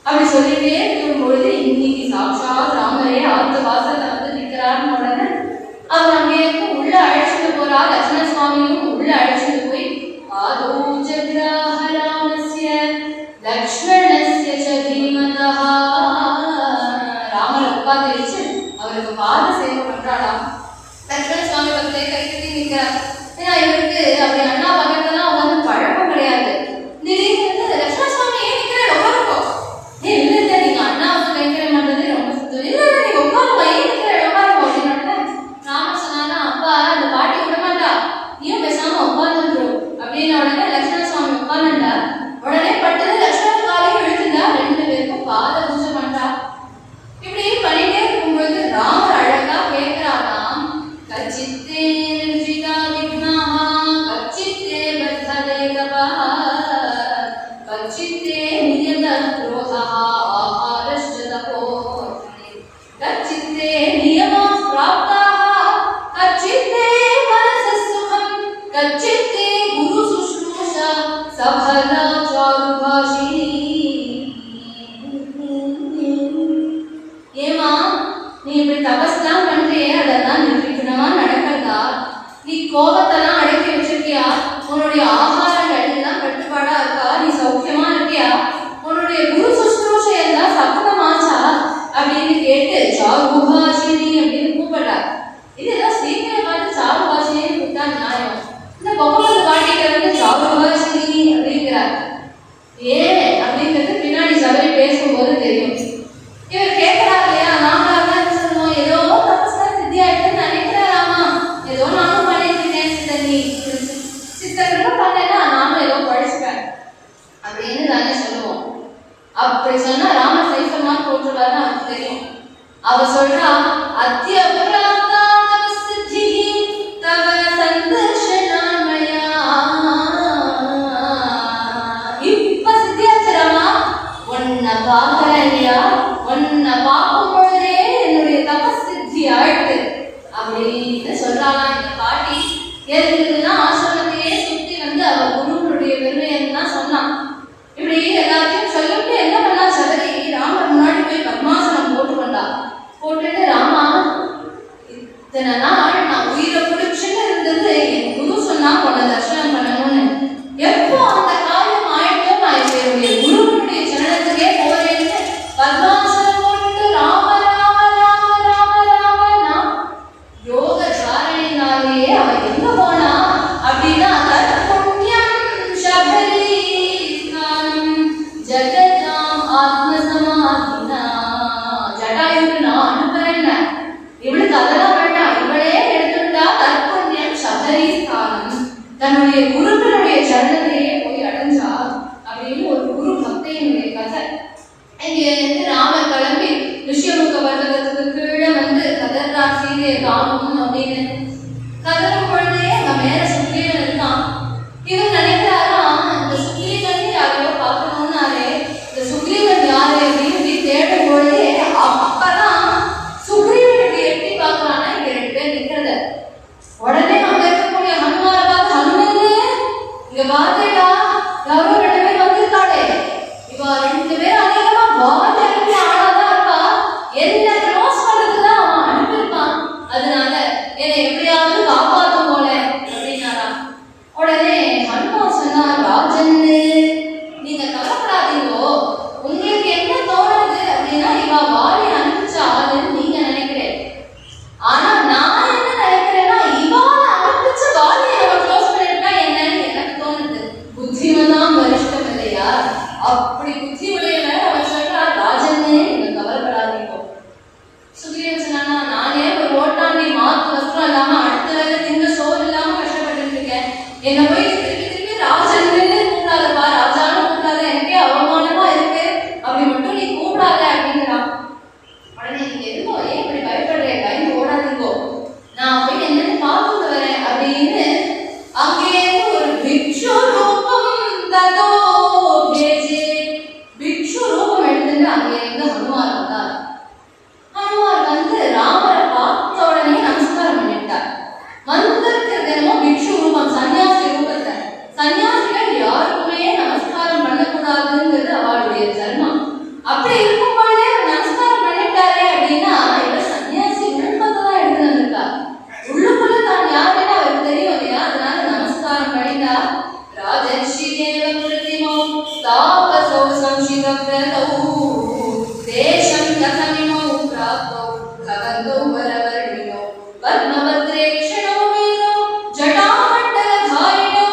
அப்படி சொல்லிட்டே இருக்கும் பொழுது இன்னைக்கு சாட்சாத் ராமரே ஆத்து வாசல்ல வந்து நிற்கிறாருன்னு உடனே அவர் அங்கே உள்ள அழைச்சிட்டு போறா. லட்சுமண சுவாமியும் உள்ள அழைச்சிட்டு போய் ராமரை உட்காந்து வச்சு அவருக்கு பாத சேவை பண்றாளா. லட்சுமண சுவாமி பக்கத்திலே கை கட்டி நிற்கிறார். ஏன்னா இவருக்கு அப்படி அண்ணா பக்கத்துலாம் வந்து பழக்கம் கிடையாது. திடீர்னு லட்சுமண சுவாமி ஏன் நிற்கிறார், உட்காருப்போம். இல்ல இல்ல, நீங்க அண்ணா வந்து கைக்கிற மாட்டது ரொம்ப சுத்தம். இல்ல இல்ல, நீங்க உட்காருப்பா, ஏன் நிற்கிறார், உட்காருப்போம் அப்படின்னு ராம சொன்னா. அப்பா, அந்த பாட்டி விட மாட்டா, நீயும் பேசாம உட்காந்துருவோம் அப்படின்னு. உடனே லட்சுமண சுவாமி உட்காந்துட்டா. உடனே பட்டது லட்சுமண காலையும் எழுத்துட்டா. ரெண்டு பேருக்கும் பாத பூஜை பண்றா. இப்படி பண்ணிட்டே இருக்கும்போது ராமர் அழகா கேட்கிறாராம். கச்சித்தே நிர்ஜிதா விக்னஹா கச்சித்தே பத்ததே கபா கச்சித்தே நியத க்ரோதஹா ஆஹாரஸ்ய தபோர்ணி கச்சித்தே நியமா ப்ராப்தாஹா கச்சித்தே மனச சுகம் கச்சித்தே குரு சுஷ்ரூஷா சஃபலா சாருபாஷினி. ஏமா, நீ இப்படி தபஸ்லாம் பண்றியே, அதெல்லாம் நிர்விக்னமா நடக்கிறதா? நீ கோபத்தெல்லாம் அடக்கி வச்சிருக்கியா? உன்னுடைய ஆகாரங்கள் எல்லாம் கட்டுப்பாடா இருக்கா? நீ சௌக்கியமா இருக்கியா? உன்னுடைய குரு சுஷ்ரூஷை எல்லாம் சஃபலமாச்சா அப்படின்னு கேட்டு சாருபாஷினி அப்படின்னு கூப்பிடுறா. இதெல்லாம் சீக்கிரம் பார்த்து சாருபாஷினின்னு கூப்பிட்டா நியாயம். இந்த பகவான் பாட்டிகிட்ட வந்து சாருபாஷினி அப்படிங்கிறார். ஏன் அப்படிங்கிறது பின்னாடி சபரி பேசும்போது தெரியும். இவர் கேட்கிறார் இல்லையா, நாமளா தான் சொல்லுவோம், ஏதோ தபஸ்ல சித்தி ஆயிட்டுன்னு நினைக்கிறாராமா, ஏதோ நானும் பண்ணிட்டு இருக்கேன், நீ சித்தகிருப்ப பண்ணேன்னா நானும் ஏதோ படிச்சுப்பேன் அப்படின்னு தானே சொல்லுவோம். அப்படி சொன்னா ராம சைஃபமா போட்டுருவாருன்னு அவருக்கு தெரியும். அவ சொல்றா, அத்தியபராதா தபஸ்தி தவ சந்தர்ஷனாமயா. இப்ப சித்தியாச்சரமா, உன்னை பார்க்கிறேன் இல்லையா, உன்னை பார்க்கும் பொழுதே என்னுடைய தபஸ் சித்தி ஆயிட்டு அப்படின்னு சொல்றாங்க இந்த பாட்டி. எல்லாம் ஆசிரமத்தையே சுத்தி வந்து அவ குருவனுடைய பெருமையெல்லாம் சொன்னான். இப்படி எல்லாத்தையும் சொல்லிட்டு என்ன பண்ணா சபரி, ராமர் முன்னாடி போய் பத்மாசனம் போட்டு கொண்டா. போட்டுட்டு, ராமா, இத்தனை நாள் நான் உயிரை பிடிச்சுன்னு இருந்தது என் குரு சொன்னா உன்னை தர்சனம் பண்ணணும்னு. எப்போ அந்த காரியம் ஆயிட்டோ நான் இப்ப என்னுடைய குருவனுடைய சரணத்துக்கே போறேன்னு பத்மாசனம் போட்டு ராம ராம ராம ராம ராமனா யோக தாரணினாலேயே அவ எங்க போனா அப்படின்னா தற்புண்ணியம் சபரி ஜகதாம் ஆத்மசமாதினா. ஜடாயுக்கு நான் அனுப்புறேன், இவளுக்கு அதெல்லாம் வேண்டாம், இவளே எடுத்துட்டா தற்புண்ணியம் சபரி ஸ்தானம், தன்னுடைய குருக்களுடைய சரணத்தையே போய் அடைஞ்சா அப்படின்னு ஒரு குரு பக்தையினுடைய கதை. இங்கே ராமர் கிளம்பி ரிஷியமுக பர்வதத்துக்கு கீழே வந்து கதர்ரா சீதையை காணும் அப்படின்னு கதரும் பொழுதே அங்க மேல சுக்ரீவன் இருக்கான். இவன் நினைக்கிறாரா, இந்த சுக்ரீவன் யாரையோ பார்க்கணும்னாலே, இந்த சுக்ரீவன் யாரு அப்படின்னு தேடும் பொழுதே அப்பதான் சுக்ரீவனுக்கு எட்டி பார்க்கறானா இங்க ரெண்டு பேர் நிக்கிறத. உடனே அங்க இருக்கக்கூடிய ஹனுமாரை பார்த்து, ஹனுமன் இங்க பார்த்தேடா, யாரோ ரெண்டு பேர் வந்திருக்காங்க இவ வாலி அனுப்பிச்ச ஆளுன்னு நீங்க நினைக்கிறேன். ஆனா நான் என்ன நினைக்கிறேன்னா இவால அனுப்பிச்ச வாலியை நம்ம க்ளோஸ் பண்ணிட்டா என்னன்னு எனக்கு தோணுது. புத்திமதான் வரிஷ்டம் இல்லையா? அப்படி புத்தி உடையவன் அவன் சொல்றா, ராஜன்னே நீங்க கவலைப்படாதீங்க. சுக்ரீவன் சொன்னா, நானே ஒரு ஓட்டாண்டி மாத்து வஸ்திரம் இல்லாம அடுத்த வேலை திங்க சோறு இல்லாம கஷ்டப்பட்டு இருக்கேன். என்ன போய் திருப்பி திருப்பி ராஜன்னு கூப்பிடாதப்பா, ராஜான்னு கூப்பிடாத, எனக்கே அவமானமா இருக்கு, அப்படி மட்டும் நீ கூப்பிடாத அப்படிங்கிறான். உடனே நீங்க எதுக்கோ ஏன் இப்படி பயப்படுறேன், பயந்து ஓடாதீங்கோ, நான் போய் என்னன்னு பார்த்துட்டு வரேன் அப்படின்னு அங்கே ஒரு பிக்ஷு ரூபம் ததோ பேஜே. பிக்ஷு ரூபம் எடுத்துட்டு அங்கே இருந்து ஹனுமார் வந்தார். ஹனுமார் வந்து ராமரை பார்த்த உடனே நமஸ்காரம் பண்ணிட்டார். வந்திருக்கிறது என்னமோ பிக்ஷு ரூபம், சன்னியாசி ரூபத்தை. சன்னியாசிகள் யாருக்குமே நமஸ்காரம் பண்ணக்கூடாதுங்கிறது அவளுடைய தர்மம். அப்படி இருக்கும் பொழுதே நமஸ்காரம் பண்ணிட்டாரே அப்படின்னா இவர் சன்னியாசி உடன்பத்தை தான் எடுத்து வந்திருக்கார். உள்ளுக்குள்ள தான் யாருன்னு அவருக்கு தெரியும் இல்லையா? அதனால நமஸ்காரம் பண்ணிட்டா. ராஜர்ஷி தேவ பிரதிமோ தாபசோ சம்சிதவ்ரதௌ தேசம் கதமிமோ பிராப்தோ கவந்தோ வரவர்ணினோ பத்மபத்ரேக்ஷணோ வீரோ ஜடாமண்டலதாரிணோ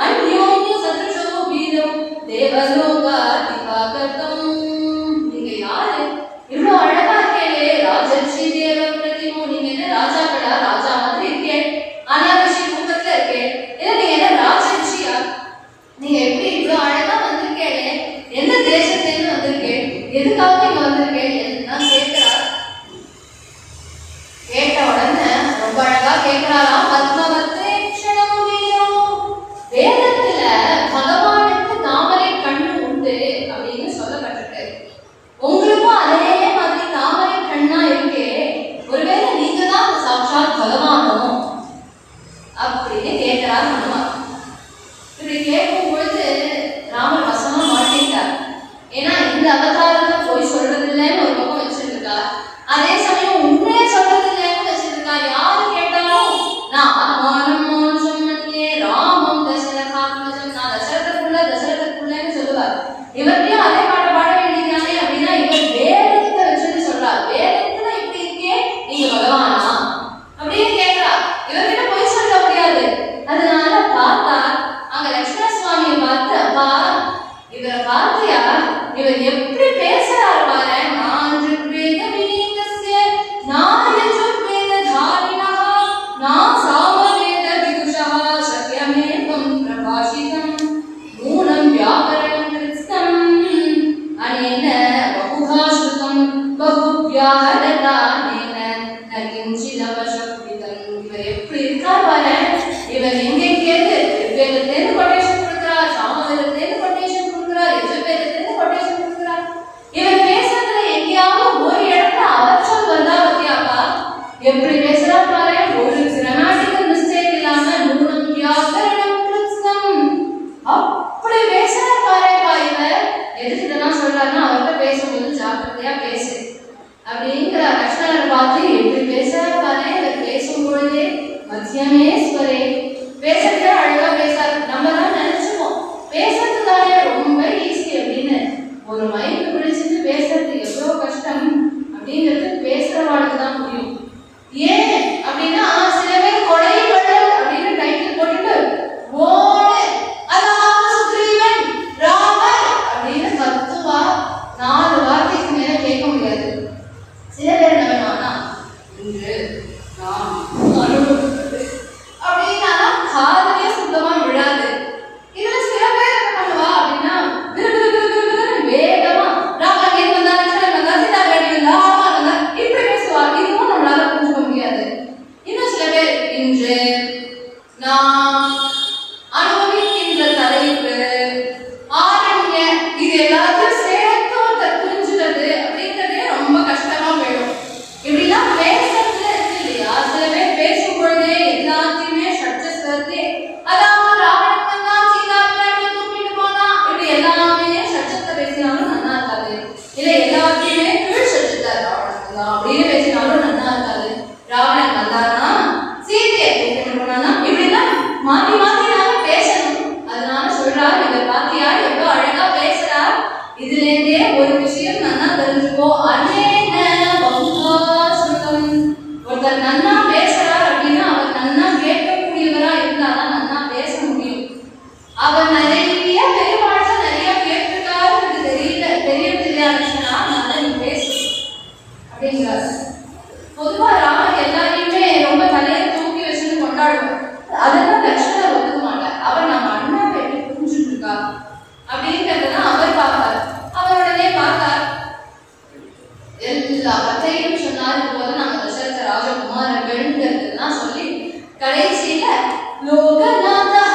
அன்யோன்ய சத்ருஷோ வீரோ தேவலோகாதிபாகதம். நீங்க யாரு? இவ்வளவு அழகா இருக்கே ராஜர்ஷி தேவ பிரதிமோ. நீங்க என்ன ராஜாக்களா? ராஜா மாதிரி இருக்கே, அனாவசிய ரூபத்துல இருக்கே. இல்ல நீங்க என்ன ராஜர்ஷியா? நீங்க எப்படி இவ்வளவு அழகா வந்திருக்கேன்? எந்த தேசத்திலிருந்து வந்திருக்கேன்? எதுக்காக இங்க வந்திருக்கேன்? நான் கேட்கிறார். கேட்ட உடனே ரொம்ப அழகா கேட்கிறாராம். பத்மபத்ரேக்ஷணம் வீரோ. வேதத்துல பகவானுக்கு தாமரை கண்ணு உண்டு அப்படின்னு சொல்லப்பட்டிருக்கு. உங்களுக்கும் அதே மாதிரி தாமரை கண்ணா இருக்கே, ஒருவேளை நீங்க தான் சாட்சாத் பகவானோ அப்படின்னு கேட்கிறார் ஹனுமார். இப்படி கேட்கும் பொழுது ராமர் வசமா மாட்டிட்டார். ஏன்னா இந்த அவதாரத்தை போய் சொல்றது இல்லைன்னு ஒரு பக்கம் வச்சிருக்கா, அதே சமயம் உண்மையே சொல்றது இல்லைன்னு வச்சிருக்கா. யாரு கேட்டாலும் நான் ஆத்மானம் சொன்னே ராமம் தசரதாத்மஜம், நான் தசரதற்குள்ளன்னு சொல்லுவார். இவர்கிட்டயும் அதே பாட்டை பாட வேண்டியதானே அப்படின்னா இவர் வேதத்தை வச்சுட்டு சொல்றார். வேதத்துல இப்படி இருக்கே, நீங்க பகவானா அப்படின்னு கேட்கிறா. இவர்கிட்ட போய் சொல்ல முடியாது. அதனால பார்த்தா அங்க லட்சுமண சுவாமியை பார்த்து, அப்பா இவரை பார்த்தியா, இவர் எப்படி பேசுறாரு பாரு. நான் ருக்வேத விநீதஸ்ய நான் யஜுர்வேத தாரிணஹ நான் சாமவேத விதுஷஹ சத்யமேவம் பிரபாஷிதம் மூலம் வியாகரணம் கிருத்ஸ்தம் அனேன பகுதா ஸ்ருதம் பகுவ்யாஹரதானேன ந கிஞ்சிதவசப்ரிதம். இவர் எப்படி இருக்கார் பாரு. இவர் எங்கெங்கேருந்து ருக்வேதத்திலேருந்து கொட்டேஷன் கொடுக்கிறார், சாமவேதத்திலேருந்து கொட்டேஷன் கொடுக்கிறார், யஜுர்வேதத்திலேருந்து கொட்டேஷன் கொடுக்கிறார். இவர் பேசுறதுல எங்கேயாவது ஒரு இடத்துல அவச்சொல் வந்தா பத்தியாக்கா எப்படி பேசுறா பாரு. ஒரு கிராமட்டிக்கல் மிஸ்டேக் இல்லாம நூனம் வியாகரணம் கிருத்ஸ்தம் அப்படி பேசுறா பாருப்பா. இவர் எதுக்கு இதெல்லாம் சொல்றாருன்னா அவர்கிட்ட பேசும்போது ஜாக்கிரதையா பேசு அப்படிங்கிற லட்சுமணரை பார்த்து எப்படி பேசுறா பாரு. இவர் பேசும் பொழுதே மத்தியமேஸ்வரே பேசுறதுல அழகா பேசாரு. நம்ம தான் நினைச்சுப்போம் பேசுறது தானே ரொம்ப ஈஸி அப்படின்னு. ஒரு மைக்கு பிடிச்சிட்டு பேசுறது எவ்வளவு கஷ்டம் அப்படிங்கிறது பேசுறவாளுக்கு தான் முடியும். ஏன் அப்படின்னா சில பேர் கொடை கடல் அப்படின்னு டைட்டில் போட்டுட்டு ஓடு அதாவது சுக்ரீவன் ராமர் அப்படின்னு கத்துவா. 4 வார்த்தைக்கு மேல கேட்க முடியாது. சில பேர் என்ன பண்ணுவாங்கன்னா இன்று நான் அனுபவிப்பது அப்படின்னா காதலே சுத்தமா விழாது. இதுல சில பேர் என்ன பண்ணுவா அப்படின்னா வேகமா ராமன் ஏன் வந்தா லட்சுமணன் வந்தா சீதா வேண்டி வந்தா ராமன் வந்தா இப்படி பேசுவா. இதுவும் நம்மளால புரிஞ்சுக்க முடியாது. இன்னும் சில பேர் இன்று நான் அனுபவிக்கின்ற தலைப்பு ஆரண்ய இது எல்லாத்தையும் சேர்த்து ஒருத்தர் புரிஞ்சுக்கிறது அப்படிங்கிறதே ரொம்ப கஷ்டமா போயிடும். இப்படிலாம் பேசுறதுல இருக்கு இல்லையா? சில பேர் பேசும் பொழுதே எல்லாத்தையுமே சட்சஸ்வரத்தே அதாவது ராவணன் வந்தா சீதா பிராட்டியை தூக்கிட்டு போனா இப்படி எல்லாமே சட்சத்தை பேசினாலும் நல்லா இருக்காது. இல்ல எல்லாத்தையுமே கீழ் சட்சத்தை ராவணன் வந்தா அப்படின்னு பேசினாலும் நல்லா இருக்காது. ராவணன் வந்தானா சீதையை தூக்கிட்டு போனானா இப்படிலாம் மாத்தி மாத்தி நாம பேசணும். அதனால சொல்றாரு, இவர் பாத்தியா எவ்வளவு அழகா பேசுறா. இதுல இருந்தே ஒரு விஷயம் நல்லா தெரிஞ்சுக்கோ. அநேக ஒருத்தர் நன்னா பேசுறார் அப்படின்னா அவர் நன்னா கேட்கக்கூடியவரா இருந்தாதான் நன்னா பேச முடியும். அவர் நிறைய பெருமாள் நிறைய கேட்டிருக்காரு தெரியறது இல்லையா லட்சணா, நல்லா நீ பேசு அப்படிங்கிறார். பொதுவா ராமர் எல்லாரையுமே ரொம்ப தலையை தூக்கி வச்சுன்னு கொண்டாடுவார். அதெல்லாம் லட்சணர் ஒதுக்க மாட்டார். அவர் நம்ம அண்ணாவை எப்படி புரிஞ்சுட்டு இருக்கா அப்படிங்கிறதுதான் அவர் பார்ப்பார். அவர் உடனே பார்த்தார், எல்லா கதையும் சொன்னாரு போல நம்ம தசரத ராஜகுமாரர்கள்ங்கிறதுலாம் சொல்லி கடைசியில லோகநாதா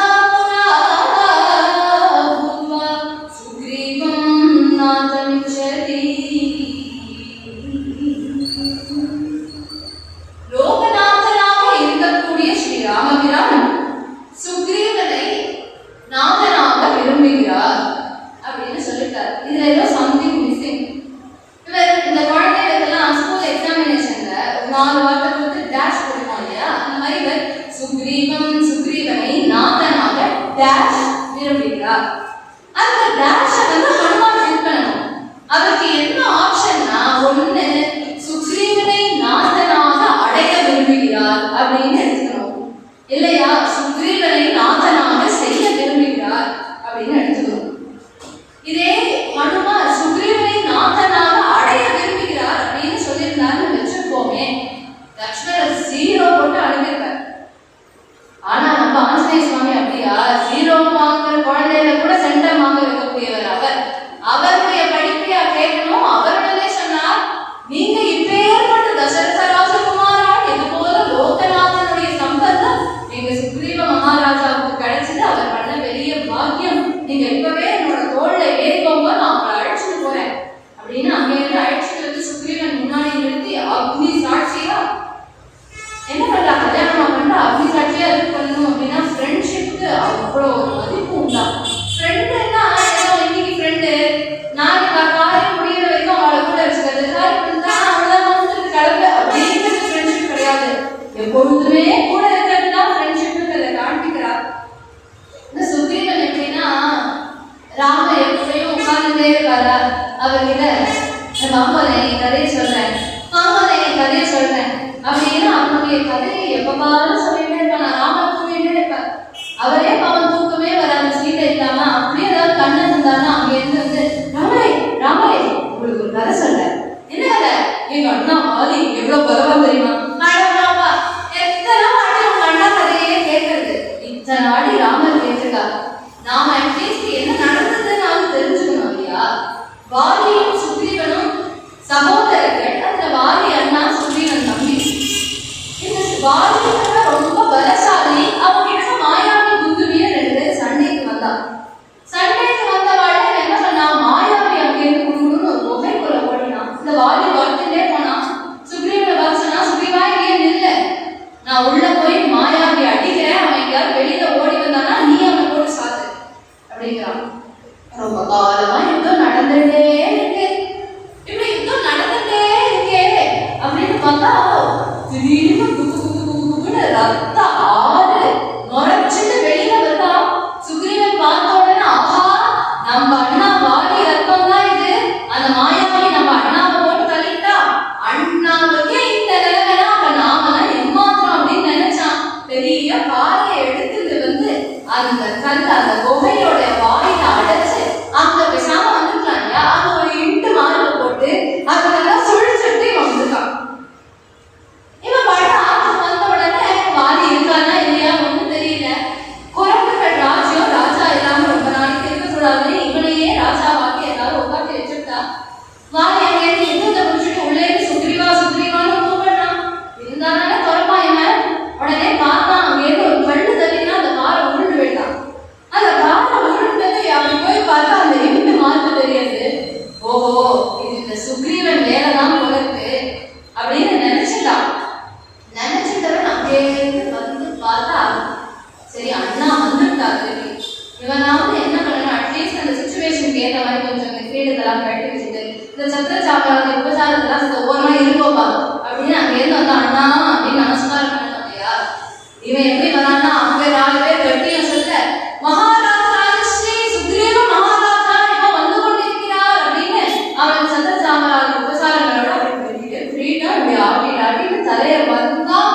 தலையை வந்தா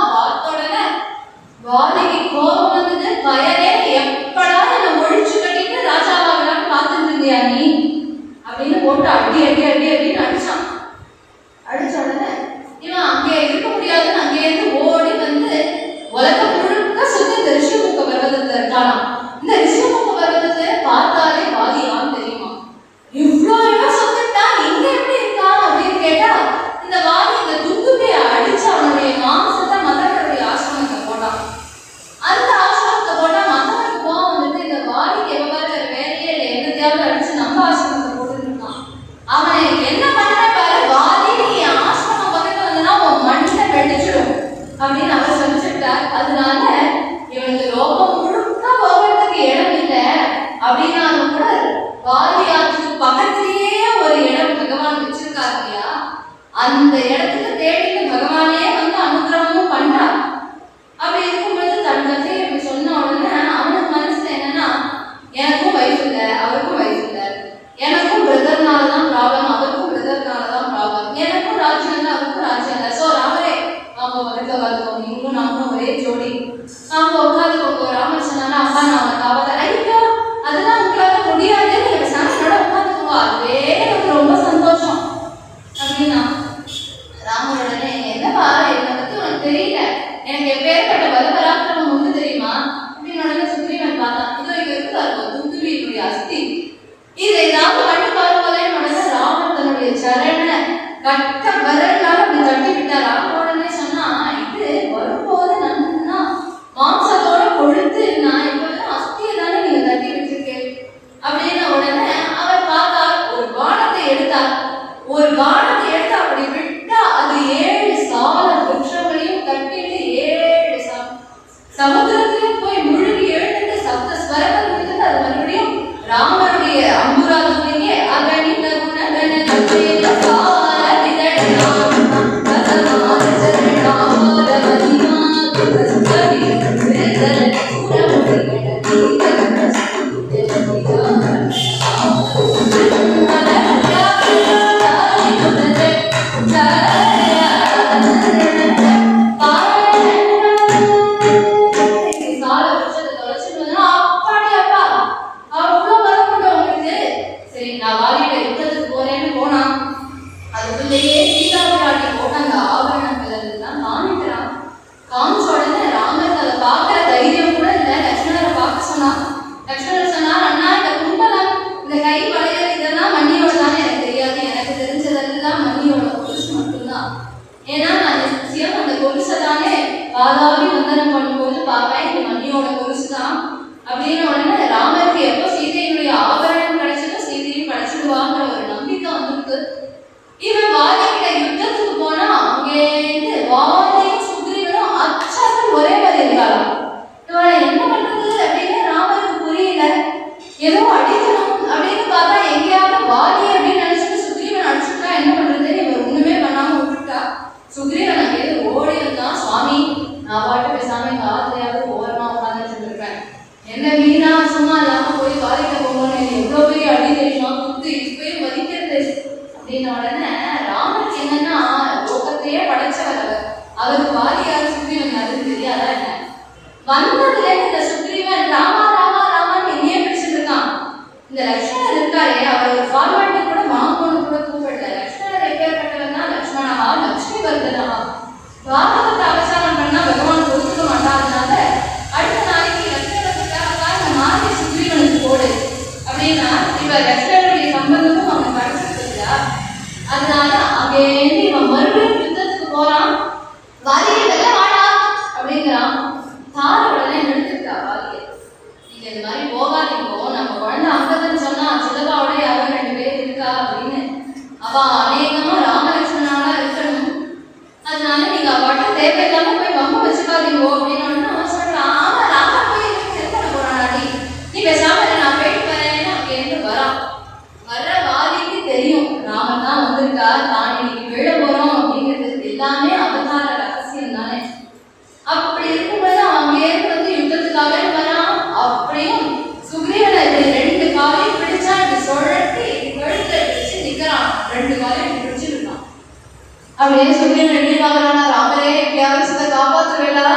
போட்டு அடி அடி அடி அப்படின்னு அடிச்சான். அடிச்ச உடனே இவன் அங்கே இருக்க முடியாதுன்னு அங்கே இருந்து ஓடி வந்து உலகம் முழுக்க சுத்தி இந்த ரிஷிமுக பர்வதத்துல இருக்கானாம். இந்த ரிஷிமுக பர்வதத்தை பார்த்தாலே வாதி யான்னு தெரியுமா? இவ்வளோ இடம் சொத்துட்டா இங்க எப்படி இருக்கான் அப்படின்னு கேட்டா, இந்த வாதி இந்த துந்துபியை அடிச்சு அவனுடைய மாம்சத்தை மதனுடைய ஆசிரமத்தை போட்டான். அந்த ஆசிரமத்தை போட்டா மதனுக்கு கோவம் வந்துட்டு இந்த வாதிக்கு எவ்வளவு வேலையே இல்லை, என்னத்தையாவது அடிச்சு நம்ம ஆசிரமத்தை போட்டுட்டு இருக்கான். அவனை என்ன பண்ற பாரு, வாதி நீ ஆசிரமம் பக்கத்துல வந்தனா உன் மண்ணை வெடிச்சிடும் அப்படின்னு அவர் சொல்லிட்டார். அதனால இவனுக்கு லோகம் முழுக்க போகிறதுக்கு இடம் இல்லை அப்படின்னாலும் கூட வாதியாற்றுக்கு பக்கத்திலேயே ஒரு இடம் பகவான் வச்சிருக்காரு இல்லையா, அந்த இடத்துக்கு தேடிட்டு பகவானே வந்து அனுகிரகமும் பண்றார். அப்படி இருக்கும்போது தன் கதையை இப்படி சொன்ன உடனே அவனுக்கு மனசுல என்னன்னா, எனக்கும் வயசு இல்லை, அவருக்கும் வயசு இல்லை, எனக்கும் பிரதர்னாலதான் ப்ராப்ளம், அவருக்கும் பிரதர்னாலதான் ப்ராப்ளம், எனக்கும் ராஜ்யம் இல்லை, அவருக்கும் ராஜ்யம் இல்லை. ஸோ ராமரே அவங்க உனக்கு உட்காந்துக்கோங்க, நீங்களும் நாங்களும் ஒரே ஜோடி, அவங்க உட்காந்துக்கோங்க. ராமர் சொன்னாலும் அப்பா நான் அவனை காப்பாத்தேன். ஐயோ அதெல்லாம் உங்களால முடியாது, நீங்க சாமியோட உட்காந்துக்கோங்க, அதுவே எனக்கு ரொம்ப சந்தோஷம் அப்படின்னா ராமருடனே என்னப்பா என்னை பத்தி உனக்கு தெரியல, எனக்கு எப்பேற்பட்ட பலபராக்கிரமம் ஒன்று தெரியுமா அப்படின்னு உடனே சுக்ரீவன் பார்த்தான். இதோ இங்க இருக்குதா துந்துபியினுடைய அஸ்தி, இதை ஏதாவது கண்டு பாருங்களேன்னு உடனே ராமர் தன்னுடைய சரண கட்ட வரலால அப்படி தட்டி விட்டாரா. உடனே சொன்னா, இது வரும்போது நன்னா மாம்சத்தோட கொழுத்து, நான் இப்ப அஸ்தியை தானே நீங்க தட்டி வச்சிருக்கேன் அப்படின்னு உடனே அவர் பார்த்தார். ஒரு பானத்தை எடுத்தார். ஒரு பானத்தை எடுத்து அப்படி விட்டா அது 7 சால விருட்சங்களையும் தட்டிட்டு 7 சமுத்திரத்திலும் போய் முழுகி எழுந்து சப்த ஸ்வரங்கள் விடுத்து அது மறுபடியும் ராமருடைய அம்புராதத்திலேயே அகனி தகுண கண சால விதடனாம் பதமார சரணாமர மதிமா துரஸ்தவி வேதன கூடமுடி அப்படியே சொல்லி ரெண்டு பார்க்கறானா ராமரே எப்படியாவது சித்த காப்பாத்துவேலா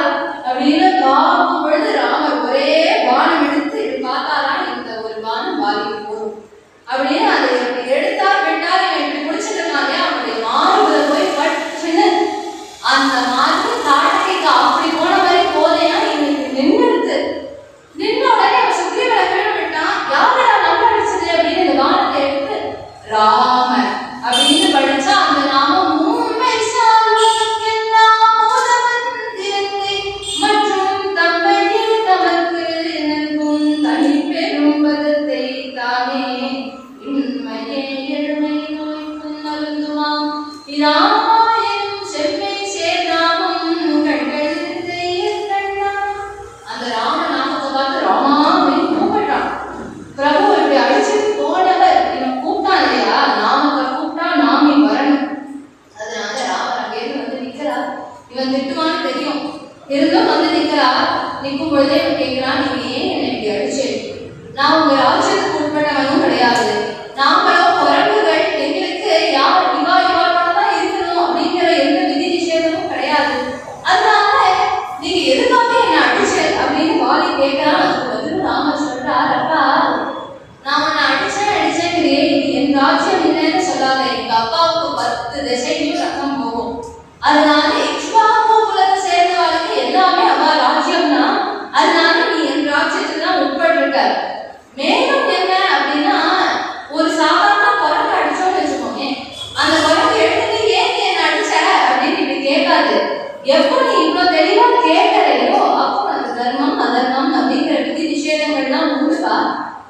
அப்படின்னு பார்க்கும் பொழுது ராமர் ஒரே பானம் எடுத்து இது பார்த்தாதான் இந்த ஒரு பானம் பாதிக்கு போகும் அப்படின்னு அதை எடுத்தார். ராம அப்படின்னு படிச்சா அந்த நாமம் மூன்மை சார்வதற்கெல்லாம் மூலமந்திரத்தை மற்றும் தம்மையில் தமக்கு நல்கும் தனி பெரும் பதத்தை தானே இன்மையே எழுமை நோய்க்கும் மருந்துமாம் இராமாயணம் செவ்வை சேர்நாமம் கண்களுக்கு கண்ணா. அந்த ராம நாமத்தை பார்த்து ராமா அப்படின்னு கூப்பிட்டான். பிரபு இப்படி அடிச்சு போனவர் இவன் கூப்பிட்டான் இல்லையா, நாமத்தை கூப்பிட்டா நாமி வரணும். அதனால ராமர் அங்கேயிருந்து வந்து நிக்கிறார். இவன் திட்டுவான்னு தெரியும், இருந்தும் வந்து நிக்கிறார். நிற்கும் பொழுதே இவன் கேட்கிறான், நீங்க ஏன் என்னை இப்படி அடிச்சு? நான் உங்க ராஜ்யத்துக்கு உட்பட்டவனும் கிடையாது. நாங்களும் குரங்குகள், எங்களுக்கு யார் இவாளோட தான் இருக்கணும் அப்படிங்கிற எந்த விதி நிஷேதமும் கிடையாது. அதனால நீங்க எதுக்காக என்ன அடிச்சு அப்படின்னு வாலி கேட்கிறான். அதுக்கு பதில் ராமர் சொல்றார், அப்பா நான் உன்னை அடிச்சேன் இது என் ராஜ்யம் இல்லைன்னு சொல்லாத. எங்க அப்பாவுக்கு 10 திசைக்கும் ரத்தம் போகும். அதனால இக்ஷ்வாகு குலத்தை சேர்ந்தவாளுக்கு எல்லாமே அவ ராஜ்யம்னா, அதனால நீ என் ராஜ்யத்துக்கு தான் உட்பட்டிருக்க. மேலும் என்ன அப்படின்னா, ஒரு சாதாரண குரங்கு அடிச்சோன்னு வச்சுக்கோங்க, அந்த குரங்கு எடுத்து ஏன் நீ என்ன அடிச்ச அப்படின்னு இப்படி கேட்காது. எப்போ நீ இவ்வளவு தெளிவா கேட்கறையோ அப்போ அந்த தர்மம் அதர்மம் அப்படிங்கிற விதி நிஷேதங்கள்லாம் உண்டுப்பா.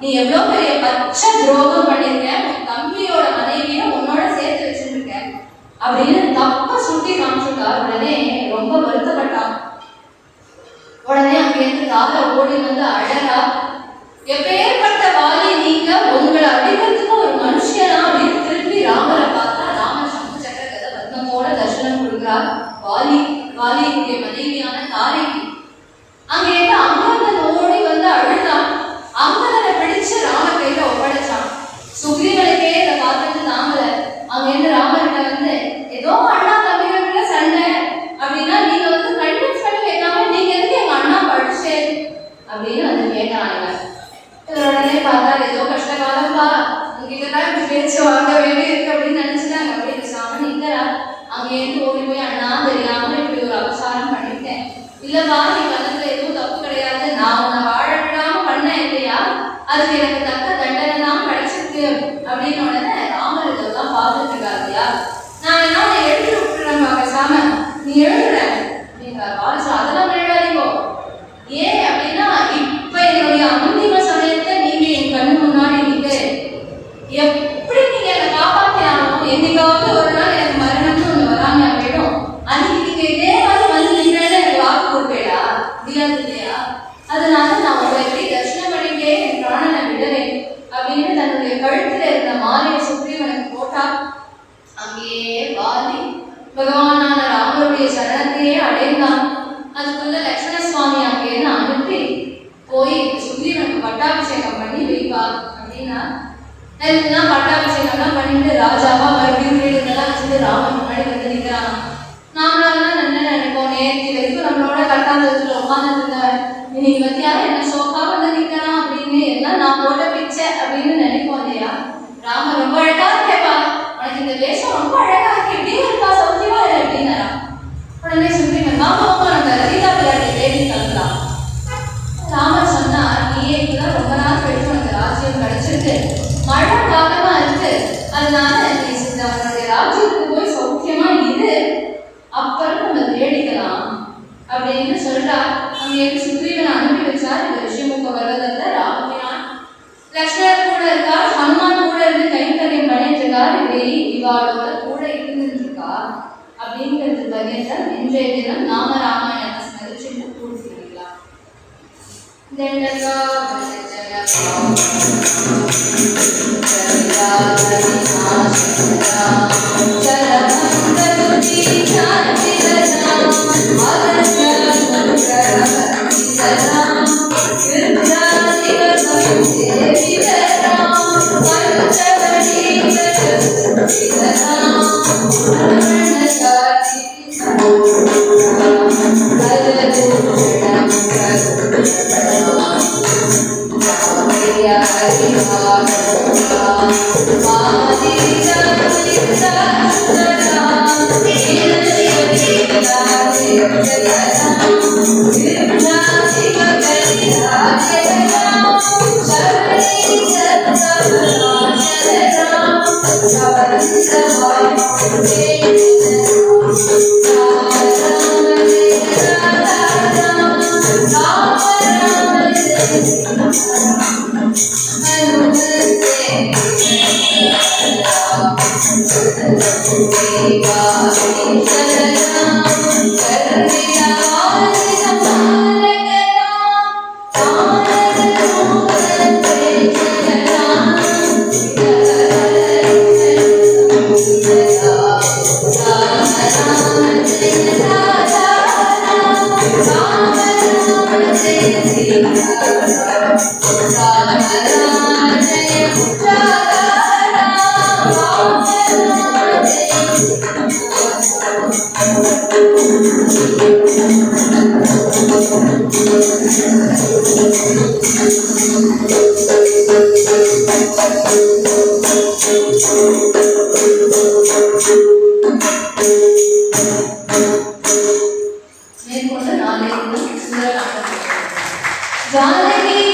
நீ எவ்வளவு பெரிய பச்சை துரோகம் பண்ணிருக்க, உன் தம்பியோட மனைவியை உன்னோட சேர்த்து வச்சிருக்க அப்படின்னு தப்ப சுட்டி காமிச்சுட்டார். உடனே ரொம்ப வருத்தப்பட்டான். உடனே அங்கிருந்து தாரா ஓடி வந்து அழகா, எப்பேற்பட்ட வாலி நீங்க, உங்களை அடிக்கிறதுக்கு ஒரு மனுஷனா அப்படின்னு திருப்பி ராமரை பார்த்தா ராமர் சங்கு சக்கர கதை பத்மத்தோட தர்சனம் கொடுக்கிறார் வாலியுடைய மனைவியான தாரைக்கு. அங்கிருந்து அங்கதன் ஓடி வந்து அழுதான். அங்கதனை பிடிச்சு ராமர் கையில ஒப்படைச்சான். சுக்ரீவனுக்கே இதை பார்த்துட்டு தாங்கல. அங்கிருந்து ராமர்கிட்ட வந்து, ஏதோ அண்ணா தம்பிகளுக்குள்ள சண்டை அப்படின்னா நீங்க வந்து கன்வின்ஸ் பண்ணி வைக்காம நீங்க எதுக்கு எங்க அண்ணா படிச்சு அப்படின்னு வந்து கேட்கறாங்க. உடனே பார்த்தா ஏதோ கஷ்ட காலம்பா, உங்ககிட்ட தான் இப்படி பேச்சு வாங்க வேண்டி இருக்கு அப்படின்னு நினைச்சுட்டாங்க. அப்படி பேசாம நிக்கிறா. அங்கேருந்து ஓடி போய், அண்ணா தெரியாம இப்படி ஒரு அவசாரம் பண்ணிட்டேன். இல்லப்பா நீ பண்ணதுல எதுவும் தப்பு கிடையாது, நான் உன்னை வாழ விடாம பண்ணேன் இல்லையா, அதுக்கு எனக்கு தக்க தண்டனை தான் கிடைச்சிருக்கு அப்படின்னு. உடனே ராமர் இதெல்லாம் பார்த்துட்டு இருக்காரு இல்லையா, நான் என்ன எழுதி விட்டுறேன் பேசாம நீ எழுதுற அப்படிங்கிற வாட்சா. அதெல்லாம் எழுதாதீங்கோ. ஏன் அப்படின்னா இப்ப என்னுடைய அந்திம சமயத்தை நீங்க என் கண்ணு முன்னாடி நிக்க, எப்படி நீங்க என்னை காப்பாத்தினாலும் என்னைக்காவது ஒரு நாள் எனக்கு மரணம்னு ஒண்ணு வராம போயிடும். அன்னைக்கு நீங்க இதே மாதிரி வந்து நின்றேன்னு எனக்கு வாக்கு கொடுப்பேடா, முடியாது இல்லையா. அதனால நான் உங்களை எப்படி தர்ஷனம் பண்ணிட்டே என் பிராணனை விடுறேன் அப்படின்னு தன்னுடைய கழுத்துல இருந்த மாலையை சுக்ரீவனுக்கு போட்டா. அங்கேயே வாலி பகவானான ராமருடைய சரணத்தையே அடைந்தான். அதுக்குள்ள லட்சுமண சுவாமி அங்கேன்னு அனுப்பி போய் சுக்ரீவனுக்கு பட்டாபிஷேகம் பண்ணி வைப்பா அப்படின்னா, எல்லாம் பட்டாபிஷேகம்லாம் பண்ணிட்டு ராஜாவா மறுபடியும் வீடுகள்லாம் வச்சுட்டு ராமன் முன்னாடி வந்து நிற்கிறான். நாமளாலாம் என்ன நினைப்போம், நேர்த்தி வரைக்கும் நம்மளோட கட்டாந்தத்துல உட்காந்துருந்தவன் இன்னைக்கு பத்தியா என்ன சோக்கா வந்து நிற்கிறான் அப்படின்னு எல்லாம் நான் போட்ட பிச்சை அப்படின்னு நினைப்போம் இல்லையா. ராமன் ரொம்ப அழகா இருக்கேப்பா, உனக்கு இந்த வேஷம் ரொம்ப அழகா இருக்கு, எப்படியும் இருக்கா, சௌக்கியமா இல்லை அப்படின்னா. உடனே சுக்ரீவன் மாமாவும் அந்த லலிதா பிள்ளையை தேடி தரலாம். ராமர் சொன்னார், நீயே இப்பதான் ரொம்ப நாள் கழிச்சு உனக்கு ராஜ்யம் கிடைச்சிருக்கு, மழை காலமா இருக்கு, அதனால நீ அவனுடைய ராஜ்யத்துக்கு போய் சௌக்கியமா இரு, அப்புறம் நம்ம தேடிக்கலாம் அப்படின்னு சொல்றா. அங்கே சுக்ரீவனை அனுப்பி வச்சார். இந்த விஷயமுக வருவதில்ல. ராமபிரான் லக்ஷ்மணர் கூட இருக்கார், ஹனுமான் கூட இருந்து கைங்கரியம் பண்ணிட்டு இருக்கார். இப்படி இவாளோட கூட இருந்துட்டு இருக்கா அப்படிங்கிறது பகிர்ந்தால் இன்றைய தினம் நாம ராமாயணத்தை ஸ்மரிச்சுட்டு பூர்த்தி பண்ணிக்கலாம். Hare जानकी